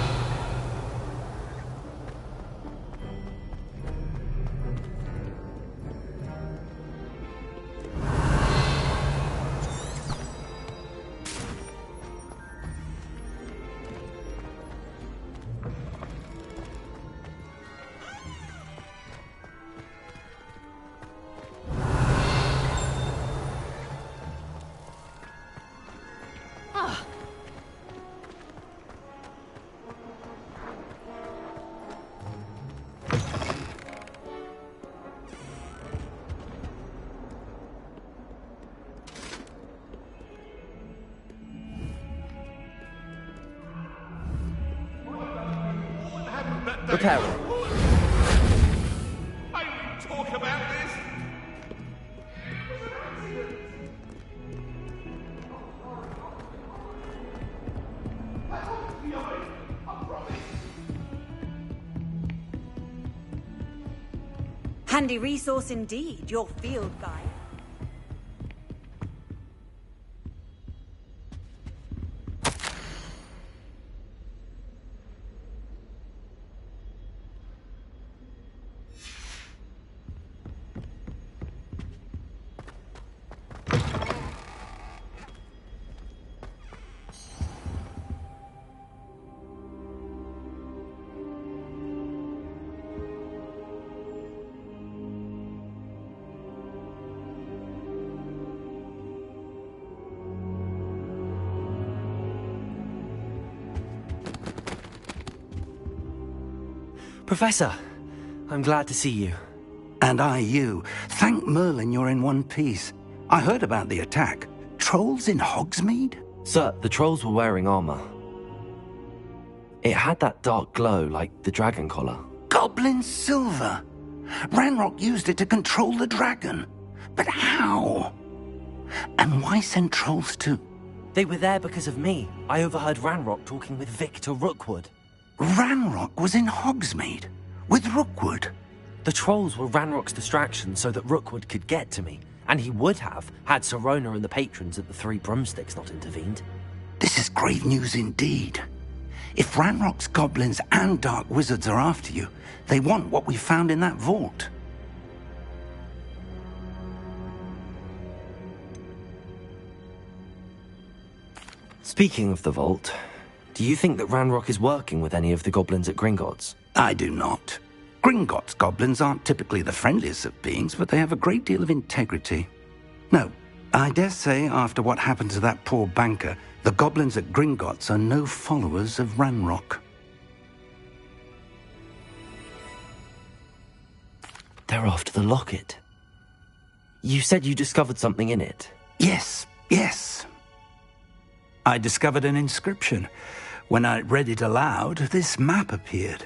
Repair it. I talk about this. Handy resource indeed, your field guide. Professor, I'm glad to see you. And I you. Thank Merlin you're in one piece. I heard about the attack. Trolls in Hogsmeade? Sir, the trolls were wearing armor. It had that dark glow like the dragon collar. Goblin silver. Ranrock used it to control the dragon. But how? And why send trolls too? They were there because of me. I overheard Ranrock talking with Victor Rookwood. Ranrock was in Hogsmeade with Rookwood. The trolls were Ranrock's distraction so that Rookwood could get to me, and he would have had Sirona and the patrons at the Three Broomsticks not intervened. This is grave news indeed. If Ranrock's goblins and dark wizards are after you, they want what we found in that vault. Speaking of the vault, do you think that Ranrock is working with any of the goblins at Gringotts? I do not. Gringotts goblins aren't typically the friendliest of beings, but they have a great deal of integrity. No, I dare say after what happened to that poor banker, the goblins at Gringotts are no followers of Ranrock. They're after the locket. You said you discovered something in it. Yes. I discovered an inscription. When I read it aloud, this map appeared.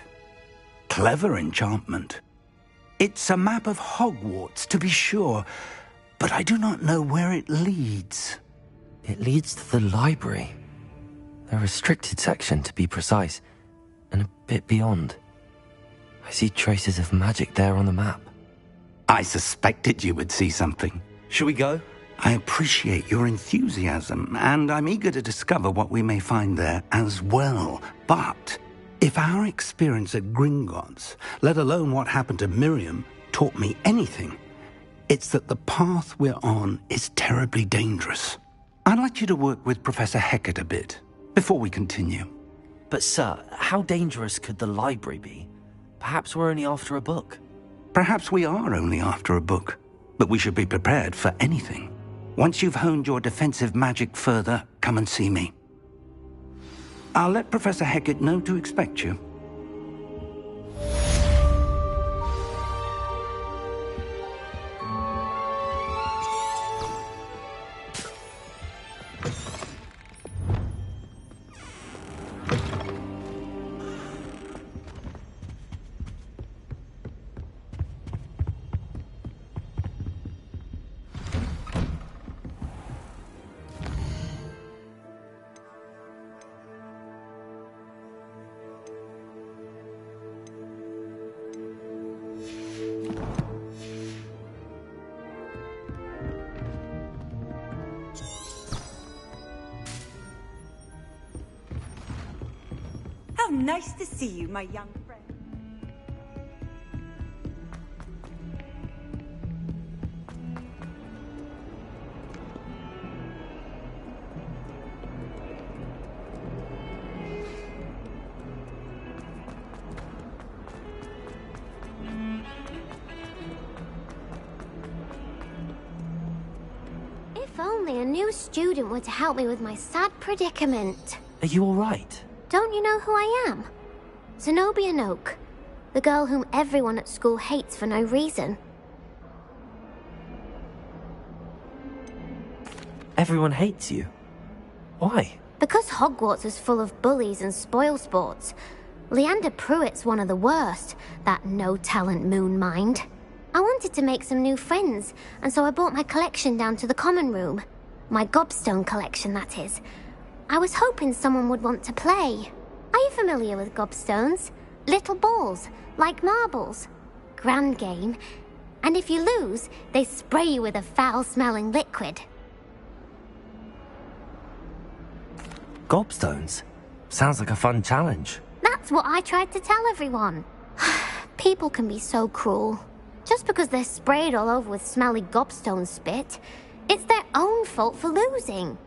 Clever enchantment. It's a map of Hogwarts, to be sure, but I do not know where it leads. It leads to the library. The restricted section, to be precise, and a bit beyond. I see traces of magic there on the map. I suspected you would see something. Shall we go? I appreciate your enthusiasm, and I'm eager to discover what we may find there as well. But if our experience at Gringotts, let alone what happened to Miriam, taught me anything, it's that the path we're on is terribly dangerous. I'd like you to work with Professor Hecat a bit before we continue. But sir, how dangerous could the library be? Perhaps we're only after a book. Perhaps we are only after a book, but we should be prepared for anything. Once you've honed your defensive magic further, come and see me. I'll let Professor Hecat know to expect you. How nice to see you, my young friend. If only a new student were to help me with my sad predicament. Are you all right? Don't you know who I am? Zenobia Noak, the girl whom everyone at school hates for no reason. Everyone hates you. Why? Because Hogwarts is full of bullies and spoilsports. Leander Pruitt's one of the worst, that no-talent moon mind. I wanted to make some new friends, and so I brought my collection down to the common room. My gobstone collection, that is. I was hoping someone would want to play. Are you familiar with gobstones? Little balls, like marbles. Grand game. And if you lose, they spray you with a foul-smelling liquid. Gobstones? Sounds like a fun challenge. That's what I tried to tell everyone. People can be so cruel. Just because they're sprayed all over with smelly gobstone spit, it's their own fault for losing.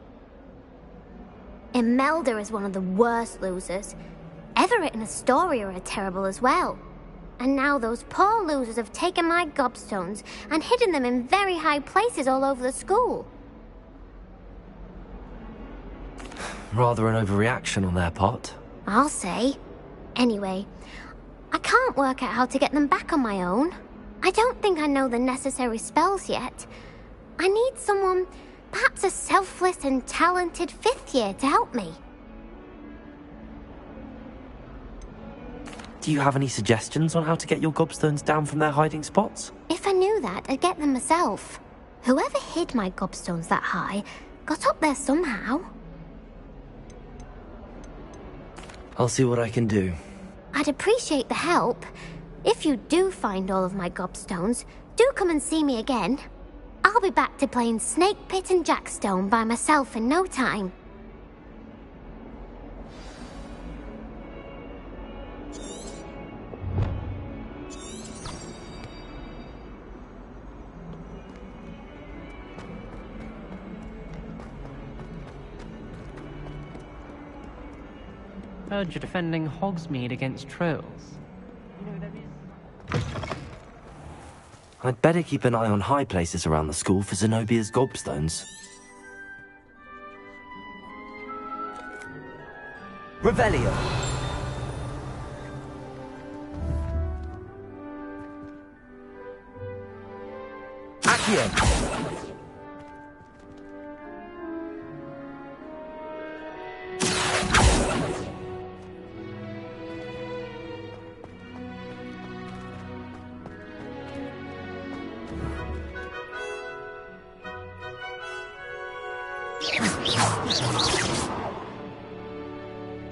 Imelda is one of the worst losers. Everett and Astoria are terrible as well. And now those poor losers have taken my gobstones and hidden them in very high places all over the school. Rather an overreaction on their part. I'll say. Anyway, I can't work out how to get them back on my own. I don't think I know the necessary spells yet. I need someone, perhaps a selfless and talented 5th year to help me. Do you have any suggestions on how to get your gobstones down from their hiding spots? If I knew that, I'd get them myself. Whoever hid my gobstones that high got up there somehow. I'll see what I can do. I'd appreciate the help. If you do find all of my gobstones, do come and see me again. I'll be back to playing Snake Pit and Jackstone by myself in no time. Heard you're defending Hogsmeade against trolls. I'd better keep an eye on high places around the school for Zenobia's gobstones. Revelio. Accio.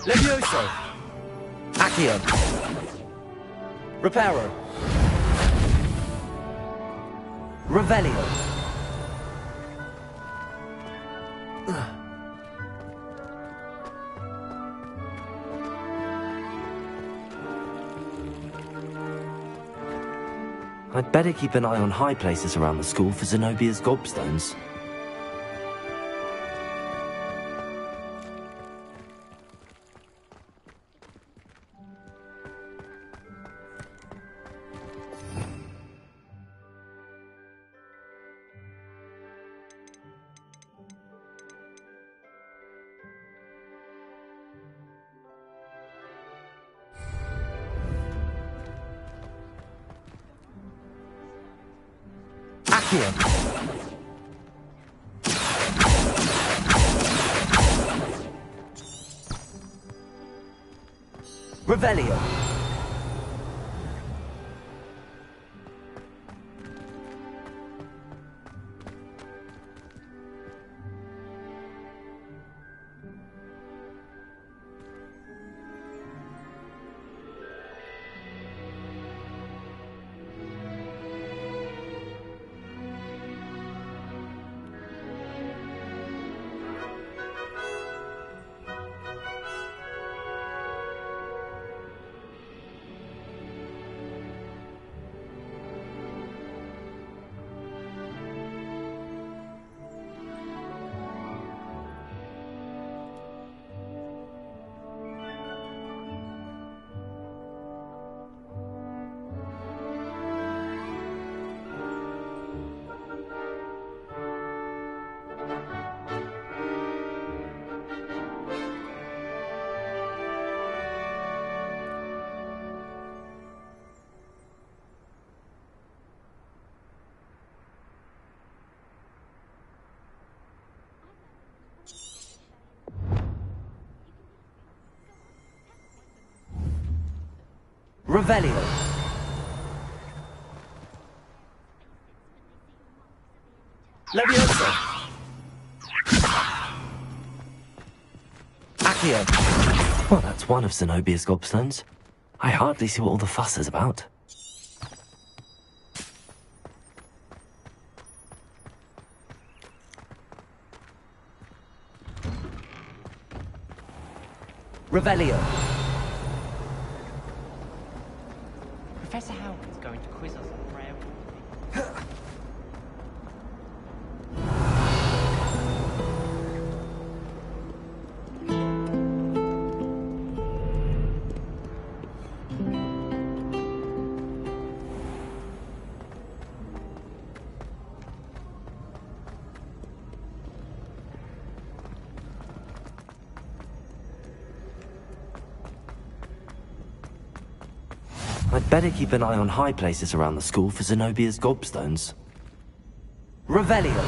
Levioso. Accio. Reparo. Revelio. I'd better keep an eye on high places around the school for Zenobia's gobstones. Accio. Revelio. Revelio. Levioso. Accio. Well, that's one of Zenobia's gobstones. I hardly see what all the fuss is about. Revelio. Professor Howard's going to quiz us on prayer. I'd better keep an eye on high places around the school for Zenobia's gobstones. Revelio.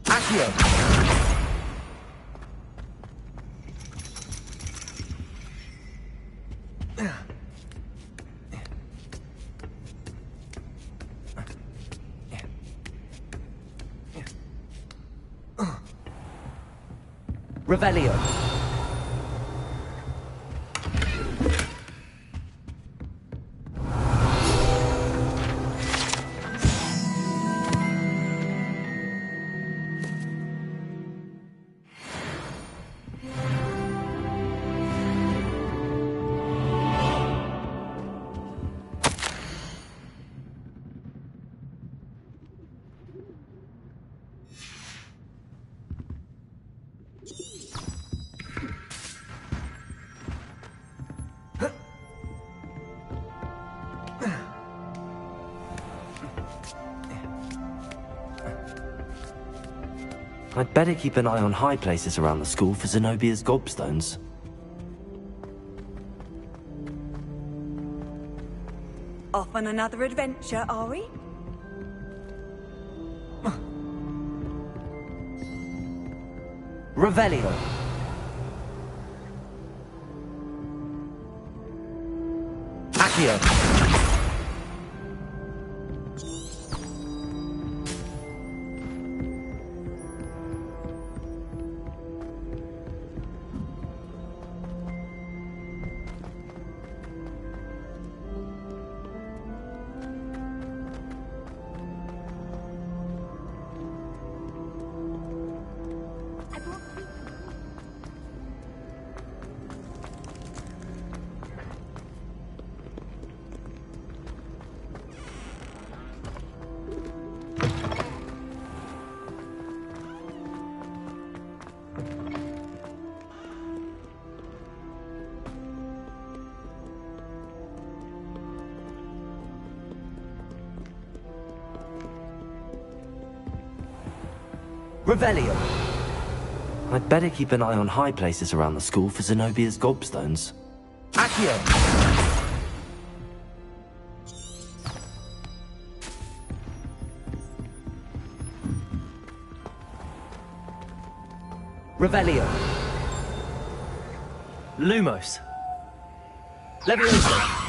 Accio. Revelio. I'd better keep an eye on high places around the school for Zenobia's gobstones. Off on another adventure, are we? Revelio. Accio. Revelio. I'd better keep an eye on high places around the school for Zenobia's gobstones. Accio. Revelio. Lumos. Levioso.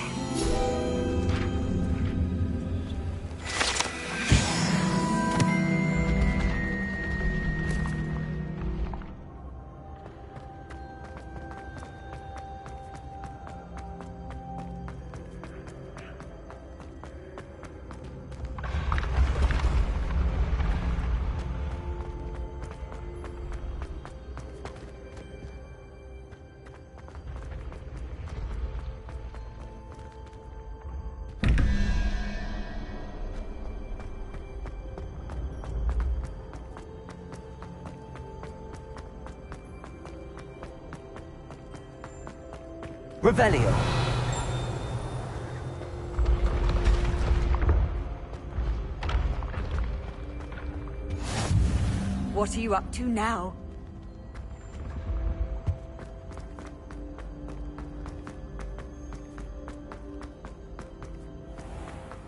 Revelio. What are you up to now?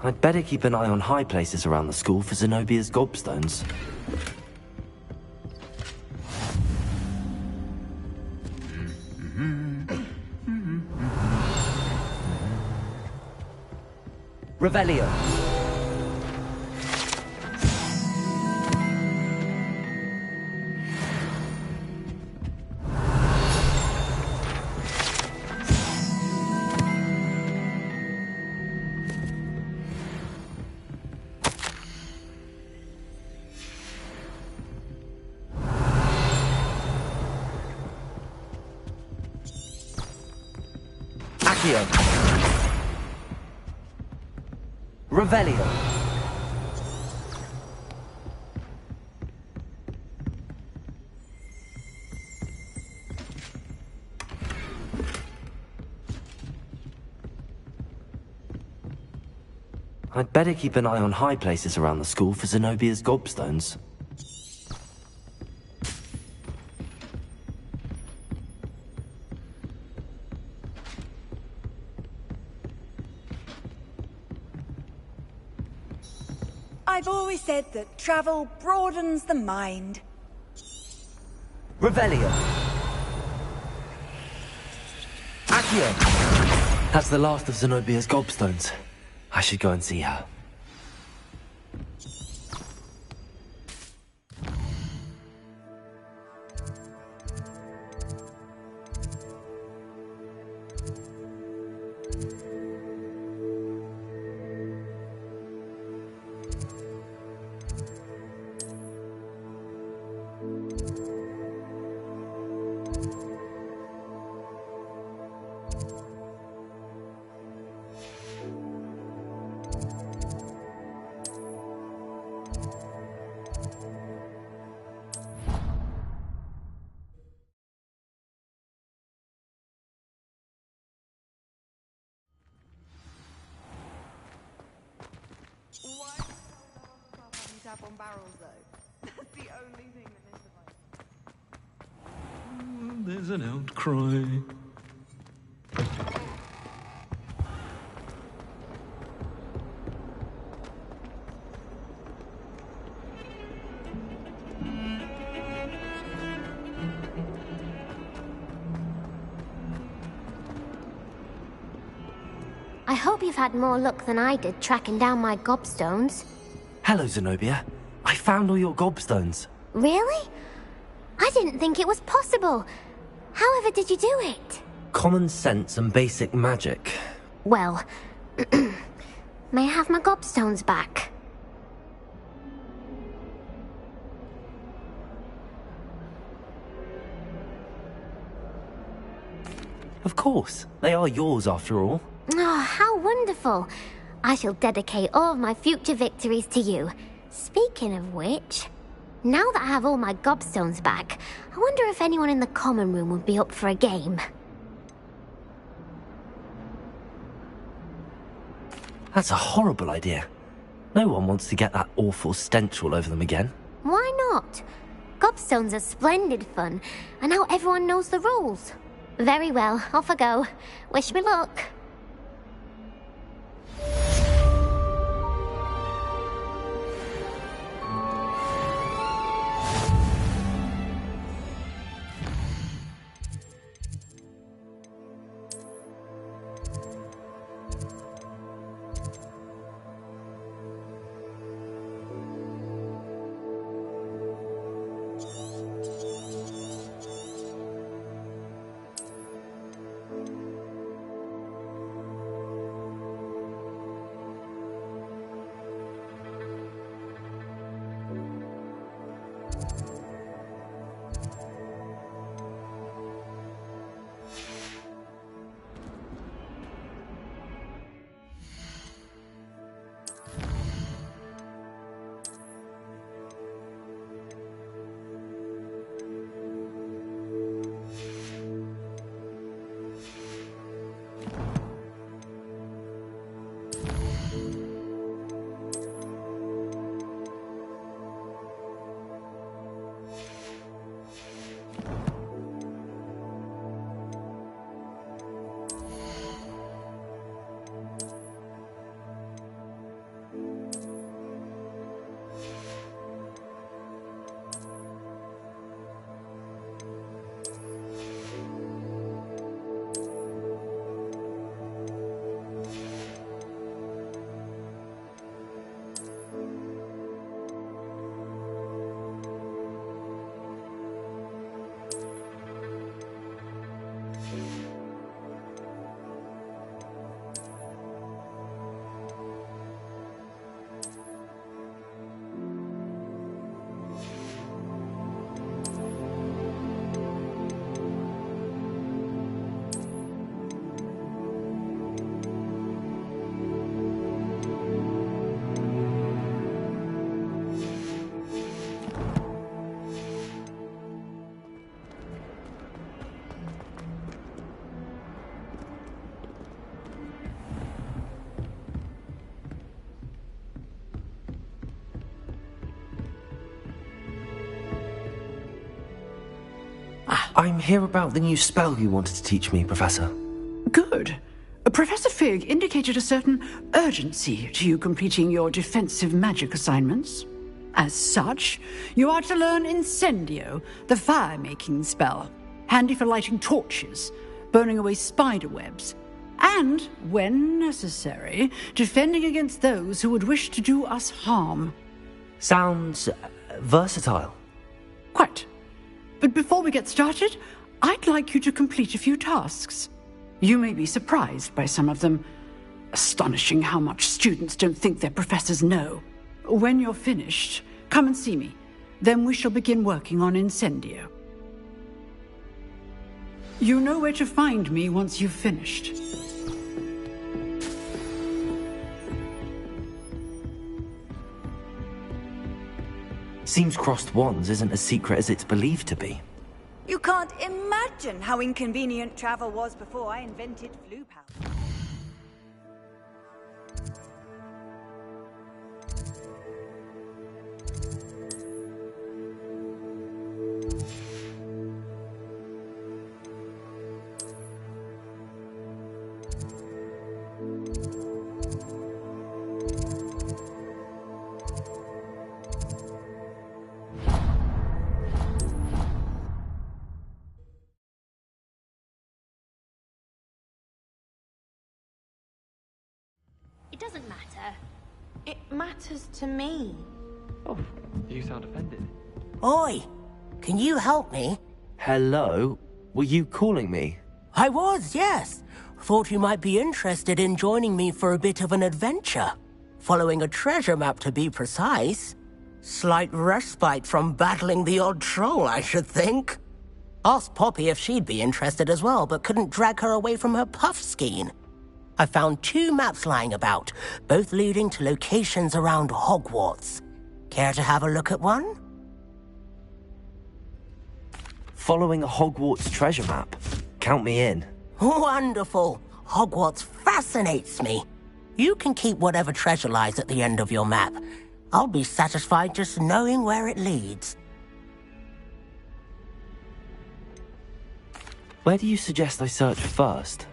I'd better keep an eye on high places around the school for Zenobia's gobstones. Revelio. Accio. Revelio. I'd better keep an eye on high places around the school for Zenobia's gobstones. I've always said that travel broadens the mind. Revelio. Accio. That's the last of Zenobia's gobstones. I should go and see her. Tap on barrels though. That's the only thing that There's an outcry. I hope you've had more luck than I did tracking down my gobstones. Hello, Zenobia. I found all your gobstones. Really? I didn't think it was possible. However did you do it? Common sense and basic magic. Well, may I have my gobstones back? Of course. They are yours after all. Oh, how wonderful. I shall dedicate all of my future victories to you. Speaking of which, now that I have all my gobstones back, I wonder if anyone in the common room would be up for a game. That's a horrible idea. No one wants to get that awful stench all over them again. Why not? Gobstones are splendid fun, and now everyone knows the rules. Very well, off I go. Wish me luck. I'm here about the new spell you wanted to teach me, Professor. Good. Professor Fig indicated a certain urgency to you completing your defensive magic assignments. As such, you are to learn Incendio, the fire-making spell, handy for lighting torches, burning away spider webs, and, when necessary, defending against those who would wish to do us harm. Sounds versatile. Quite. But before we get started, I'd like you to complete a few tasks. You may be surprised by some of them. Astonishing how much students don't think their professors know. When you're finished, come and see me. Then we shall begin working on Incendio. You know where to find me once you've finished. Seems crossed wands isn't as secret as it's believed to be. You can't imagine how inconvenient travel was before I invented flu powder. It doesn't matter. It matters to me. Oh, you sound offended. Oi! Can you help me? Hello? Were you calling me? I was, yes. Thought you might be interested in joining me for a bit of an adventure. Following a treasure map, to be precise. Slight respite from battling the odd troll, I should think. Asked Poppy if she'd be interested as well, but couldn't drag her away from her puff skein. I found 2 maps lying about, both leading to locations around Hogwarts. Care to have a look at one? Following a Hogwarts treasure map. Count me in. Wonderful. Hogwarts fascinates me. You can keep whatever treasure lies at the end of your map. I'll be satisfied just knowing where it leads. Where do you suggest I search first?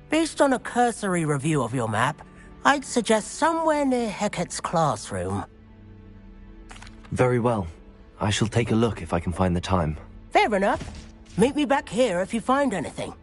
Based on a cursory review of your map, I'd suggest somewhere near Hecat's classroom. Very well. I shall take a look if I can find the time. Fair enough. Meet me back here if you find anything.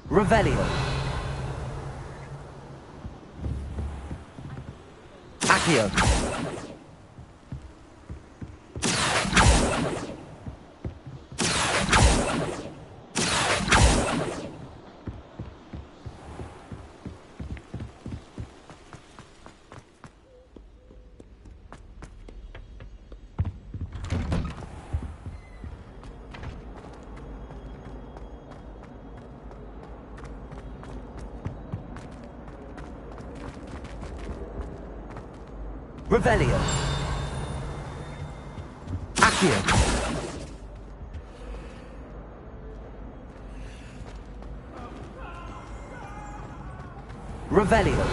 Revelio. Accio. Revelio. Accio. Revelio.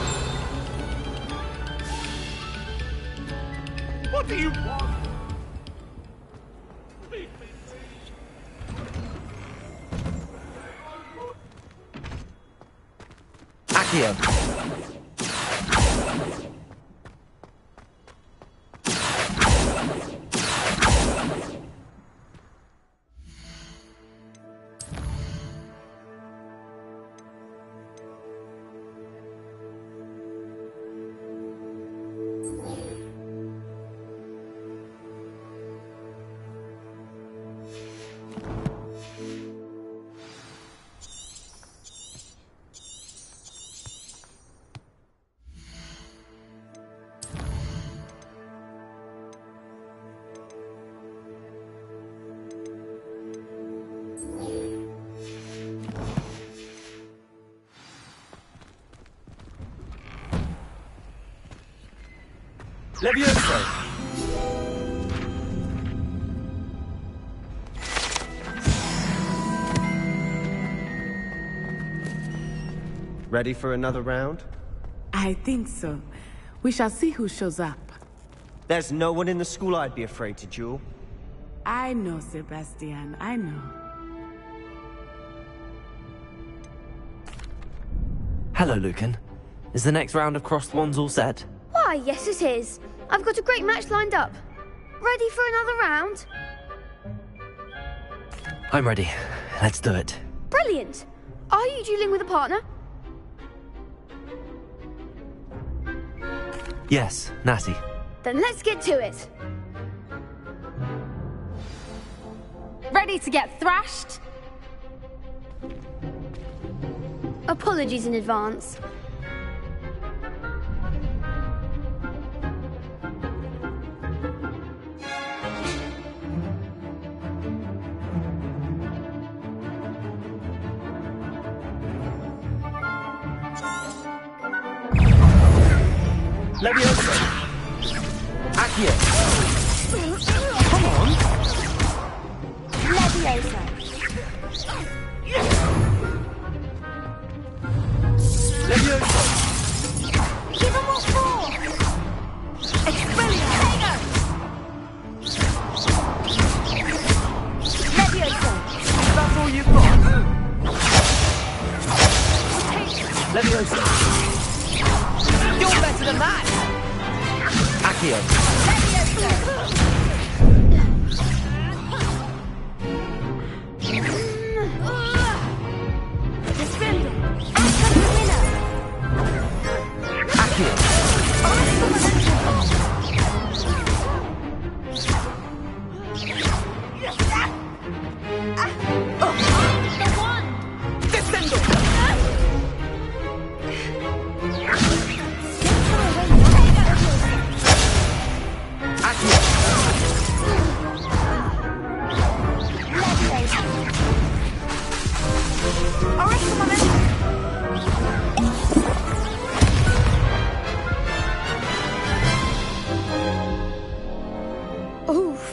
What do you want? Accio. Levioso! Ready for another round? I think so. We shall see who shows up. There's no one in the school I'd be afraid to duel. I know, Sebastian, I know. Hello, Lucan. Is the next round of crossed wands all set? Why, yes it is. I've got a great match lined up. Ready for another round? I'm ready. Let's do it. Brilliant. Are you dueling with a partner? Yes, Natty. Then let's get to it. Ready to get thrashed? Apologies in advance. Levioso! Accio! Come on! Levioso! Levioso! Give him what for! Expelliarmus! Levioso! That's all you've got? Levioso! You're better than that! Accio! Oof.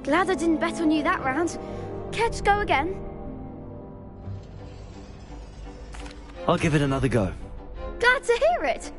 Glad I didn't bet on you that round. Care to go again? I'll give it another go. Glad to hear it.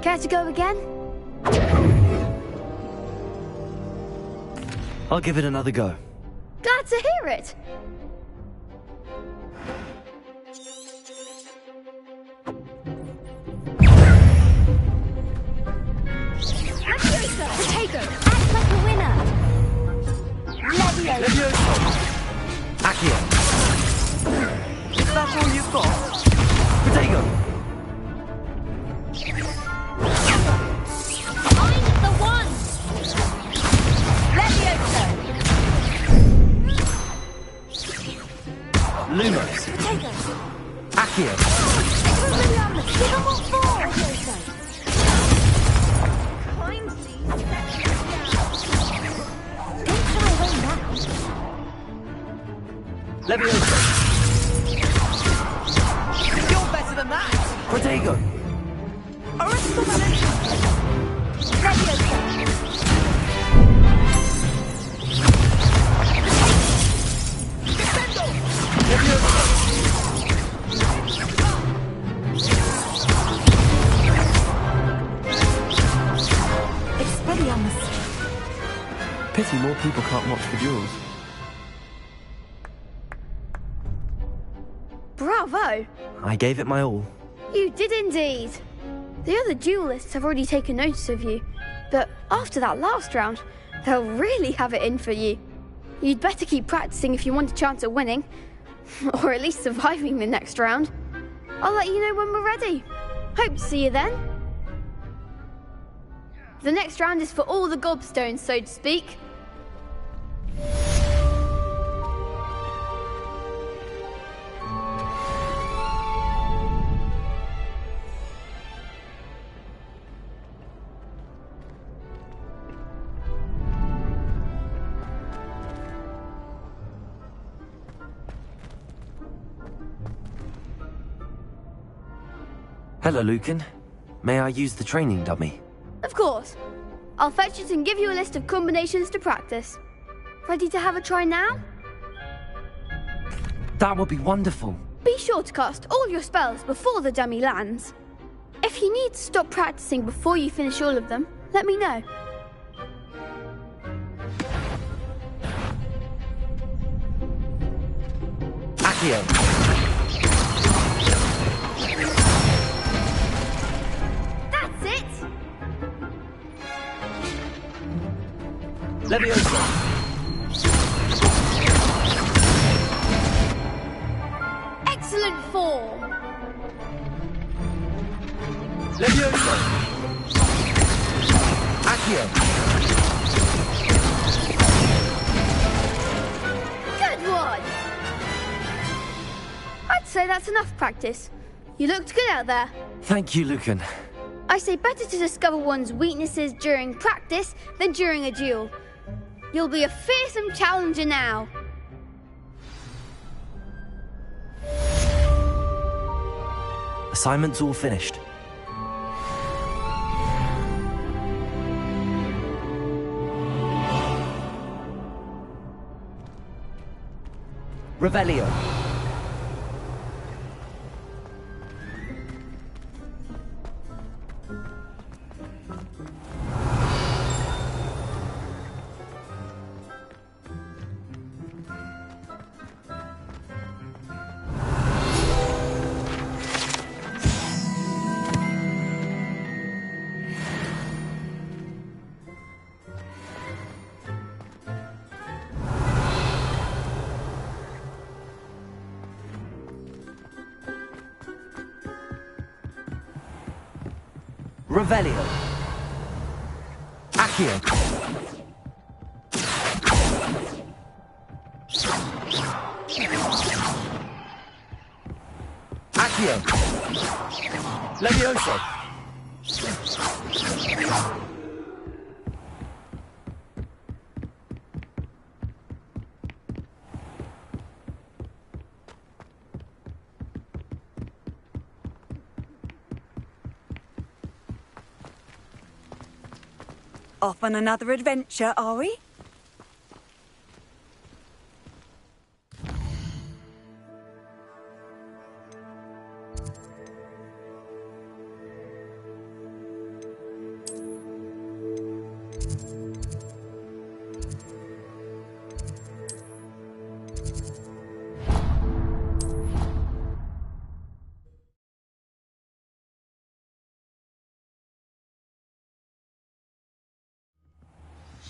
Care to go again? I'll give it another go. Glad to hear it. Potato, act like a winner. Levioso. Accio. Is that all you've got? Potato! I'm the one! Levioso! Lumos! Potato! Accio! Expelliarmus! Give them what for! Levioso! Kindly let me down. Don't try away now. Levioso! You're better than that! Protego! Expelliarmus! Pity more people can't watch the duels. Bravo! I gave it my all. You did indeed. The other duelists have already taken notice of you, but after that last round, they'll really have it in for you. You'd better keep practicing if you want a chance at winning, or at least surviving the next round. I'll let you know when we're ready. Hope to see you then. The next round is for all the gobstones, so to speak. Hello, Lucan. May I use the training dummy? Of course. I'll fetch it and give you a list of combinations to practice. Ready to have a try now? That would be wonderful. Be sure to cast all your spells before the dummy lands. If you need to stop practicing before you finish all of them, let me know. Accio! That's it! Levioso! Excellent form! Levioso! Accio! Good one! I'd say that's enough practice. You looked good out there. Thank you, Lucan. I say better to discover one's weaknesses during practice than during a duel. You'll be a fearsome challenger now. Assignment's all finished. Revelio! Revelio! Accio! Accio! Levioso! Off on another adventure, are we?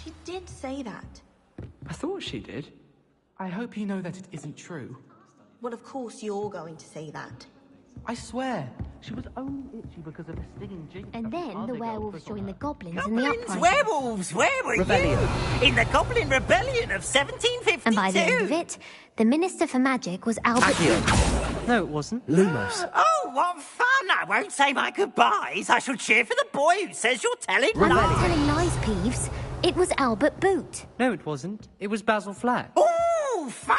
She did say that. I thought she did. I hope you know that it isn't true. Well, of course you're going to say that. I swear, she was only itchy because of a stinging jinx. And then the werewolves joined the goblins in the uprising. Werewolves, where were Rebellion. you? In the Goblin Rebellion of 1752. And by the end of it, the Minister for Magic was Albert. No, it wasn't. Lumos. Oh, what fun! I won't say my goodbyes. I shall cheer for the boy who says you're telling I'm not lies. telling lies, Peeves. It was Albert Boot. No, it wasn't. It was Basil Flack. Ooh, fight!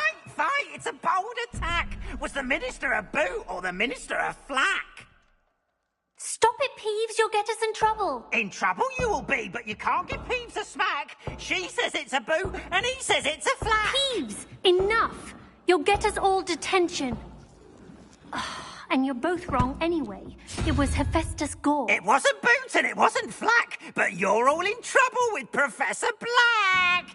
It's a bold attack. Was the Minister a boot or the Minister a flack? Stop it, Peeves. You'll get us in trouble. In trouble you will be, but you can't give Peeves a smack. She says it's a boot, and he says it's a flack. Peeves, enough. You'll get us all detention. And you're both wrong anyway. It was Hephaestus Gore. It wasn't boot and it wasn't flack, but you're all in trouble with Professor Black.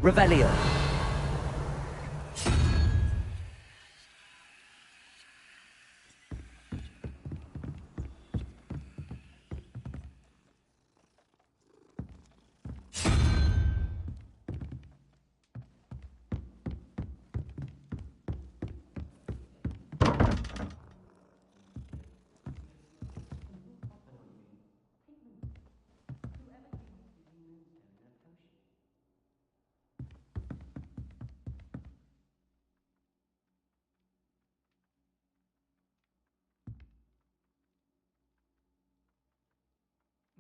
Revelio.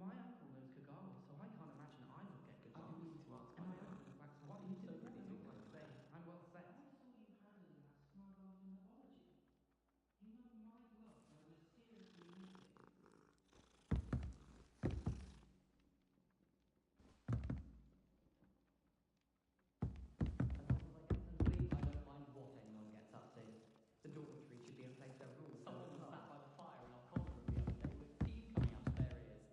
My uncle knows Kagawa, so I can't imagine I will get Kagawa. I do need to ask myself, what are you so ready to say? I'm well set. I saw you handling that smart art in herbology. You know, my gloves are mysteriously missing. I don't mind what anyone gets up to. The dormitory should be a place where rules. Someone was sat by the fire in our common room the other day with teeth coming out of their ears.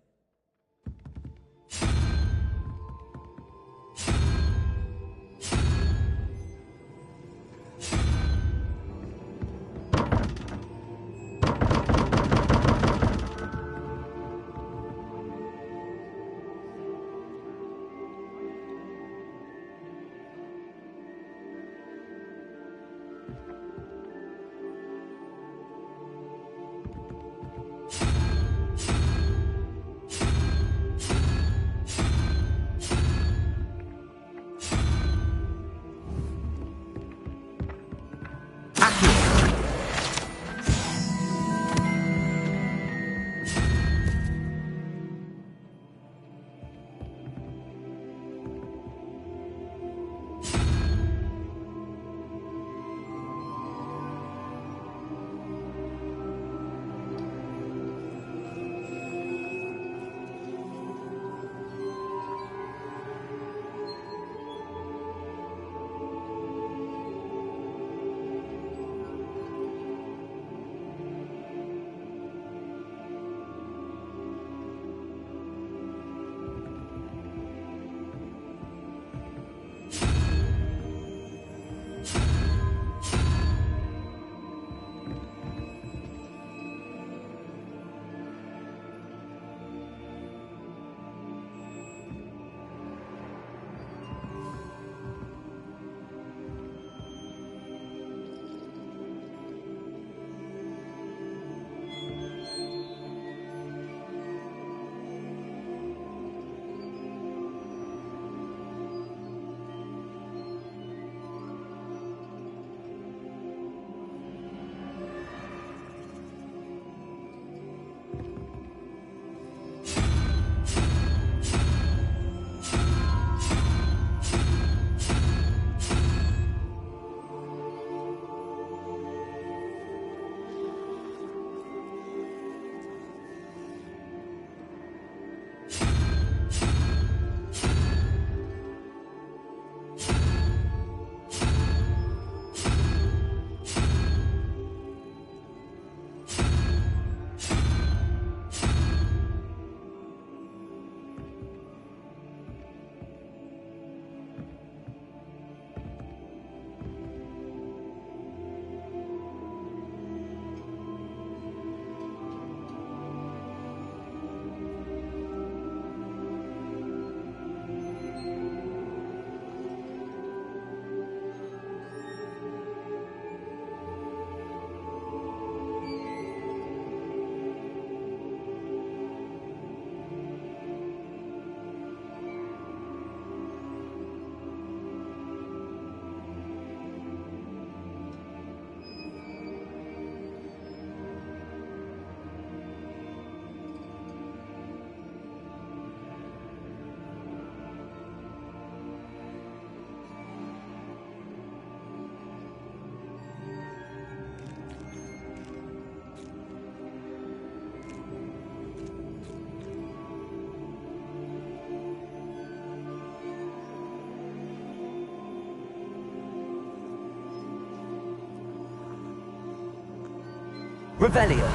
Revelio.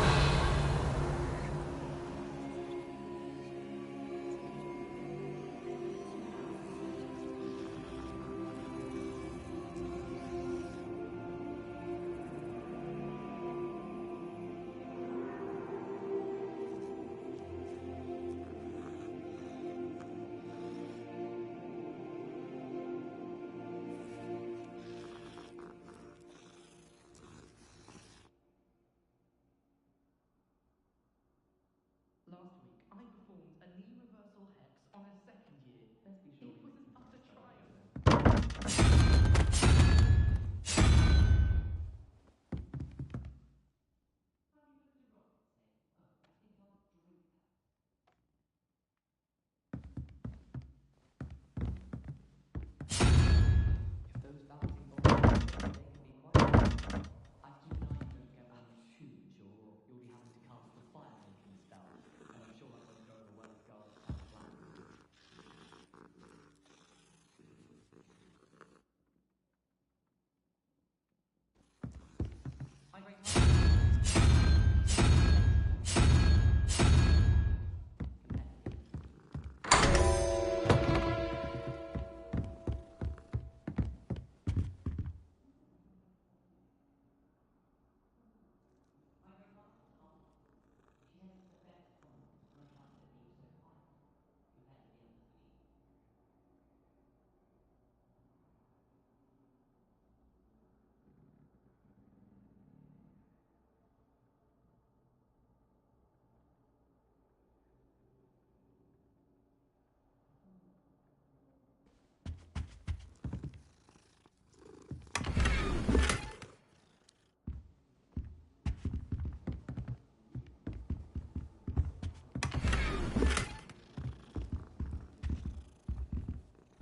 Last week, I performed a knee reversal hex on a second year. Best be sure it was an utter triumph. If those bouncing balls, they can be quite powerful. I do know you don't get one too mature, or you'll be having to cast the fire-making spell, and I'm sure that won't go over well with guards and plans. I rate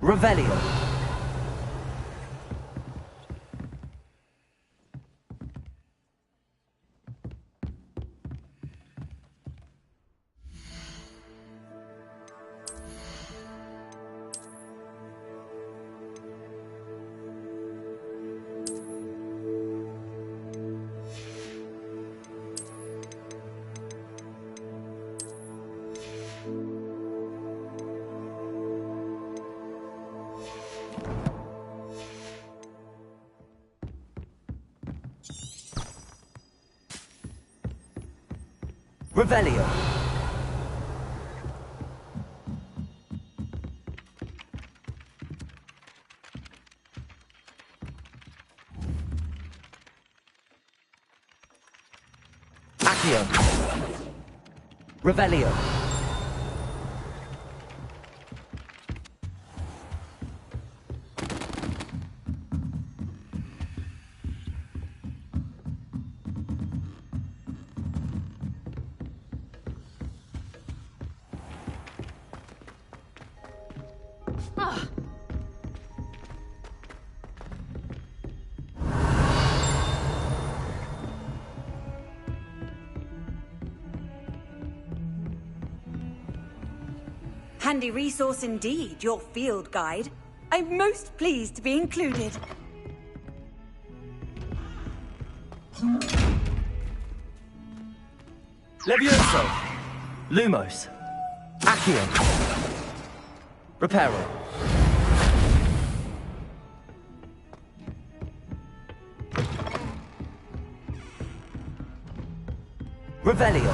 Revelio. Revelio. Accio. Revelio. Handy resource indeed, your field guide. I'm most pleased to be included. Levioso. Lumos. Accio. Reparo. Revelio.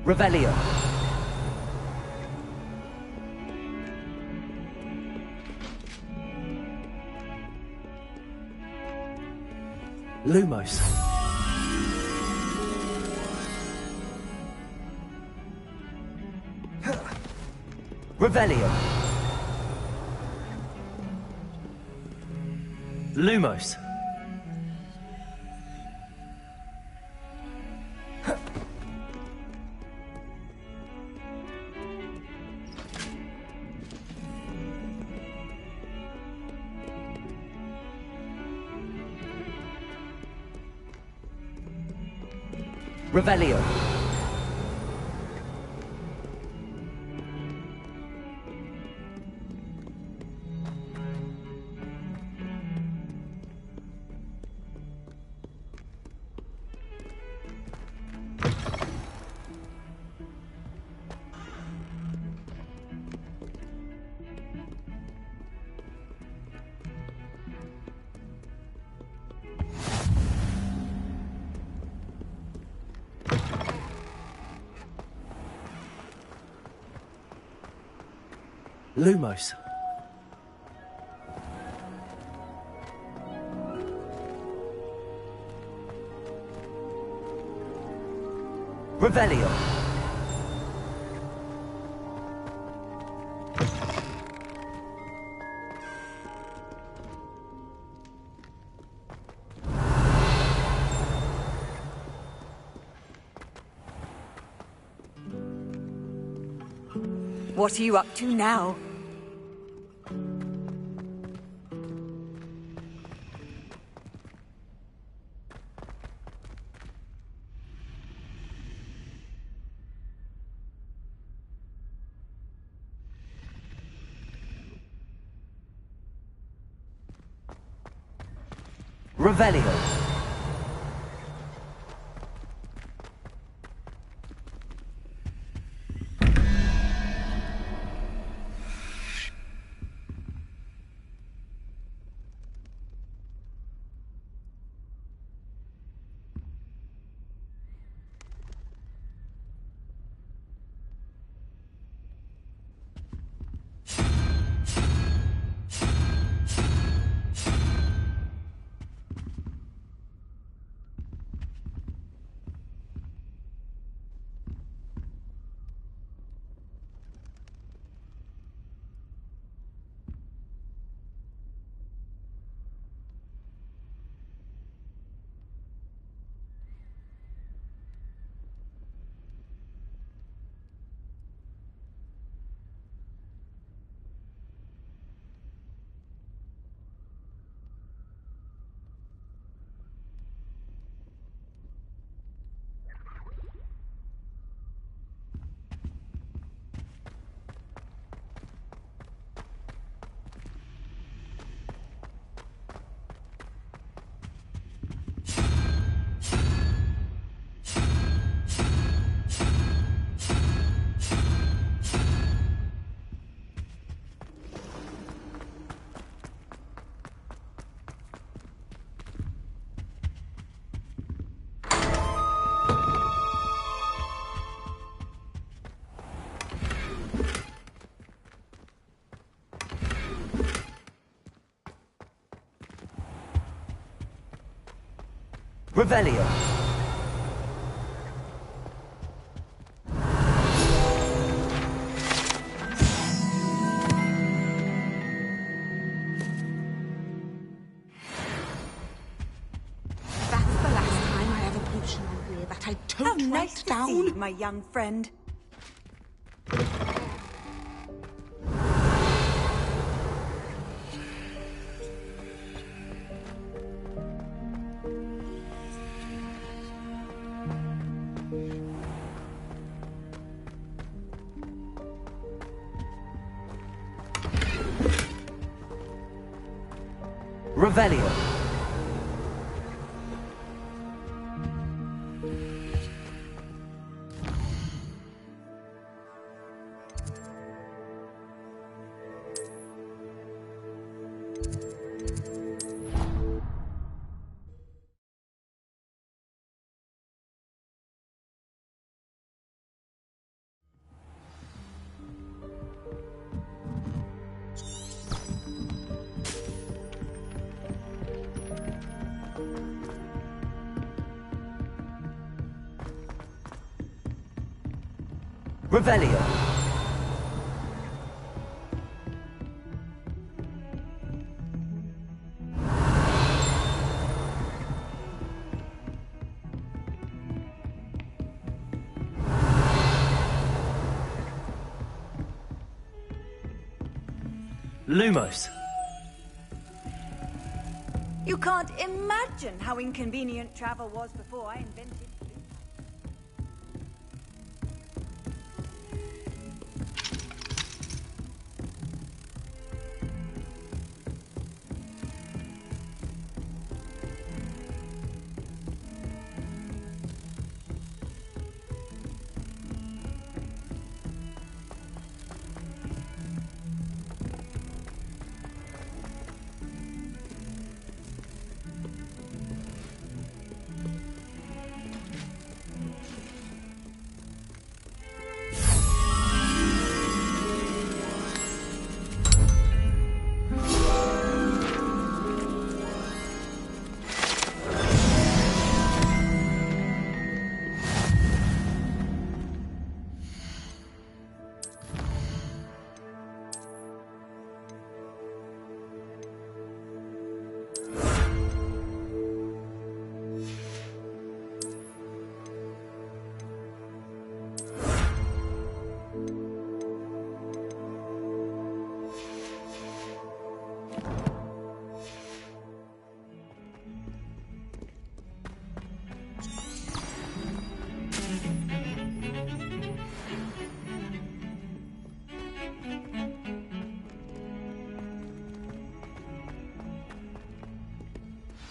Revelio. Lumos. Revelio. Lumos. Revelio. Lumos. Revelio. What are you up to now? Revelio. Revelio. That's the last time I have a potion on here that I How don't nice write to down. see you, my young friend. Revelio. Revelio. Lumos. You can't imagine how inconvenient travel was before I invented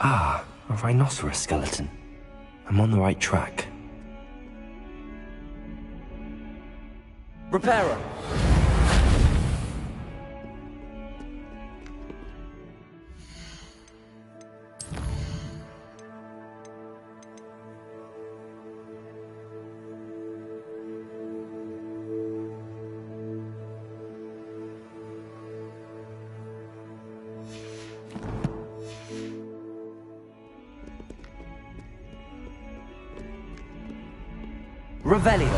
Ah, a rhinoceros skeleton. I'm on the right track. Reparo. Revelio.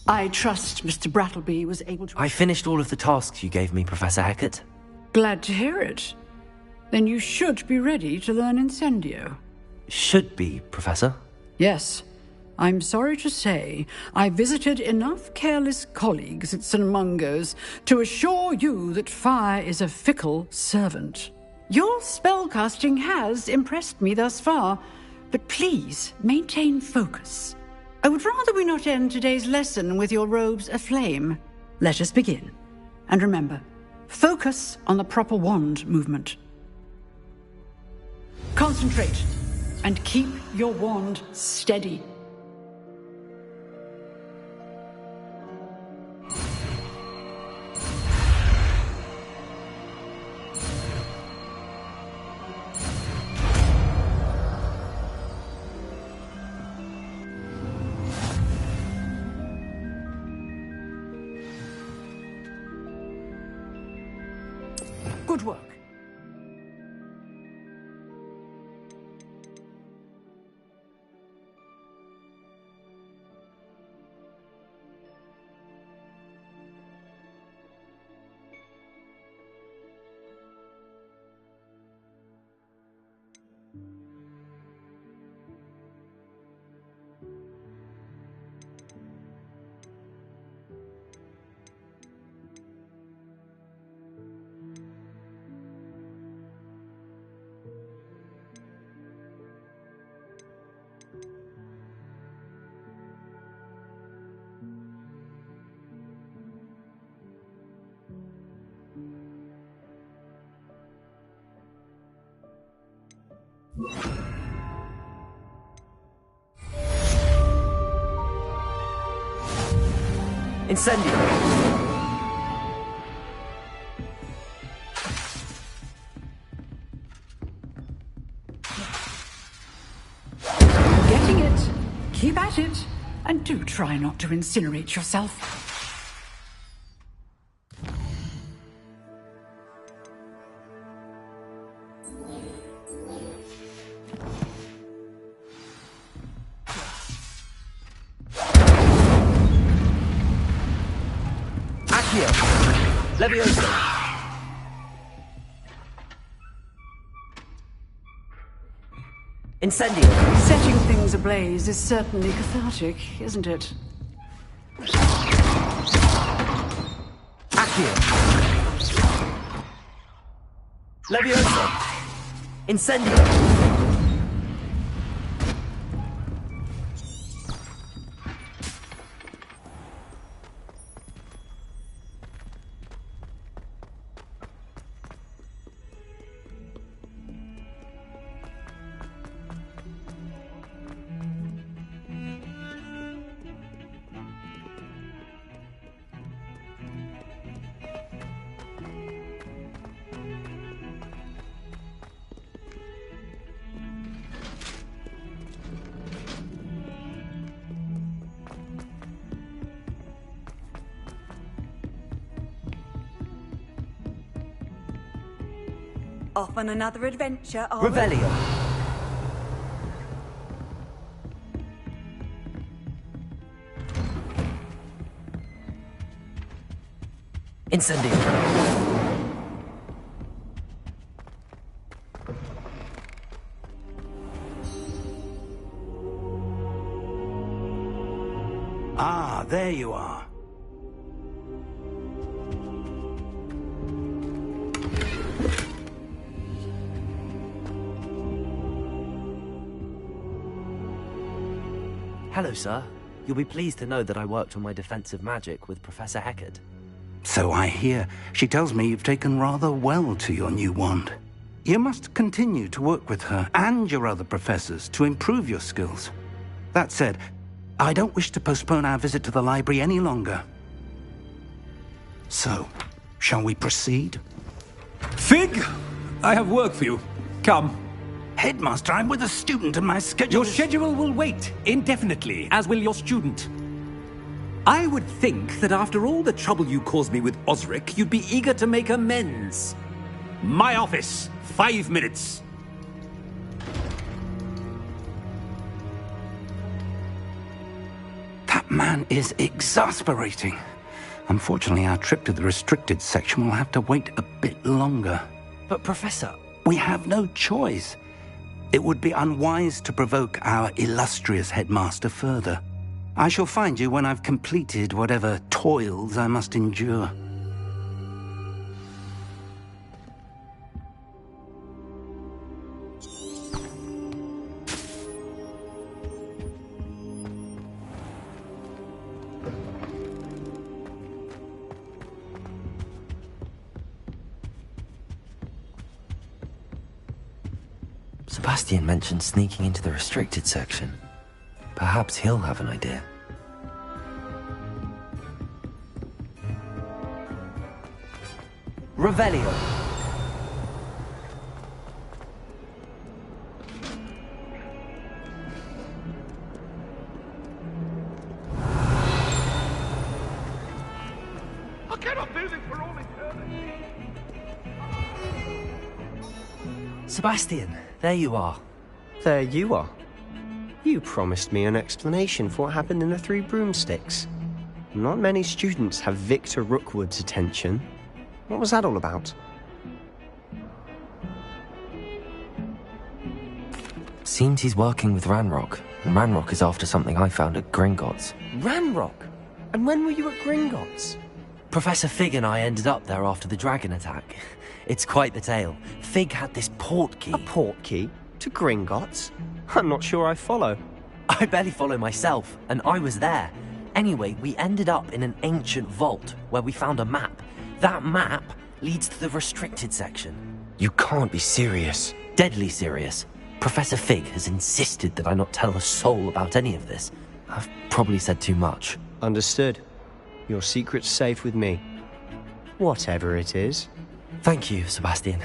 I trust Mr. Brattleby was able to... I finished all of the tasks you gave me, Professor Hecat. Glad to hear it. Then you should be ready to learn Incendio. Should be, Professor. Yes. I'm sorry to say, I visited enough careless colleagues at St. Mungo's to assure you that fire is a fickle servant. Your spellcasting has impressed me thus far, but please maintain focus. I would rather we not end today's lesson with your robes aflame. Let us begin. And remember, focus on the proper wand movement. Concentrate, and keep your wand steady. Good work. Incendio. Getting it. Keep at it. And do try not to incinerate yourself. Accio. Levioso. Incendio. Setting things ablaze is certainly cathartic, isn't it? Accio. Levioso. Incendio. Off on another adventure, are we? Revelio. Incendio. Ah, there you are. Hello, sir. You'll be pleased to know that I worked on my defensive magic with Professor Heckard. So I hear. She tells me you've taken rather well to your new wand. You must continue to work with her and your other professors to improve your skills. That said, I don't wish to postpone our visit to the library any longer. So, shall we proceed? Fig, I have work for you. Come. Headmaster, I'm with a student and my schedule... Your schedule will wait indefinitely, as will your student. I would think that after all the trouble you caused me with Osric, you'd be eager to make amends. My office, 5 minutes. That man is exasperating. Unfortunately, our trip to the restricted section will have to wait a bit longer. But, Professor... We have no choice. It would be unwise to provoke our illustrious headmaster further. I shall find you when I've completed whatever toils I must endure. Sebastian mentioned sneaking into the restricted section. Perhaps he'll have an idea. Revelio. I cannot do this for all eternity. Sebastian, there you are. There you are. You promised me an explanation for what happened in the Three Broomsticks. Not many students have Victor Rookwood's attention. What was that all about? Seems he's working with Ranrock, and Ranrock is after something I found at Gringotts. Ranrock? And when were you at Gringotts? Professor Fig and I ended up there after the dragon attack. It's quite the tale. Fig had this port key. A port key? To Gringotts? I'm not sure I follow. I barely follow myself, and I was there. Anyway, we ended up in an ancient vault where we found a map. That map leads to the restricted section. You can't be serious. Deadly serious. Professor Fig has insisted that I not tell a soul about any of this. I've probably said too much. Understood. Your secret's safe with me. Whatever it is. Thank you, Sebastian.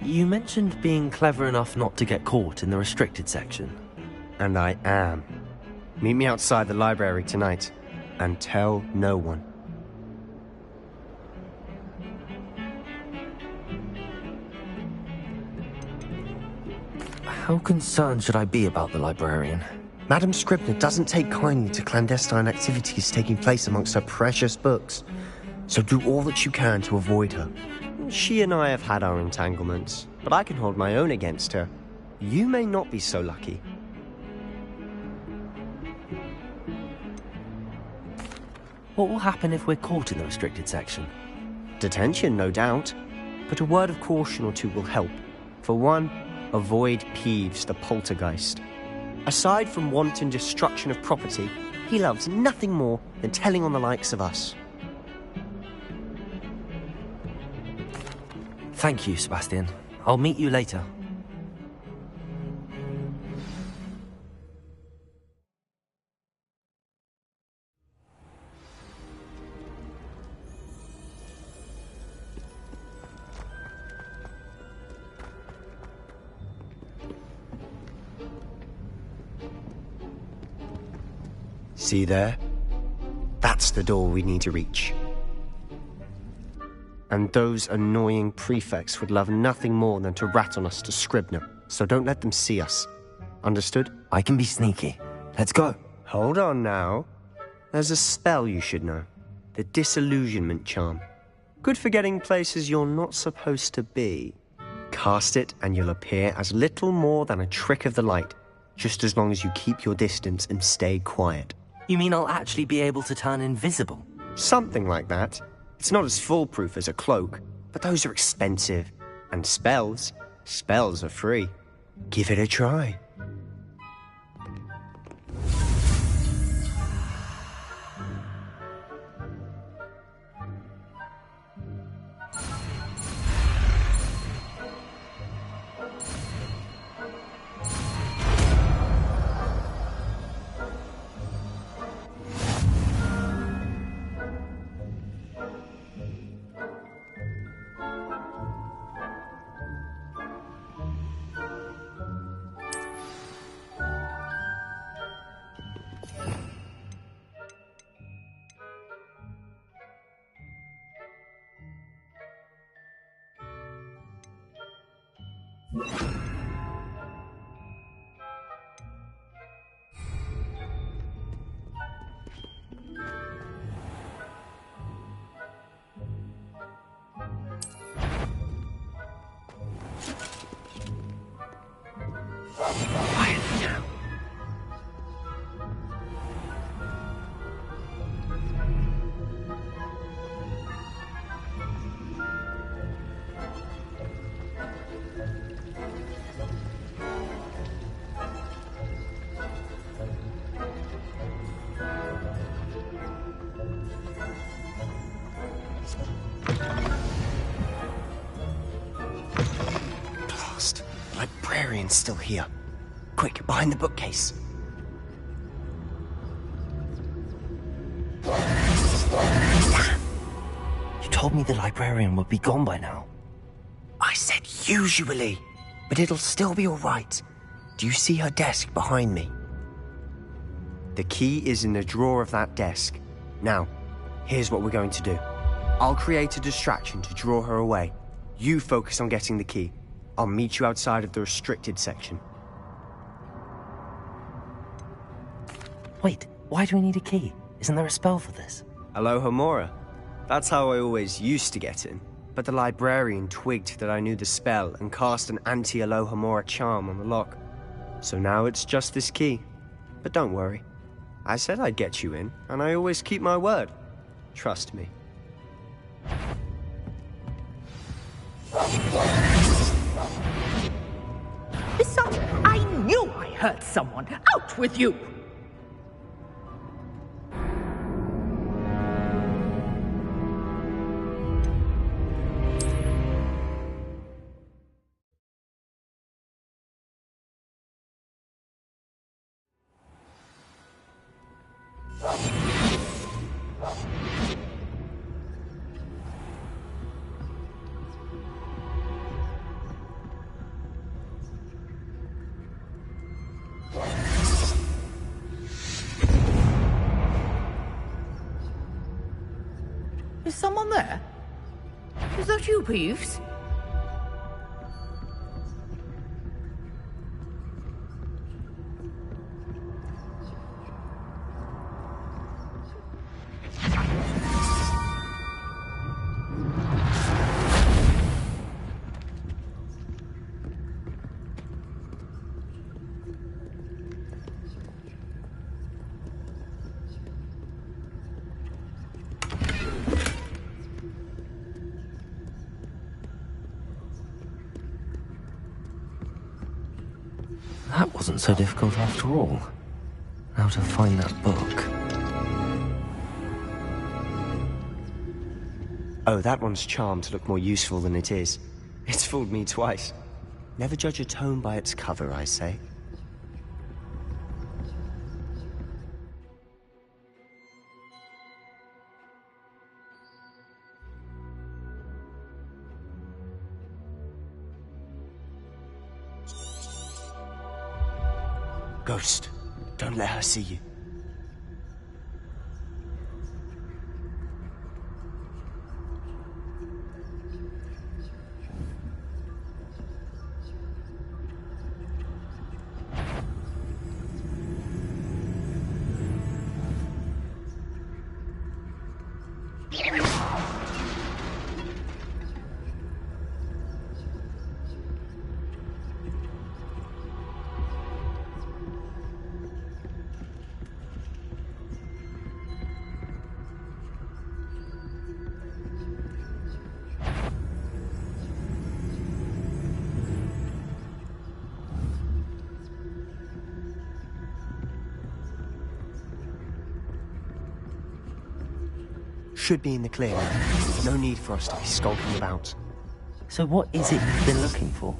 You mentioned being clever enough not to get caught in the restricted section. And I am. Meet me outside the library tonight, and tell no one. How concerned should I be about the librarian? Madam Scribner doesn't take kindly to clandestine activities taking place amongst her precious books. So do all that you can to avoid her. She and I have had our entanglements, but I can hold my own against her. You may not be so lucky. What will happen if we're caught in the restricted section? Detention, no doubt. But a word of caution or two will help. For one, avoid Peeves, the poltergeist. Aside from wanton destruction of property, he loves nothing more than telling on the likes of us. Thank you, Sebastian. I'll meet you later. See there? That's the door we need to reach. And those annoying prefects would love nothing more than to rat on us to Scribner, so don't let them see us. Understood? I can be sneaky. Let's go. Hold on now. There's a spell you should know. The Disillusionment Charm. Good for getting places you're not supposed to be. Cast it and you'll appear as little more than a trick of the light, just as long as you keep your distance and stay quiet. You mean I'll actually be able to turn invisible? Something like that. It's not as foolproof as a cloak, but those are expensive. And spells are free. Give it a try. Librarian's still here. Quick, behind the bookcase. You told me the librarian would be gone by now. I said usually, but it'll still be all right. Do you see her desk behind me? The key is in the drawer of that desk. Now, here's what we're going to do. I'll create a distraction to draw her away. You focus on getting the key. I'll meet you outside of the restricted section. Wait, why do we need a key? Isn't there a spell for this? Alohomora. That's how I always used to get in. But the librarian twigged that I knew the spell and cast an anti-Alohomora charm on the lock. So now it's just this key. But don't worry. I said I'd get you in, and I always keep my word. Trust me. I knew I hurt someone. Out with you! Is someone there? Is that you, Peeves? That wasn't so difficult after all. Now to find that book. Oh, that one's charmed to look more useful than it is. It's fooled me twice. Never judge a tome by its cover, I say. Ghost, don't let her see you. Should be in the clear now. No need for us to be skulking about. So what is it you've been looking for?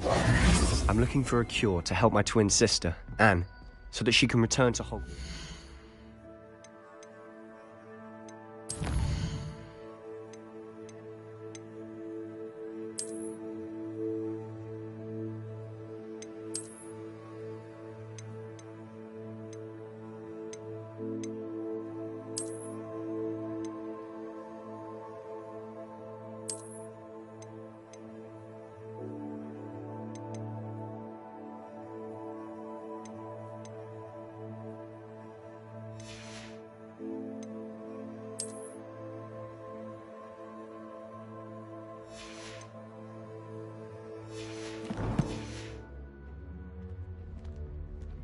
I'm looking for a cure to help my twin sister, Anne, so that she can return to Hogwarts.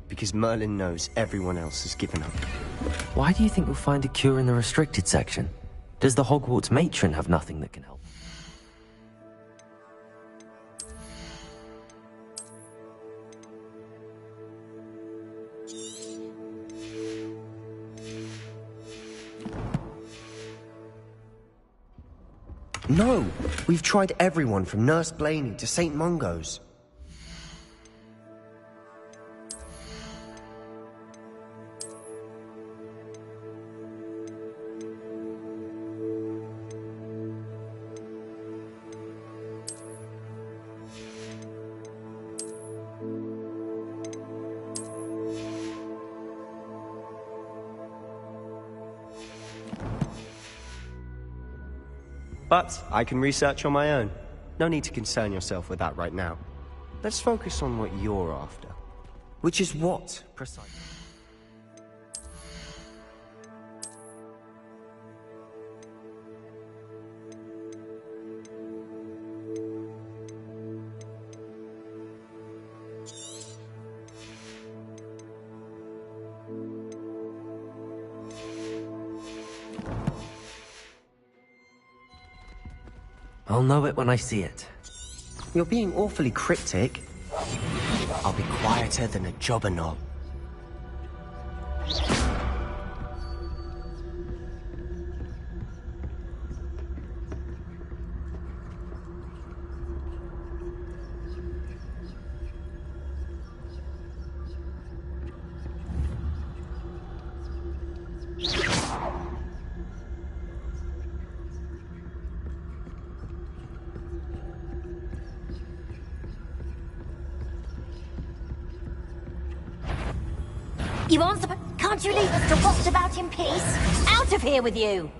Because Merlin knows everyone else has given up. Why do you think we'll find a cure in the restricted section? Does the Hogwarts matron have nothing that can help? No! We've tried everyone from Nurse Blaney to St. Mungo's. But I can research on my own. No need to concern yourself with that right now. Let's focus on what you're after. Which is what, precisely? I'll know it when I see it. You're being awfully cryptic. I'll be quieter than a jobber knob. You aren't supposed... Can't you leave us to rot about in peace? Out of here with you!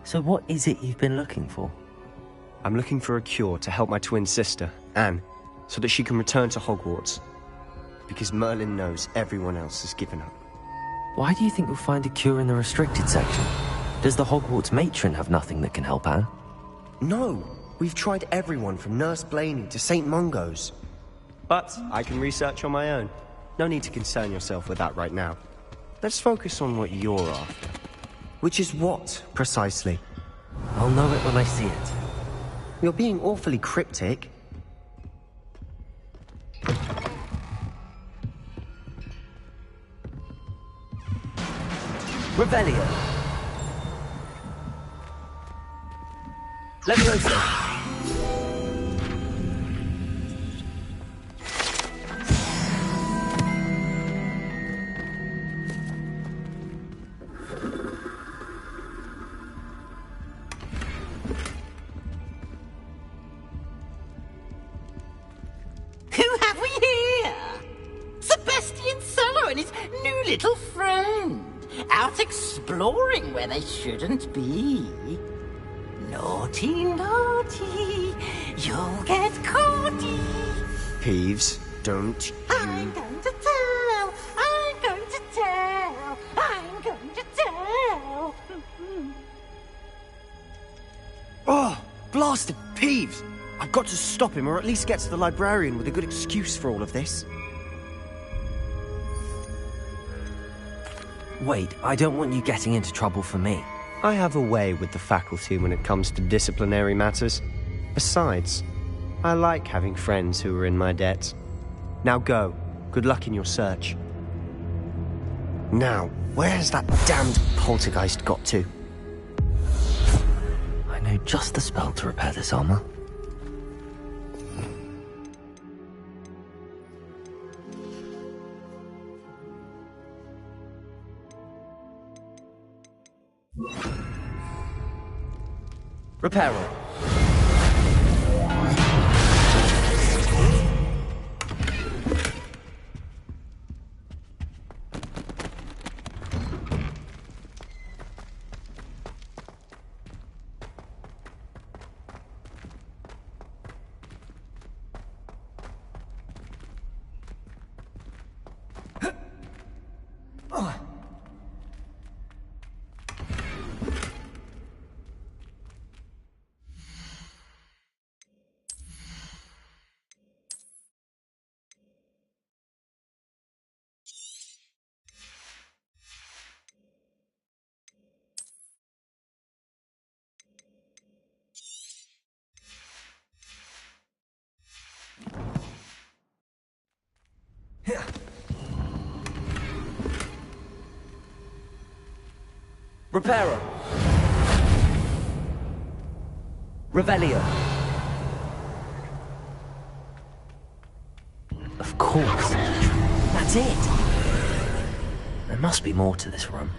So what is it you've been looking for? I'm looking for a cure to help my twin sister, Anne, so that she can return to Hogwarts. Because Merlin knows everyone else has given up. Why do you think we'll find a cure in the restricted section? Does the Hogwarts matron have nothing that can help Anne? No! We've tried everyone from Nurse Blaney to St. Mungo's. But I can research on my own. No need to concern yourself with that right now. Let's focus on what you're after. Which is what, precisely? I'll know it when I see it. You're being awfully cryptic. Revelio. Leviosa. Who have we here? Sebastian Solo and his new little friend. Out exploring where they shouldn't be. Naughty, naughty, you'll get caughty. Peeves, don't you... I'm going to tell, I'm going to tell, I'm going to tell. Oh, blasted Peeves! I've got to stop him, or at least get to the librarian with a good excuse for all of this. Wait, I don't want you getting into trouble for me. I have a way with the faculty when it comes to disciplinary matters. Besides, I like having friends who are in my debt. Now go. Good luck in your search. Now, where's that damned poltergeist got to? I know just the spell to repair this armor. Reparo. Reparo. Revelio. Of course. That's it. There must be more to this room.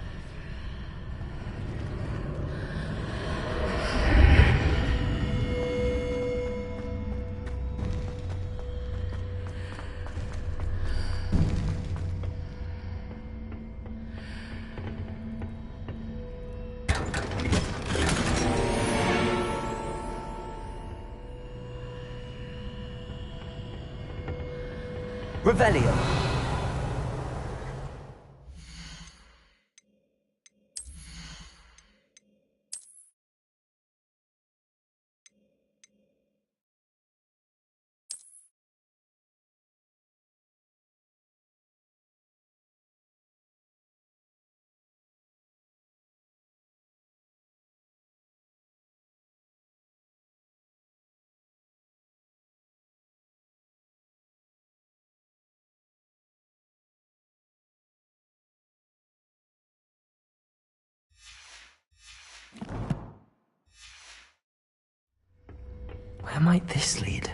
Revelio. Where might this lead?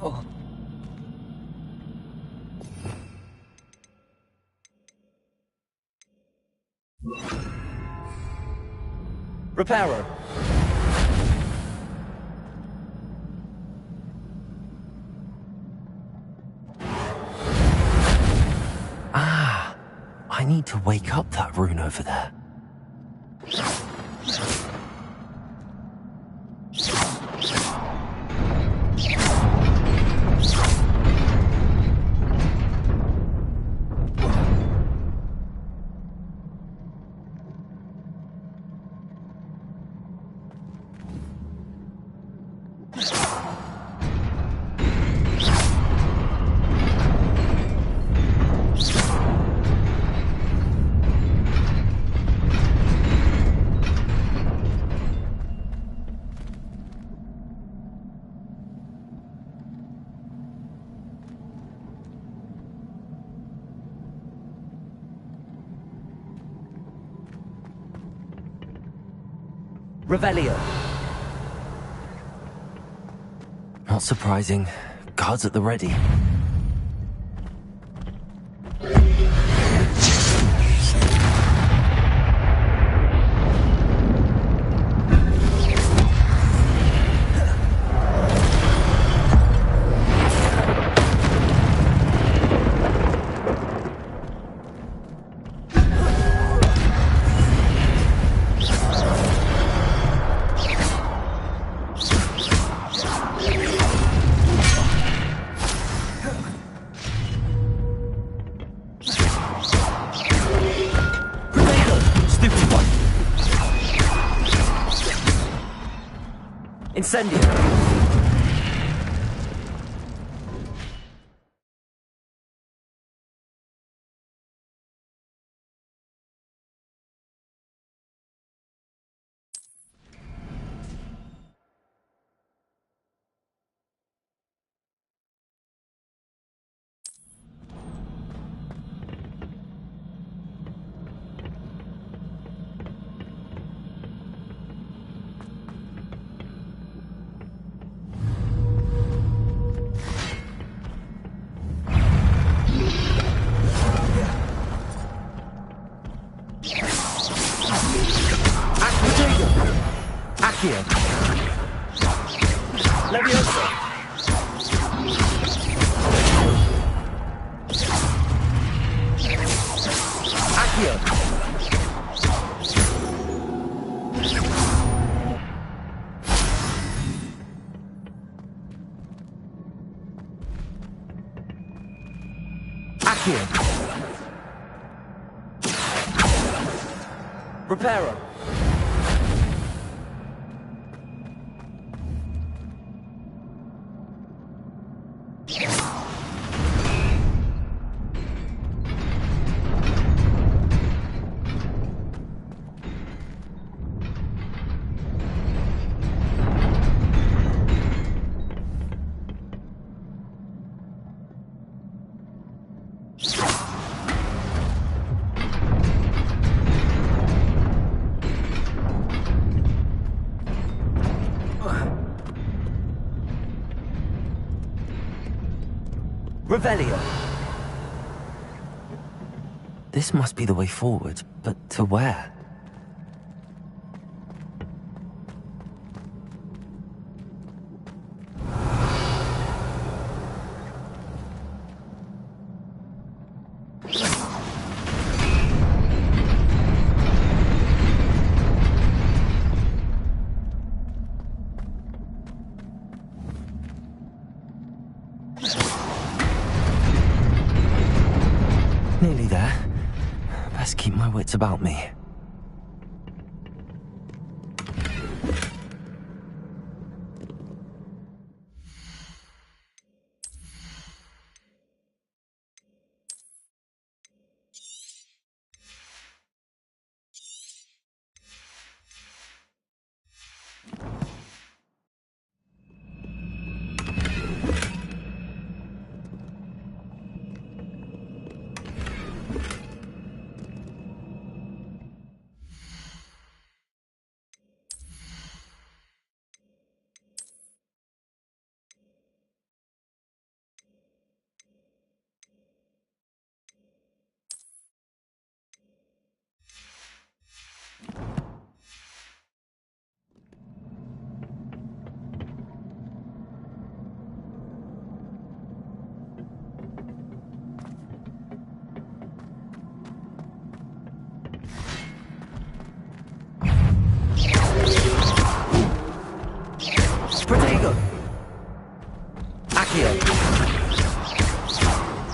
Oh, Reparo. Ah, I need to wake up that rune over there. Revelio. Not surprising. Guards at the ready. Incendio. Accio. Leviosa. Accio. Accio. Reparo. Revelio. This must be the way forward, but to where? Nearly there. Best keep my wits about me.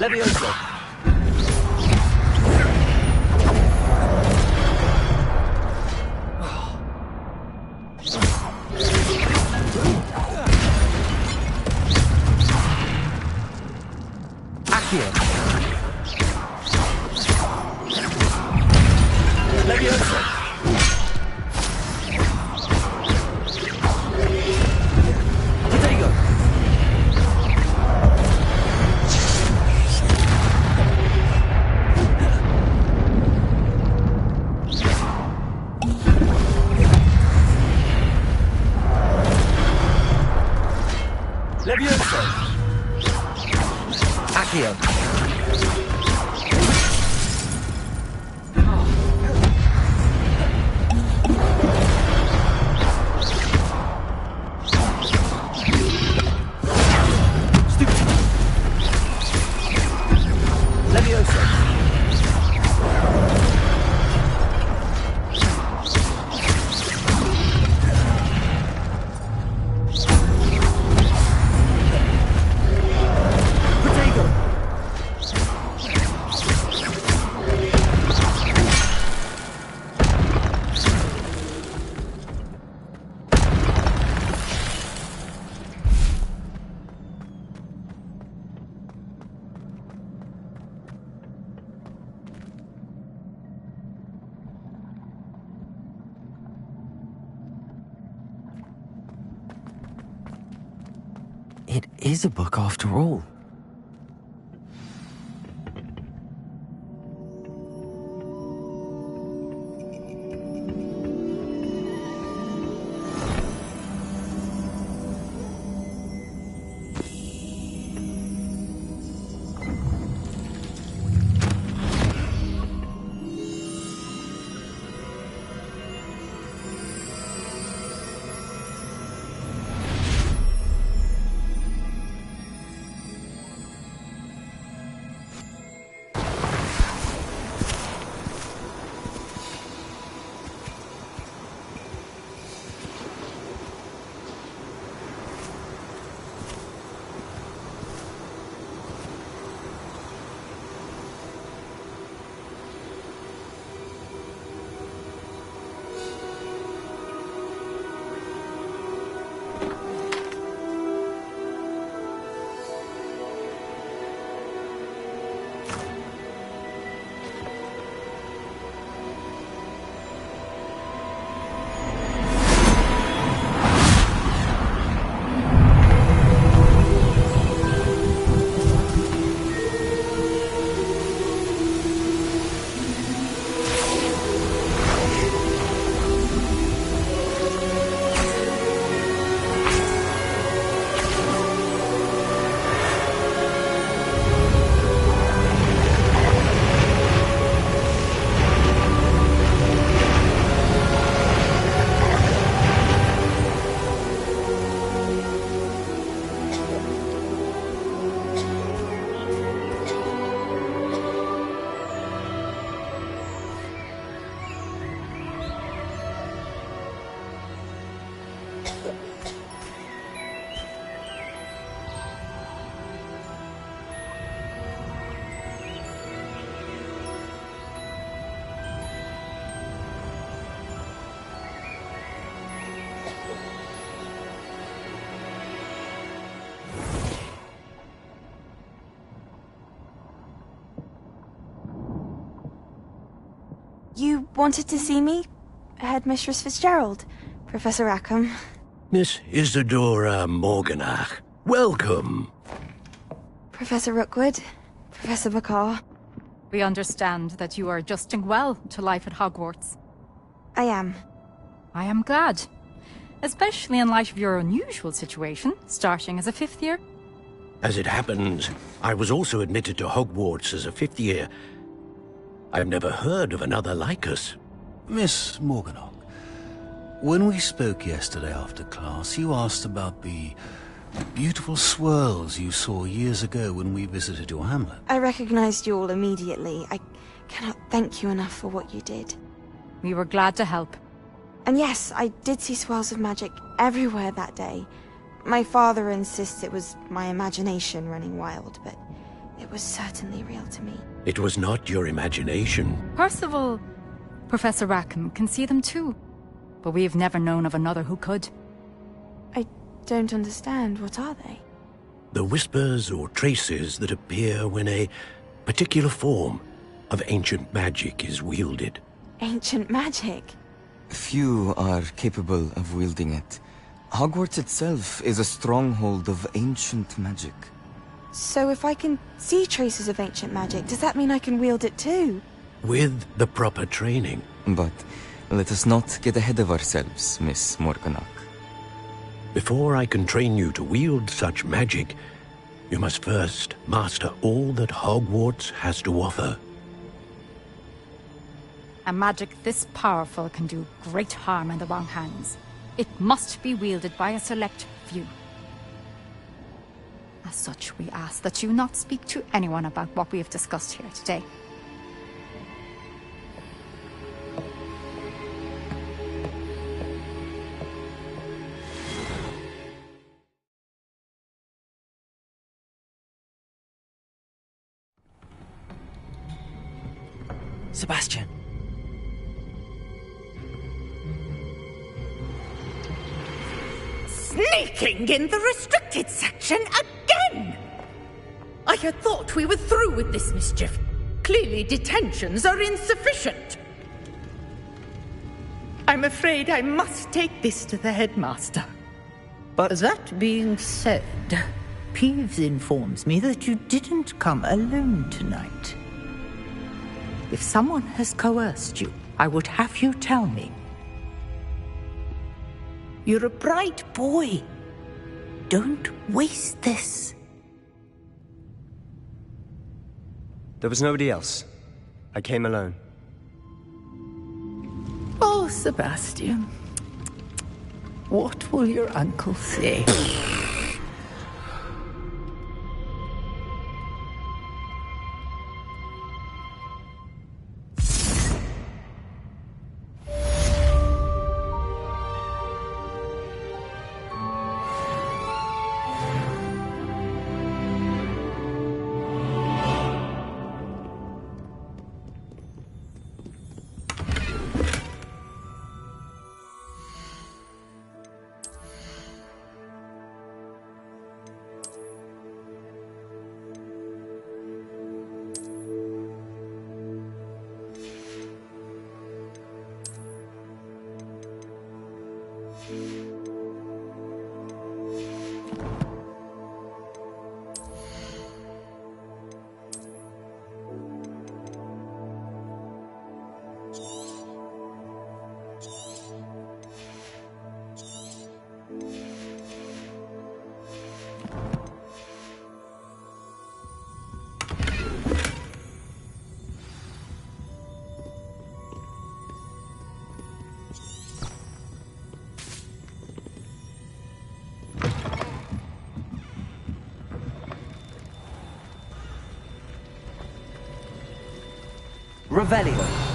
Levioso. Accio. Levioso. Protego. Levioso. Accio. Levioso. Protego. It is a book after all. You wanted to see me? Headmistress Fitzgerald? Professor Rackham? Miss Isadora Morganach, welcome. Professor Rookwood? Professor McCaw? We understand that you are adjusting well to life at Hogwarts. I am. I am glad. Especially in light of your unusual situation, starting as a 5th year. As it happens, I was also admitted to Hogwarts as a 5th year. I've never heard of another like us. Miss Morganach, when we spoke yesterday after class, you asked about the beautiful swirls you saw years ago when we visited your hamlet. I recognized you all immediately. I cannot thank you enough for what you did. We were glad to help. And yes, I did see swirls of magic everywhere that day. My father insists it was my imagination running wild, but It was certainly real to me. It was not your imagination. Percival, Professor Rackham can see them too. But we've never known of another who could. I don't understand. What are they? The whispers or traces that appear when a particular form of ancient magic is wielded. Ancient magic? Few are capable of wielding it. Hogwarts itself is a stronghold of ancient magic. So if I can see traces of ancient magic, does that mean I can wield it too? With the proper training. But let us not get ahead of ourselves, Miss Morganach. Before I can train you to wield such magic, you must first master all that Hogwarts has to offer. A magic this powerful can do great harm in the wrong hands. It must be wielded by a select few. As such, we ask that you not speak to anyone about what we have discussed here today. Sebastian. Sneaking in the restricted section again! I had thought we were through with this mischief. Clearly detentions are insufficient. I'm afraid I must take this to the headmaster. But that being said, Peeves informs me that you didn't come alone tonight. If someone has coerced you, I would have you tell me. You're a bright boy. Don't waste this. There was nobody else. I came alone. Oh, Sebastian. What will your uncle say? Revelio.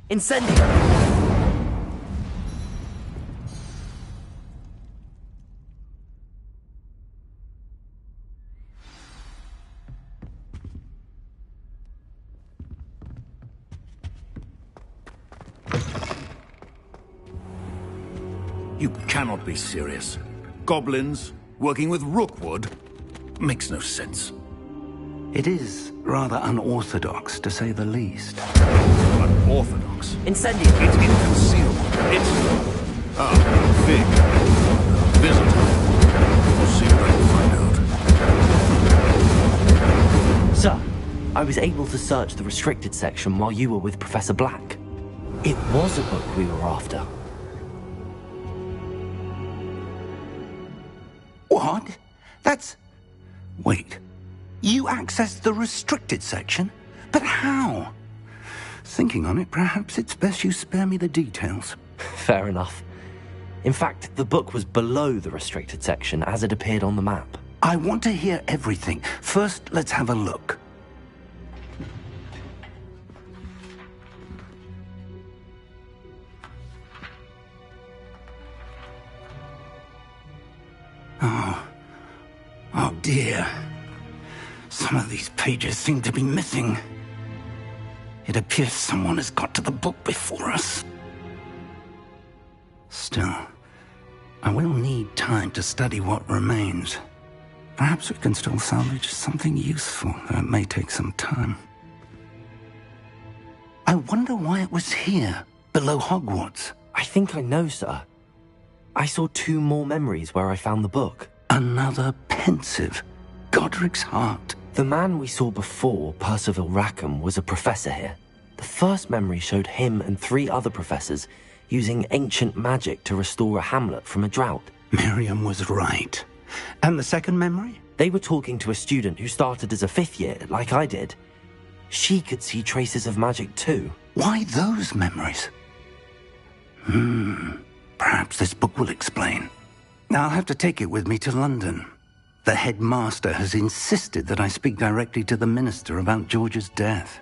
Incendio! You cannot be serious. Goblins working with Rookwood makes no sense. It is rather unorthodox, to say the least. Unorthodox? Incendio! It's inconceivable. It's... Ah, Fig. Visitor. We'll see what I can find out. Sir, I was able to search the restricted section while you were with Professor Black. It was a book we were after. What? That's... Wait. You accessed the restricted section? But how? Thinking on it, perhaps it's best you spare me the details. Fair enough. In fact, the book was below the restricted section as it appeared on the map. I want to hear everything. First, let's have a look. Oh dear. Some of these pages seem to be missing. It appears someone has got to the book before us. Still, I will need time to study what remains. Perhaps we can still salvage something useful, though it may take some time. I wonder why it was here, below Hogwarts. I think I know, sir. I saw 2 more memories where I found the book. Another pensive. Godric's heart. The man we saw before, Percival Rackham, was a professor here. The first memory showed him and 3 other professors using ancient magic to restore a hamlet from a drought. Miriam was right. And the second memory? They were talking to a student who started as a 5th year, like I did. She could see traces of magic too. Why those memories? Perhaps this book will explain. I'll have to take it with me to London. The headmaster has insisted that I speak directly to the minister about George's death.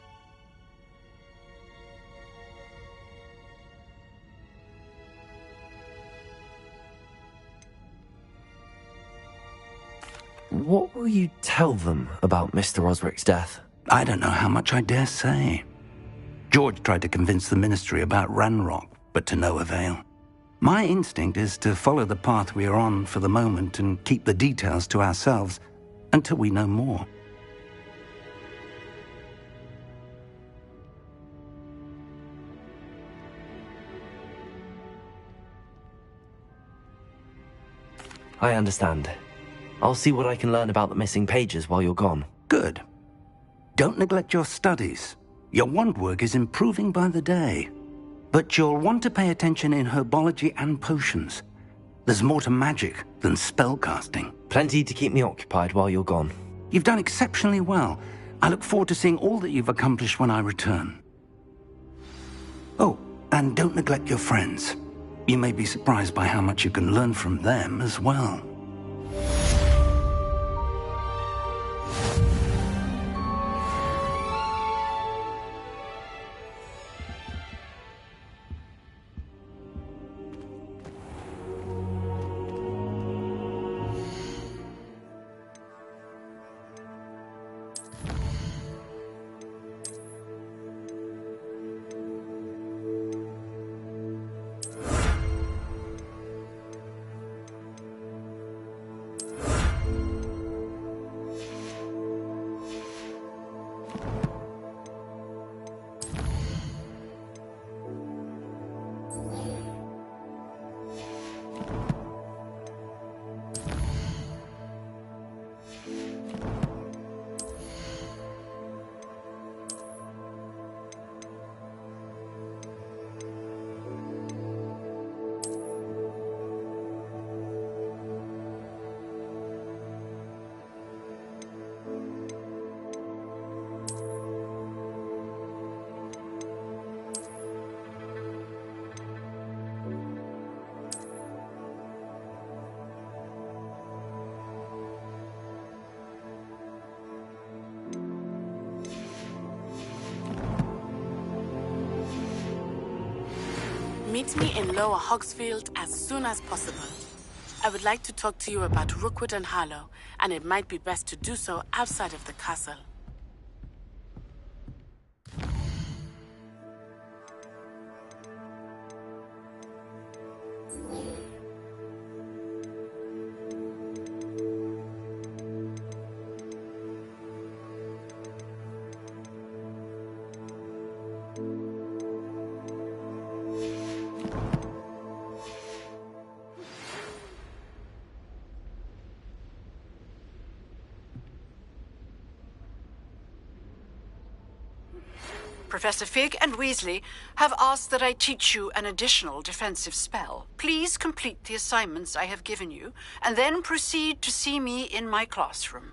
What will you tell them about Mr. Osric's death? I don't know how much I dare say. George tried to convince the ministry about Ranrock, but to no avail. My instinct is to follow the path we are on for the moment and keep the details to ourselves until we know more. I understand. I'll see what I can learn about the missing pages while you're gone. Good. Don't neglect your studies. Your wand work is improving by the day. But you'll want to pay attention in herbology and potions. There's more to magic than spellcasting. Plenty to keep me occupied while you're gone. You've done exceptionally well. I look forward to seeing all that you've accomplished when I return. Oh, and don't neglect your friends. You may be surprised by how much you can learn from them as well. Meet me in Lower Hogsfield as soon as possible. I would like to talk to you about Rookwood and Harlow, and it might be best to do so outside of the castle. Professor Fig and Weasley have asked that I teach you an additional defensive spell. Please complete the assignments I have given you, and then proceed to see me in my classroom.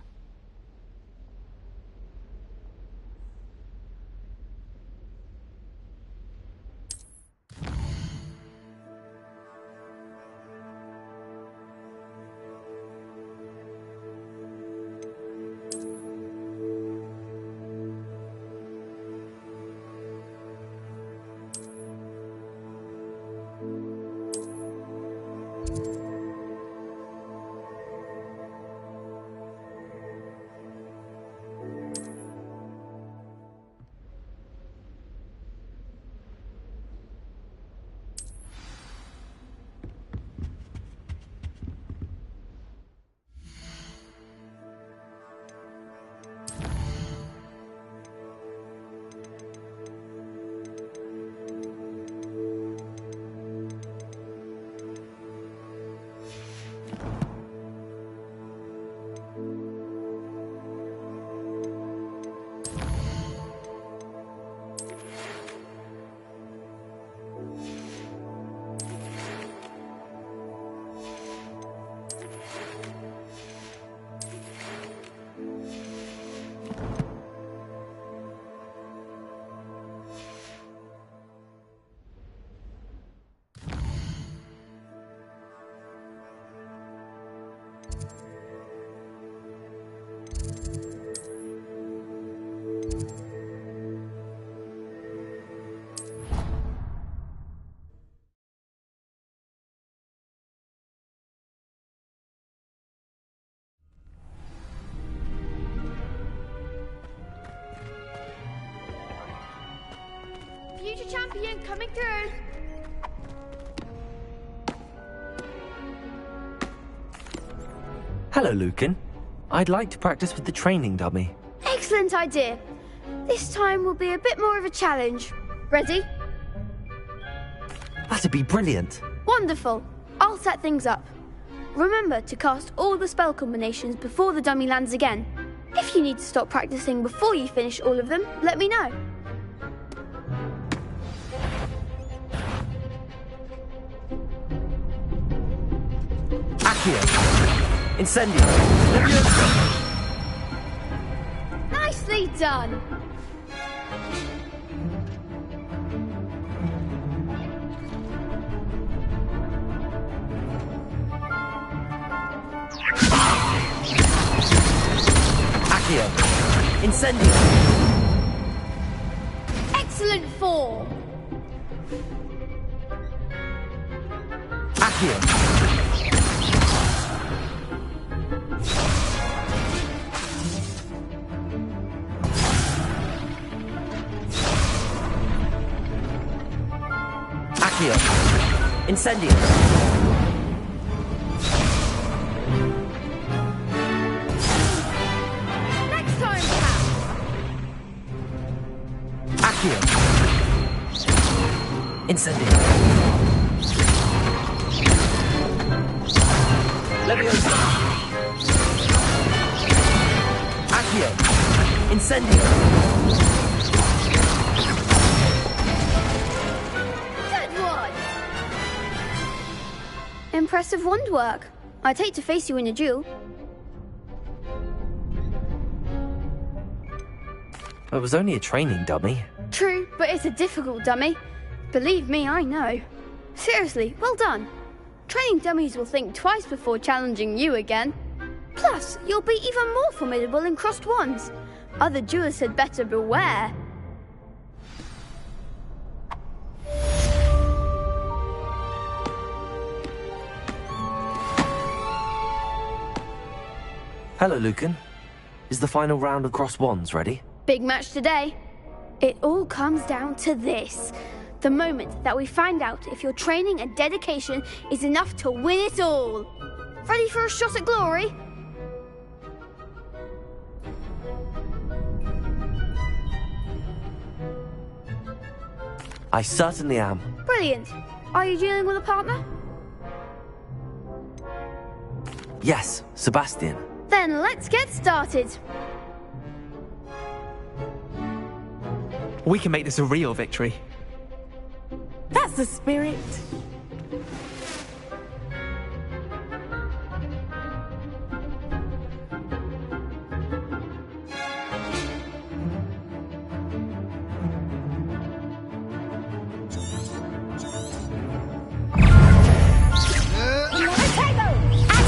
Future champion coming through. Hello, Lucan. I'd like to practice with the training dummy. Excellent idea. This time will be a bit more of a challenge. Ready? That'd be brilliant. Wonderful. I'll set things up. Remember to cast all the spell combinations before the dummy lands again. If you need to stop practicing before you finish all of them, let me know. Accio. Incendio. Leviosa. Nicely done. Accio. Incendio. Excellent form. Accio. Accio. Incendio. Next time, perhaps. Accio. Incendio. Leviosa. Accio. Incendio. Impressive wand work. I'd hate to face you in a duel. It was only a training dummy. True, but it's a difficult dummy. Believe me, I know. Seriously, well done. Training dummies will think twice before challenging you again. Plus, you'll be even more formidable in crossed wands. Other duelists had better beware. Hello, Lucan. Is the final round of crossed wands ready? Big match today. It all comes down to this. The moment that we find out if your training and dedication is enough to win it all. Ready for a shot at glory? I certainly am. Brilliant. Are you dealing with a partner? Yes, Sebastian. Then let's get started. We can make this a real victory. That's the spirit.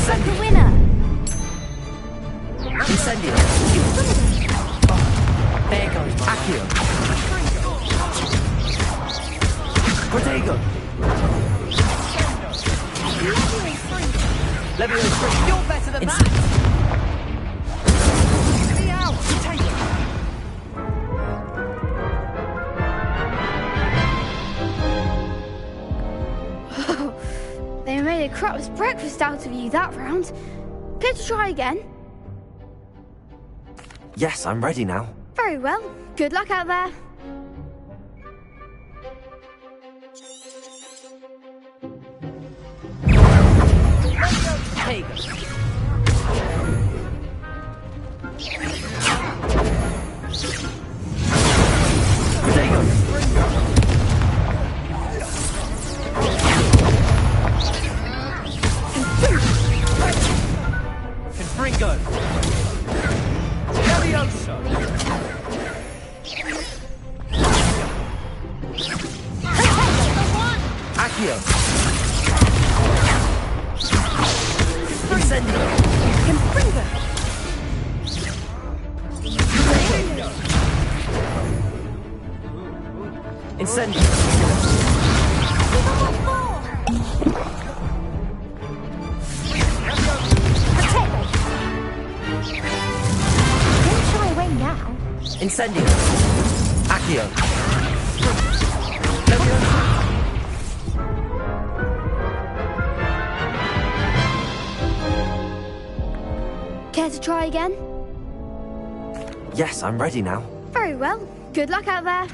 Act the winner! Incendio. There goes Accio. Protego. Leviosa. You're better than that! Let me out! They made a crap's breakfast out of you that round. Care to try again? Yes, I'm ready now. Very well. Good luck out there. Confringo. Levioso. Accio. Incendio. Confringo. Incendio. Don't shy away now. Incendio. Accio. Care to try again? Yes, I'm ready now. Very well. Good luck out there.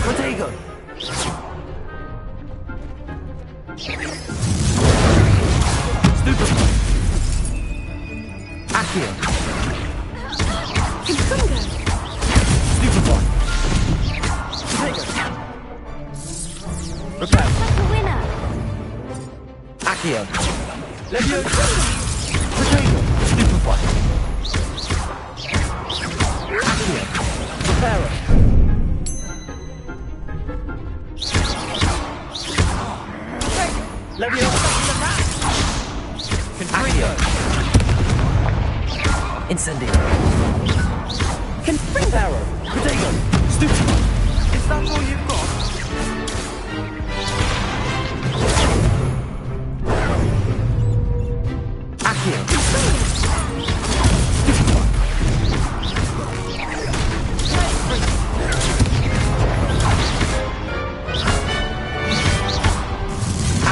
Protego. Stupefy. Accio. Confringo. Stupefy. Protego. Repel. The winner. Accio. Leviosa. Protego. Stupefy. Accio. Reparo. Leviosa. Accio. Incendio. Confringo. Protego. Stupefy. Is that all you've got? Accio.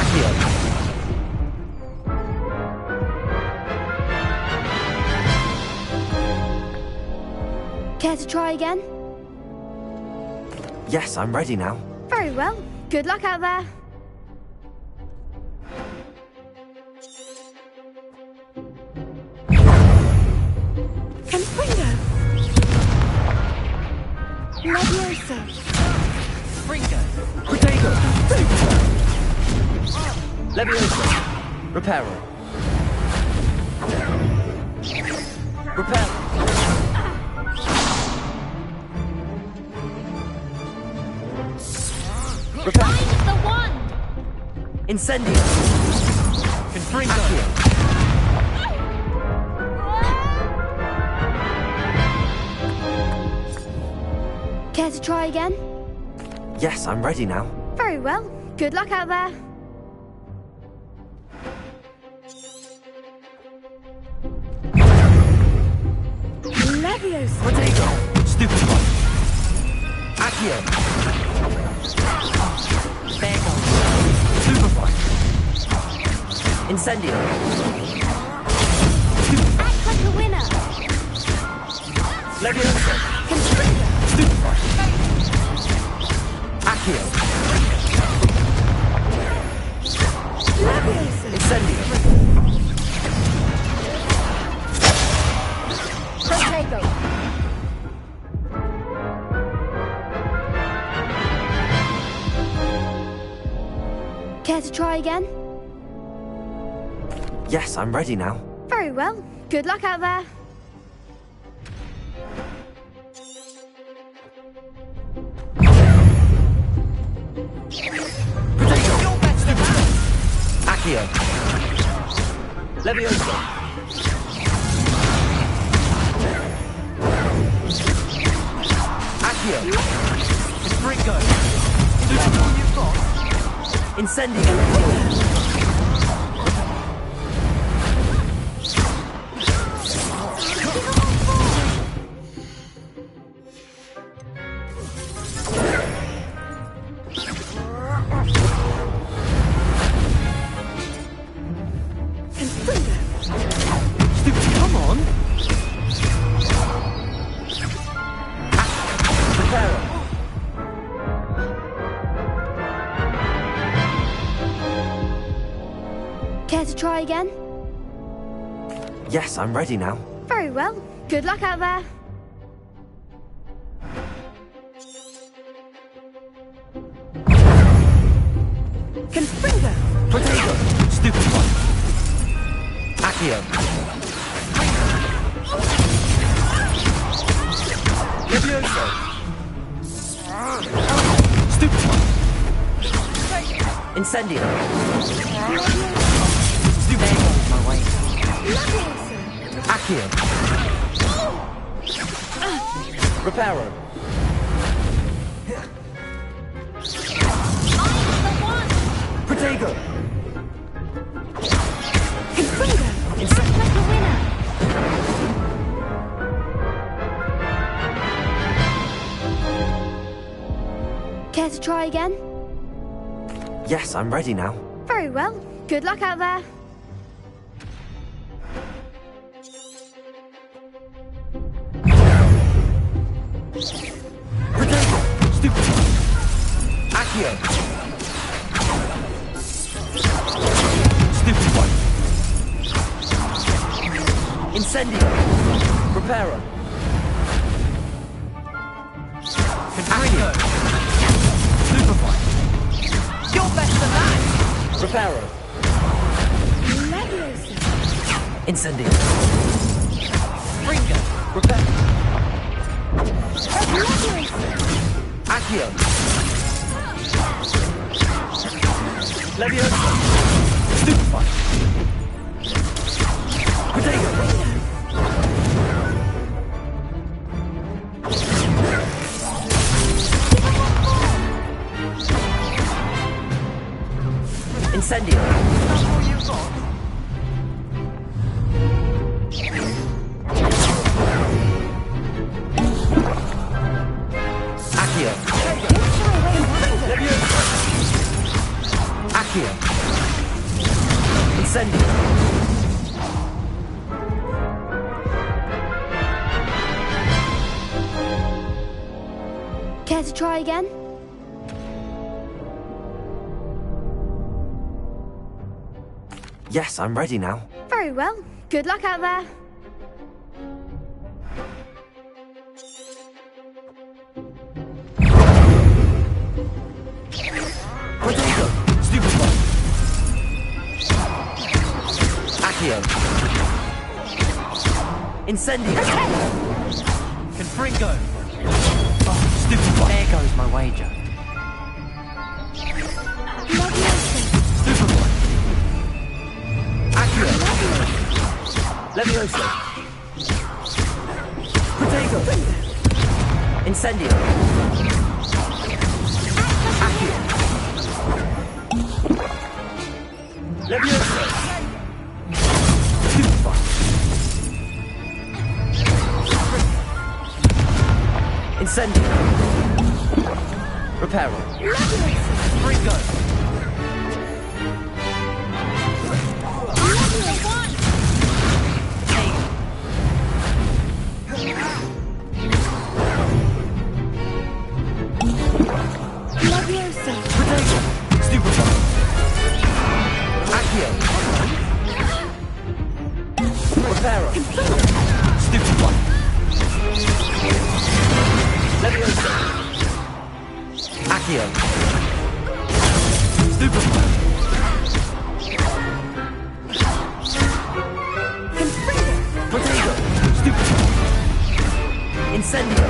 Accio. Care to try again? Yes, I'm ready now. Very well. Good luck out there. Confringo. Leviosa. Fringo. Protego. Leviosa. Reparo. Repel. Repel. Find the one! Incendio. Confringo. Care to try again? Yes, I'm ready now. Very well. Good luck out there. Leviosa. Protego. Stupefy. Accio. Bego. Stupefy. Incendio. Act like a winner. Leviosa. Stupefy. Accio. Leviosa. Incendio. again? Yes, I'm ready now. Very well. Good luck out there. Accio. Leviosa. Accio. Springo. Super all you've got. Incendio. Care to try again? Yes, I'm ready now. Very well. Good luck out there. Confringo. Potato. Stupid one. Accio. Leviosa. Stupid one. Incendio. Stupid one. My way. Accio. Reparo. Protego. Care to try again? Yes, I'm ready now. Very well. Good luck out there. Stupid one. Accio. Stupid one. Incendio. Reparo. Accio. Stupid one. You're better than that. Reparo. Incendio. Ringo. Reparo. Accio. Leviosa. Stupid one. Potato. Incendio. Accio. Leviosa. Accio. Incendio. Care to try again? Yes, I'm ready now. Very well. Good luck out there. Potato. Stupid one. Accio. Incendio. Confringo. Oh, stupid one. There goes my wager. Stupid one. Accio. Leviosa. Potato. Incendio. Accio. Leviosa. Stupid one. Incendio. Reparo. Ringo. Stupid one. Accio. Reparo. Stupid one. Leviosa. Accio. Stupid one. Incendio!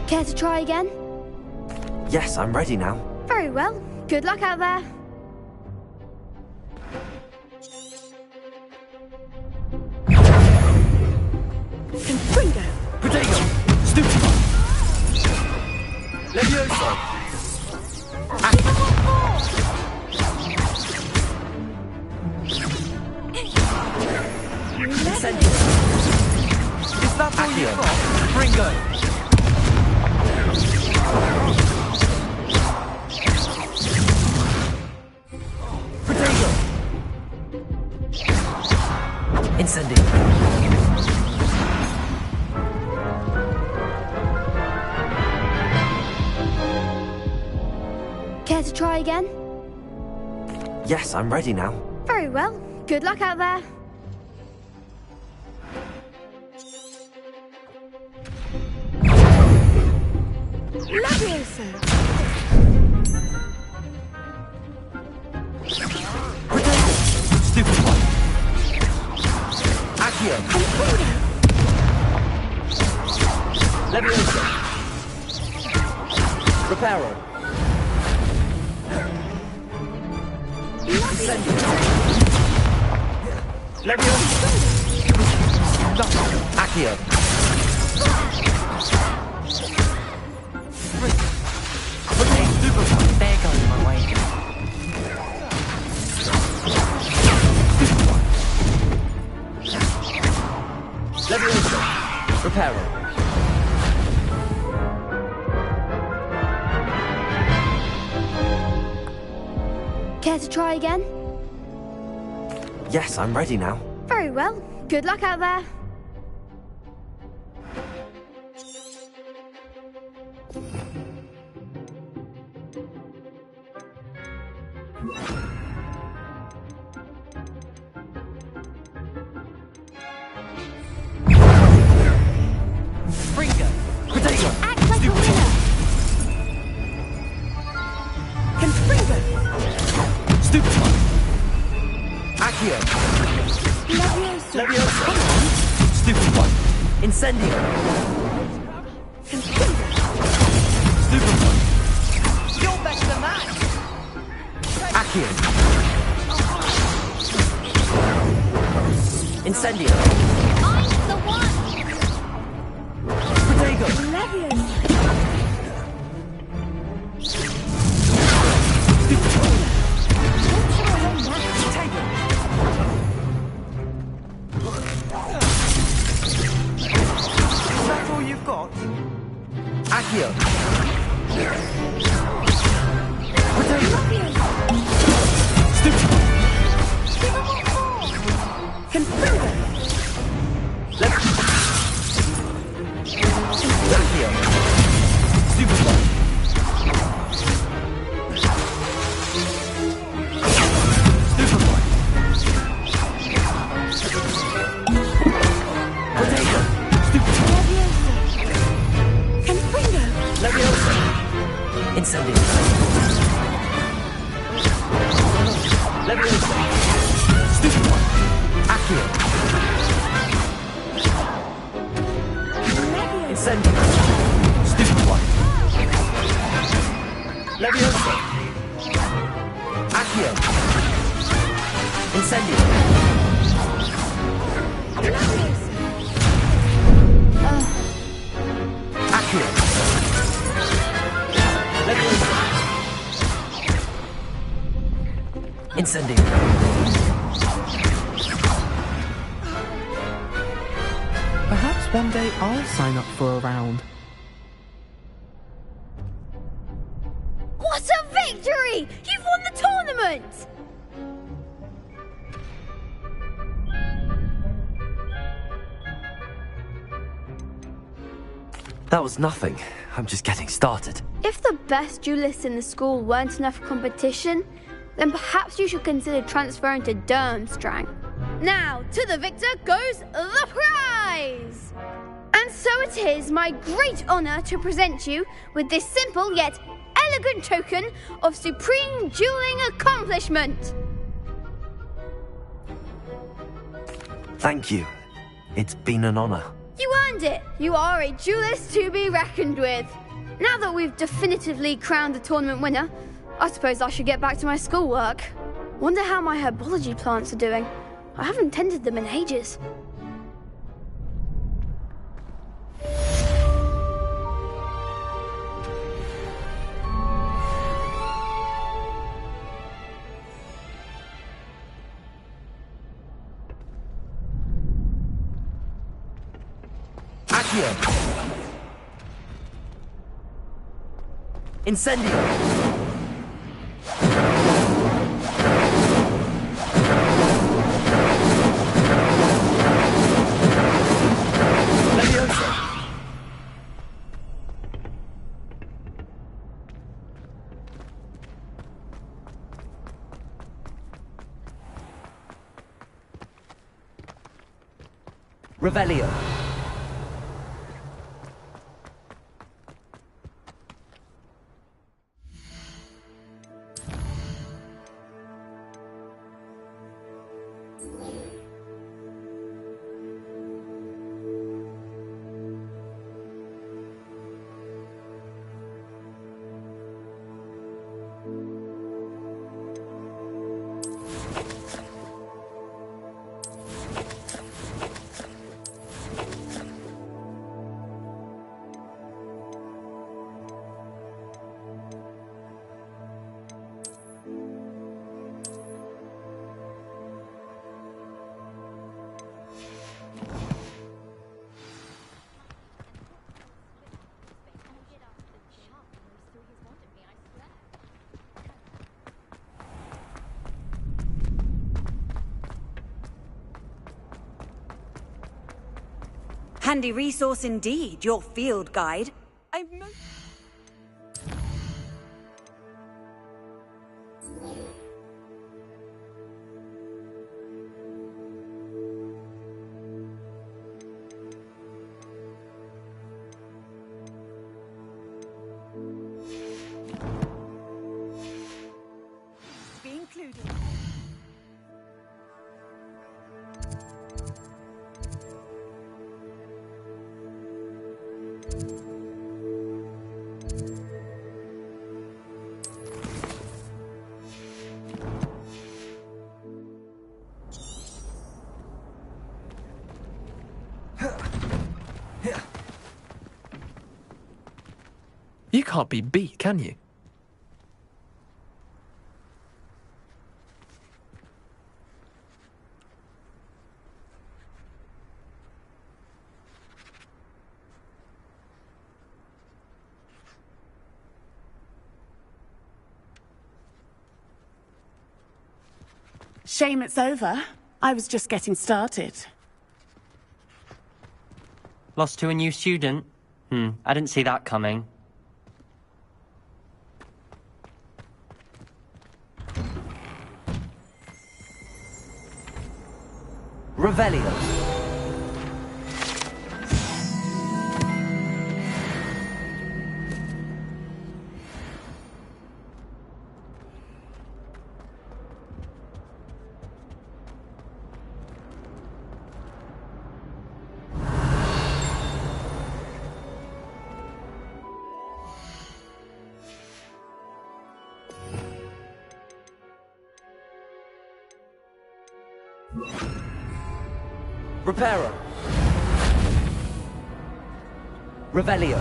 Care to try again? Yes, I'm ready now. Very well. Good luck out there. Confringo! Protego! Stupefy! Levioso! Incendio! Is that all you've got? Fringo! Protego! Incendio! Care to try again? Yes, I'm ready now. Very well. Good luck out there. Levioso! Stupefy! Accio! Levioso! Reparo! Incendio! Levioso! Accio! They're going my way. Levioso! Reparo! Care to try again? Yes, I'm ready now. Very well. Good luck out there. Fringo! Protego! Act like a winner. Confringo! Stupefy! Accio! Levioso. Levioso! Stupefy! Incendio! Confringo! Stupefy! You're better than that! Accio! Incendio! I'm the one! Protego! Levioso. Is that all you've got? Accio! Protego! Stupefy! Confringo! Accio! Stupefy! Stupefy! Protego! Stupefy! Confringo! Levioso! Incendio! Levioso! Stupefy! Accio! Incendio! Stupefy! Levioso! Accio! Incendio! Accio! Levioso! Incendio! Perhaps one day I'll sign up for a round. What a victory! You've won the tournament! That was nothing. I'm just getting started. If the best duelists in the school weren't enough competition, then perhaps you should consider transferring to Durmstrang. Now, to the victor goes the prize! And so it is my great honour to present you with this simple yet elegant token of supreme dueling accomplishment. Thank you. It's been an honor. You earned it. You are a duelist to be reckoned with. Now that we've definitively crowned the tournament winner, I suppose I should get back to my schoolwork. Wonder how my herbology plants are doing. I haven't tended them in ages. Accio! Incendio! Leviosa! Revelio! Handy resource indeed, your field guide. Be included. You can't be beat, can you? Shame it's over. I was just getting started. Lost to a new student? I didn't see that coming. Revelio. Reparo. Revelio.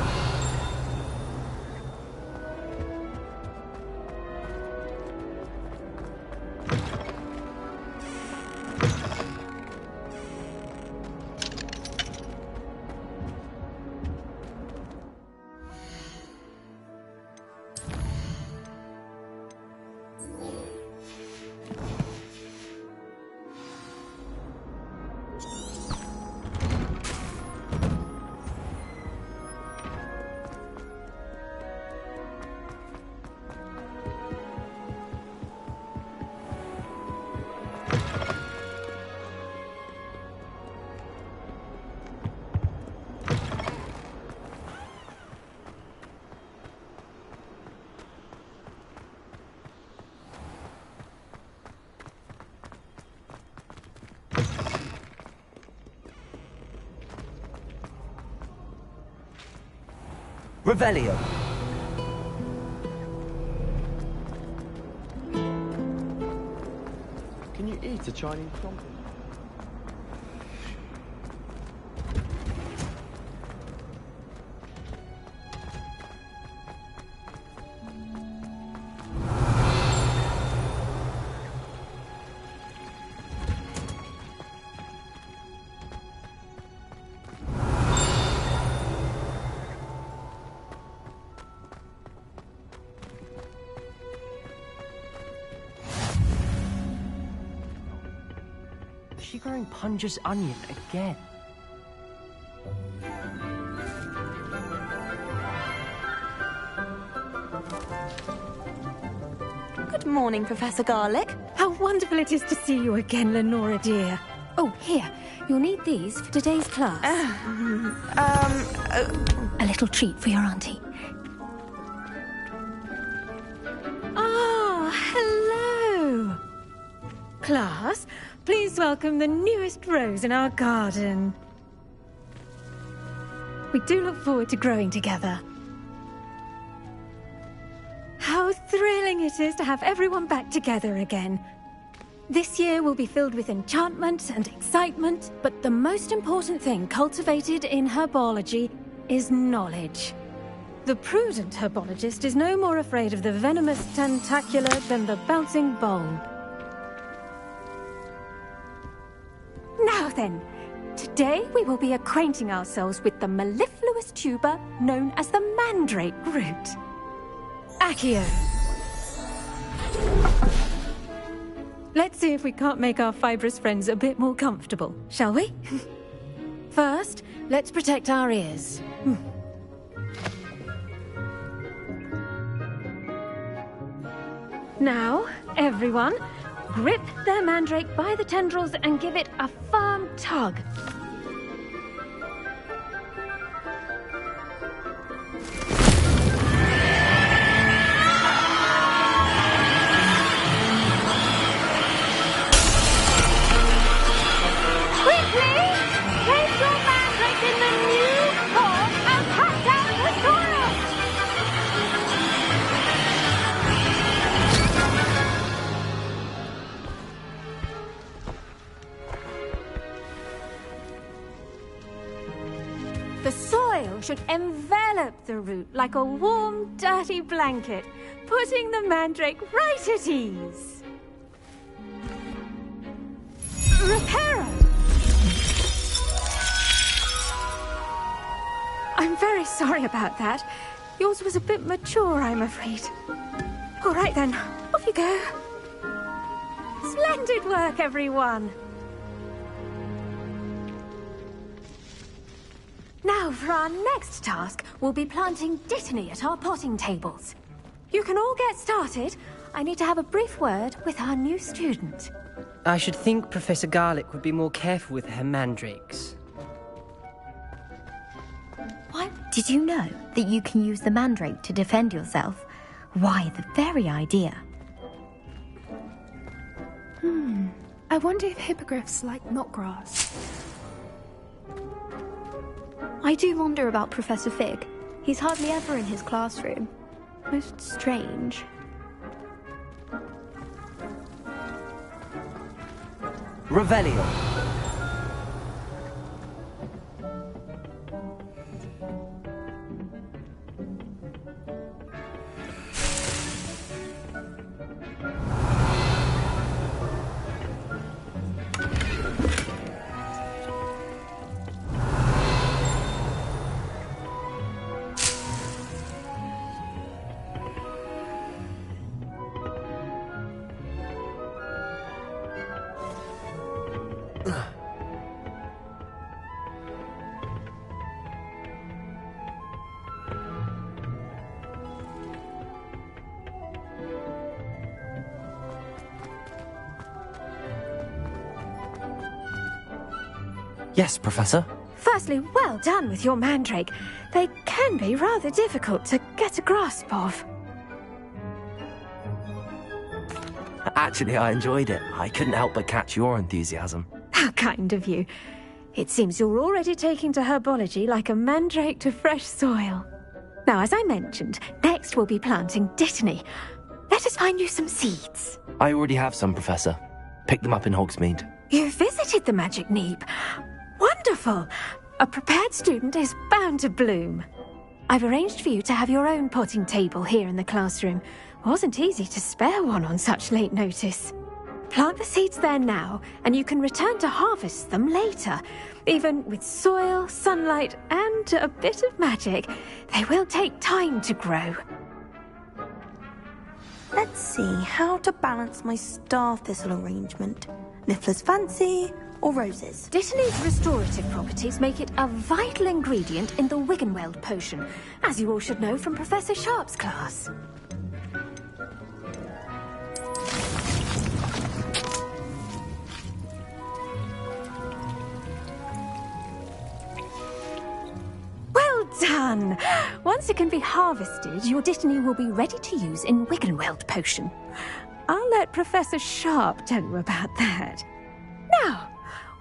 Revelio. Can you eat a Chinese dumpling? Is she growing Punja's onion again? Good morning, Professor Garlic. How wonderful it is to see you again, Lenora dear. Oh, here. You'll need these for today's class. A little treat for your auntie. Ah, hello. Class, please welcome the newest rose in our garden. We do look forward to growing together. How thrilling it is to have everyone back together again. This year will be filled with enchantment and excitement, but the most important thing cultivated in herbology is knowledge. The prudent herbologist is no more afraid of the venomous tentacula than the bouncing bulb. Now then, today we will be acquainting ourselves with the mellifluous tuber known as the mandrake root. Accio. Let's see if we can't make our fibrous friends a bit more comfortable, shall we? First, let's protect our ears. Now, everyone, grip their mandrake by the tendrils and give it a firm tug. The soil should envelop the root like a warm, dirty blanket, putting the mandrake right at ease. Reparo! I'm very sorry about that. Yours was a bit mature, I'm afraid. All right then, off you go. Splendid work, everyone. Now, for our next task, we'll be planting dittany at our potting tables. You can all get started. I need to have a brief word with our new student. I should think Professor Garlic would be more careful with her mandrakes. Why? Did you know that you can use the mandrake to defend yourself? Why, the very idea. I wonder if hippogriffs like knotgrass. I do wonder about Professor Fig. He's hardly ever in his classroom. Most strange. Revelio. Yes, Professor? Firstly, well done with your mandrake. They can be rather difficult to get a grasp of. Actually, I enjoyed it. I couldn't help but catch your enthusiasm. How kind of you. It seems you're already taking to herbology like a mandrake to fresh soil. Now, as I mentioned, next we'll be planting Dittany. Let us find you some seeds. I already have some, Professor. Picked them up in Hogsmeade. You visited the Magic Neep. Wonderful! A prepared student is bound to bloom. I've arranged for you to have your own potting table here in the classroom. Wasn't easy to spare one on such late notice. Plant the seeds there now, and you can return to harvest them later. Even with soil, sunlight, and a bit of magic, they will take time to grow. Let's see how to balance my star thistle arrangement. Niffler's fancy or roses? Dittany's restorative properties make it a vital ingredient in the Wiggenweld potion, as you all should know from Professor Sharp's class. Well done! Once it can be harvested, your Dittany will be ready to use in Wiggenweld potion. I'll let Professor Sharp tell you about that. Now,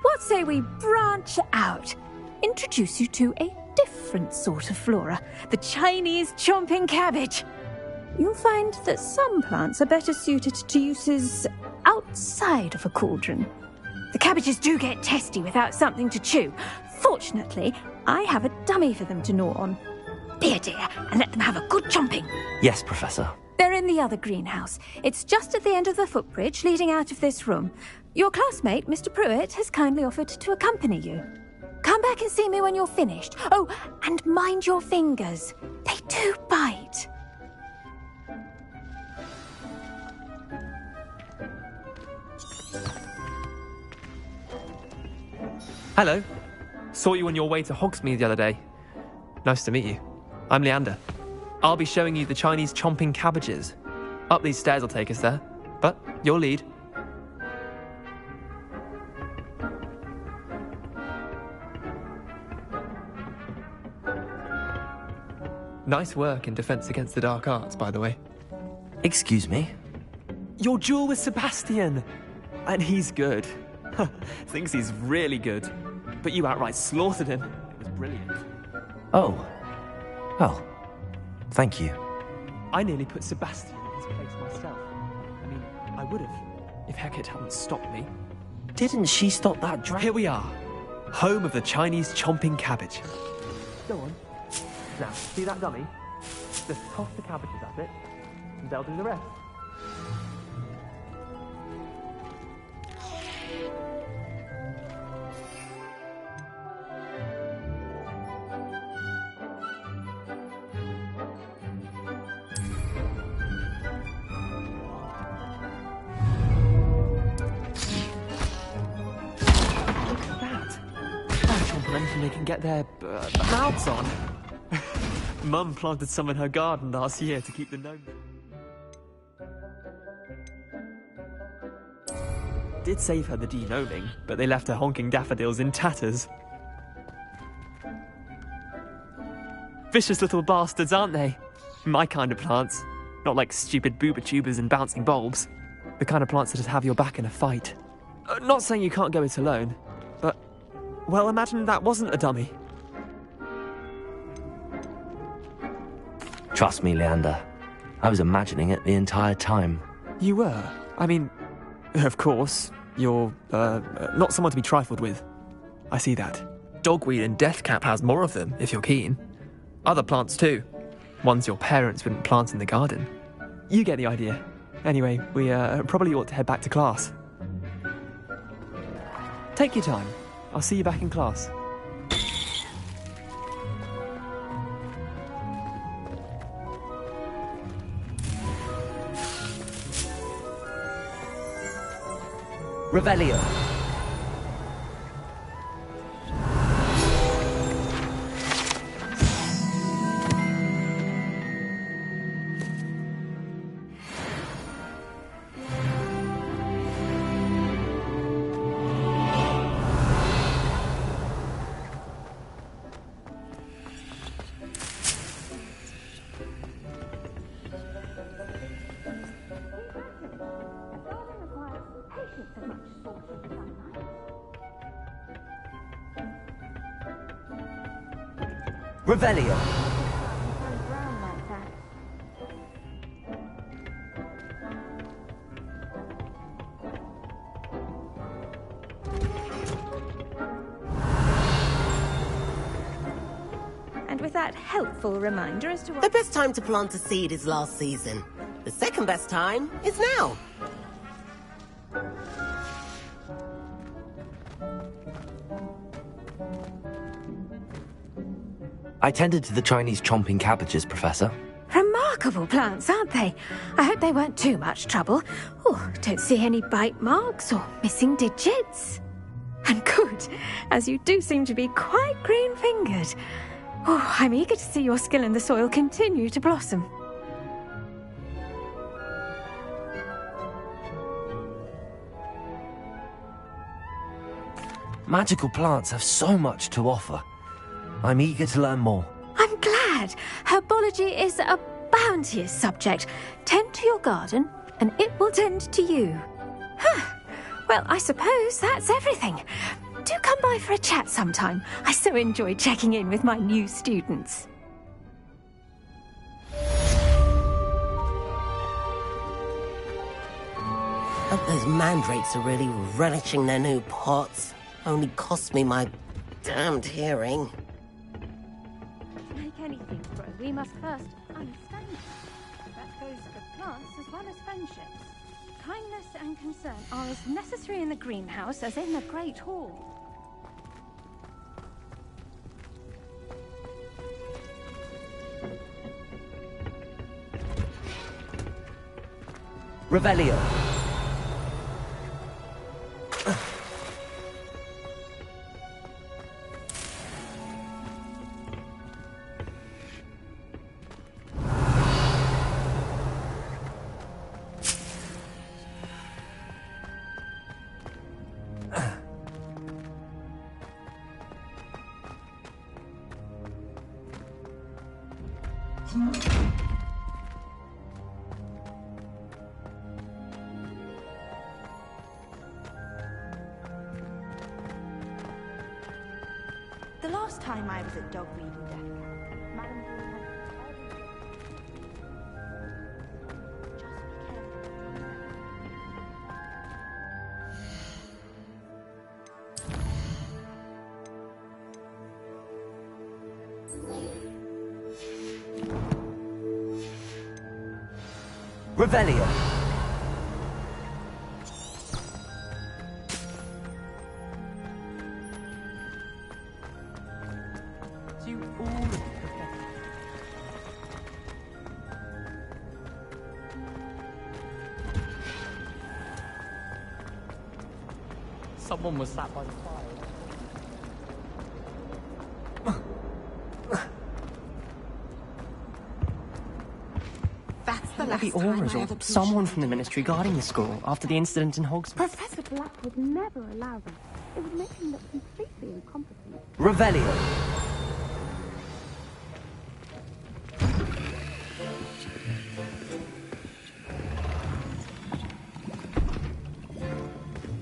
what say we branch out? Introduce you to a different sort of flora, the Chinese chomping cabbage. You'll find that some plants are better suited to uses outside of a cauldron. The cabbages do get testy without something to chew. Fortunately, I have a dummy for them to gnaw on. Be a dear and let them have a good chomping. Yes, Professor. They're in the other greenhouse. It's just at the end of the footbridge leading out of this room. Your classmate, Mr. Pruitt, has kindly offered to accompany you. Come back and see me when you're finished. Oh, and mind your fingers. They do bite. Hello. Saw you on your way to Hogsmeade the other day. Nice to meet you. I'm Leander. I'll be showing you the Chinese chomping cabbages. Up these stairs will take us there, but your lead. Nice work in Defense Against the Dark Arts, by the way. Excuse me? Your duel with Sebastian! And he's good. Thinks he's really good. But you outright slaughtered him. It was brilliant. Oh. Well, thank you. I nearly put Sebastian in his place myself. I mean, I would have, if Hecate hadn't stopped me. Didn't she stop that dragon? Here we are. Home of the Chinese chomping cabbage. Go on. Now, see that dummy? Just toss the cabbages at it, and they'll do the rest. Anything they can get their mouths on. Mum planted some in her garden last year to keep the gnomes. Did save her the de-gnoming, but they left her honking daffodils in tatters. Vicious little bastards, aren't they? My kind of plants. Not like stupid booba tubers and bouncing bulbs. The kind of plants that just have your back in a fight. Not saying you can't go it alone, but... well, imagine that wasn't a dummy. Trust me, Leander. I was imagining it the entire time. You were? I mean, of course, you're, not someone to be trifled with. I see that. Dogweed and deathcap has more of them, if you're keen. Other plants too. Ones your parents wouldn't plant in the garden. You get the idea. Anyway, we, probably ought to head back to class. Take your time. I'll see you back in class. Revelio. Revelio. that helpful reminder as to what... The best time to plant a seed is last season. The second best time is now. I tended to the Chinese chomping cabbages, Professor. Remarkable plants, aren't they? I hope they weren't too much trouble. Oh, don't see any bite marks or missing digits. And good, as you do seem to be quite green-fingered. Oh, I'm eager to see your skill in the soil continue to blossom. Magical plants have so much to offer. I'm eager to learn more. I'm glad. Herbology is a bounteous subject. Tend to your garden, and it will tend to you. Huh. Well, I suppose that's everything. Do come by for a chat sometime. I so enjoy checking in with my new students. Hope those mandrakes are really relishing their new pots. Only cost me my damned hearing. To make anything grow, we must first understand it. That goes for plants as well as friendships. Kindness and concern are as necessary in the greenhouse as in the Great Hall. Revelio. The last time I was at dog breeding death camp, Madame Revelio. Someone was sat by the fire. That's the last auras or someone from the ministry guarding the school after the incident in Hogsmeade. Professor Black would never allow that. It would make him look completely incompetent. Revelio.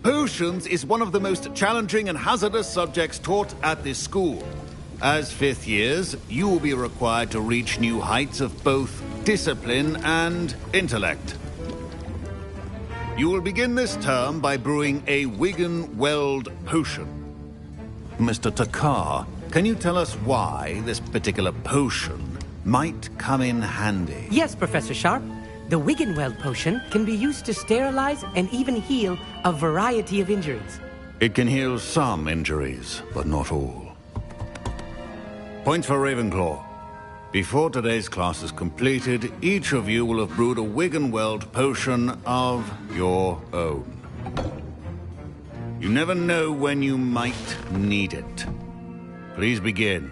Potions is one of the most challenging and hazardous subjects taught at this school. As fifth years, you will be required to reach new heights of both discipline and intellect. You will begin this term by brewing a Wigan-Weld potion. Mr. Takar, can you tell us why this particular potion might come in handy? Yes, Professor Sharp. The Wigan-Weld potion can be used to sterilize and even heal a variety of injuries. It can heal some injuries, but not all. Points for Ravenclaw. Before today's class is completed, each of you will have brewed a Wigan-Weld potion of your own. You never know when you might need it. Please begin.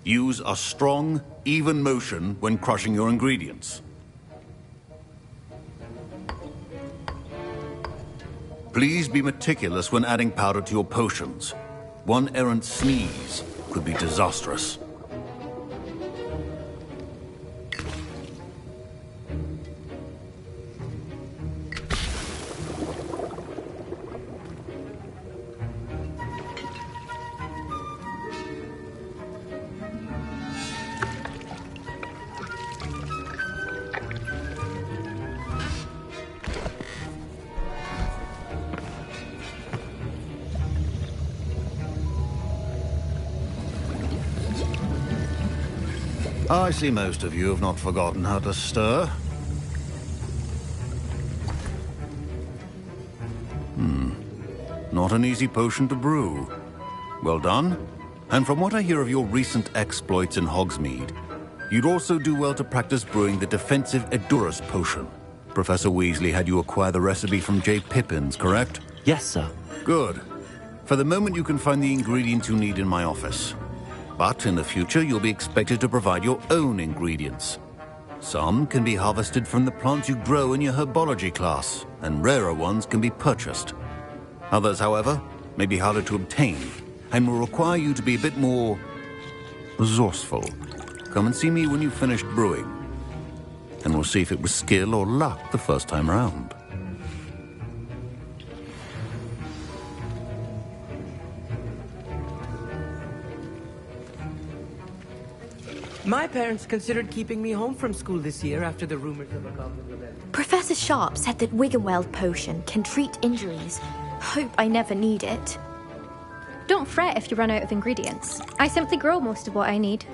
Use a strong, even motion when crushing your ingredients. Please be meticulous when adding powder to your potions. One errant sneeze could be disastrous. I see most of you have not forgotten how to stir. Not an easy potion to brew. Well done. And from what I hear of your recent exploits in Hogsmeade, you'd also do well to practice brewing the defensive Edurus potion. Professor Weasley had you acquire the recipe from J. Pippins, correct? Yes, sir. Good. For the moment, you can find the ingredients you need in my office. But in the future, you'll be expected to provide your own ingredients. Some can be harvested from the plants you grow in your herbology class, and rarer ones can be purchased. Others, however, may be harder to obtain, and will require you to be a bit more resourceful. Come and see me when you've finished brewing, and we'll see if it was skill or luck the first time round. My parents considered keeping me home from school this year after the rumors of a Goblin rebellion. Professor Sharp said that Wiggenweld potion can treat injuries. Hope I never need it. Don't fret if you run out of ingredients. I simply grow most of what I need.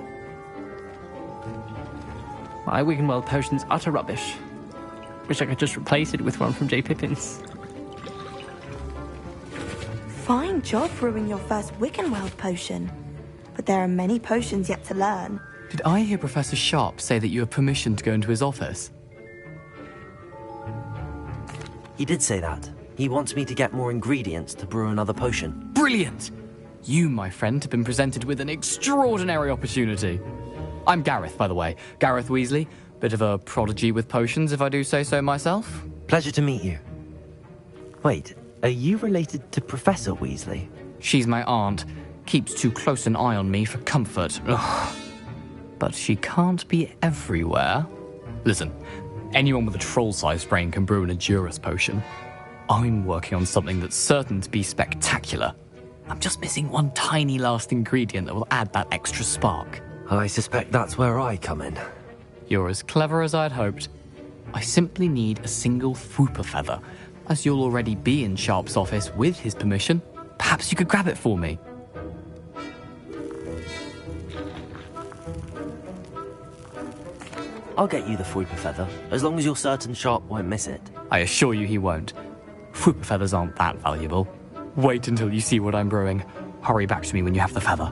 My Wiggenweld potion's utter rubbish. Wish I could just replace it with one from J. Pippins. Fine job brewing your first Wiggenweld potion. But there are many potions yet to learn. Did I hear Professor Sharp say that you have permission to go into his office? He did say that. He wants me to get more ingredients to brew another potion. Brilliant! You, my friend, have been presented with an extraordinary opportunity. I'm Gareth, by the way. Gareth Weasley. Bit of a prodigy with potions, if I do say so myself. Pleasure to meet you. Wait, are you related to Professor Weasley? She's my aunt. Keeps too close an eye on me for comfort. Ugh. But she can't be everywhere. Listen, anyone with a troll-sized brain can brew an Edurus potion. I'm working on something that's certain to be spectacular. I'm just missing one tiny last ingredient that will add that extra spark. I suspect that's where I come in. You're as clever as I'd hoped. I simply need a single Fwooper feather. As you'll already be in Sharp's office with his permission, perhaps you could grab it for me. I'll get you the Fwooper feather, as long as you're certain Sharp won't miss it. I assure you he won't. Fwooper feathers aren't that valuable. Wait until you see what I'm brewing. Hurry back to me when you have the feather.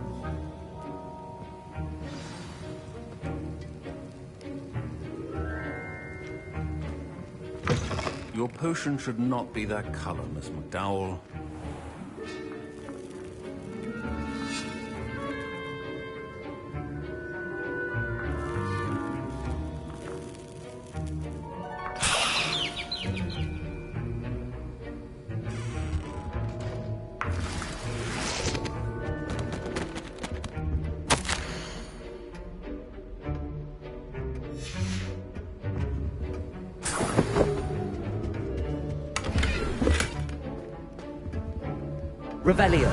Your potion should not be that color, Miss McDowell. Revelio.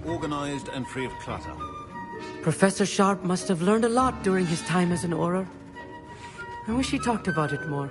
Organized and free of clutter. Professor Sharp must have learned a lot during his time as an Auror. I wish he talked about it more.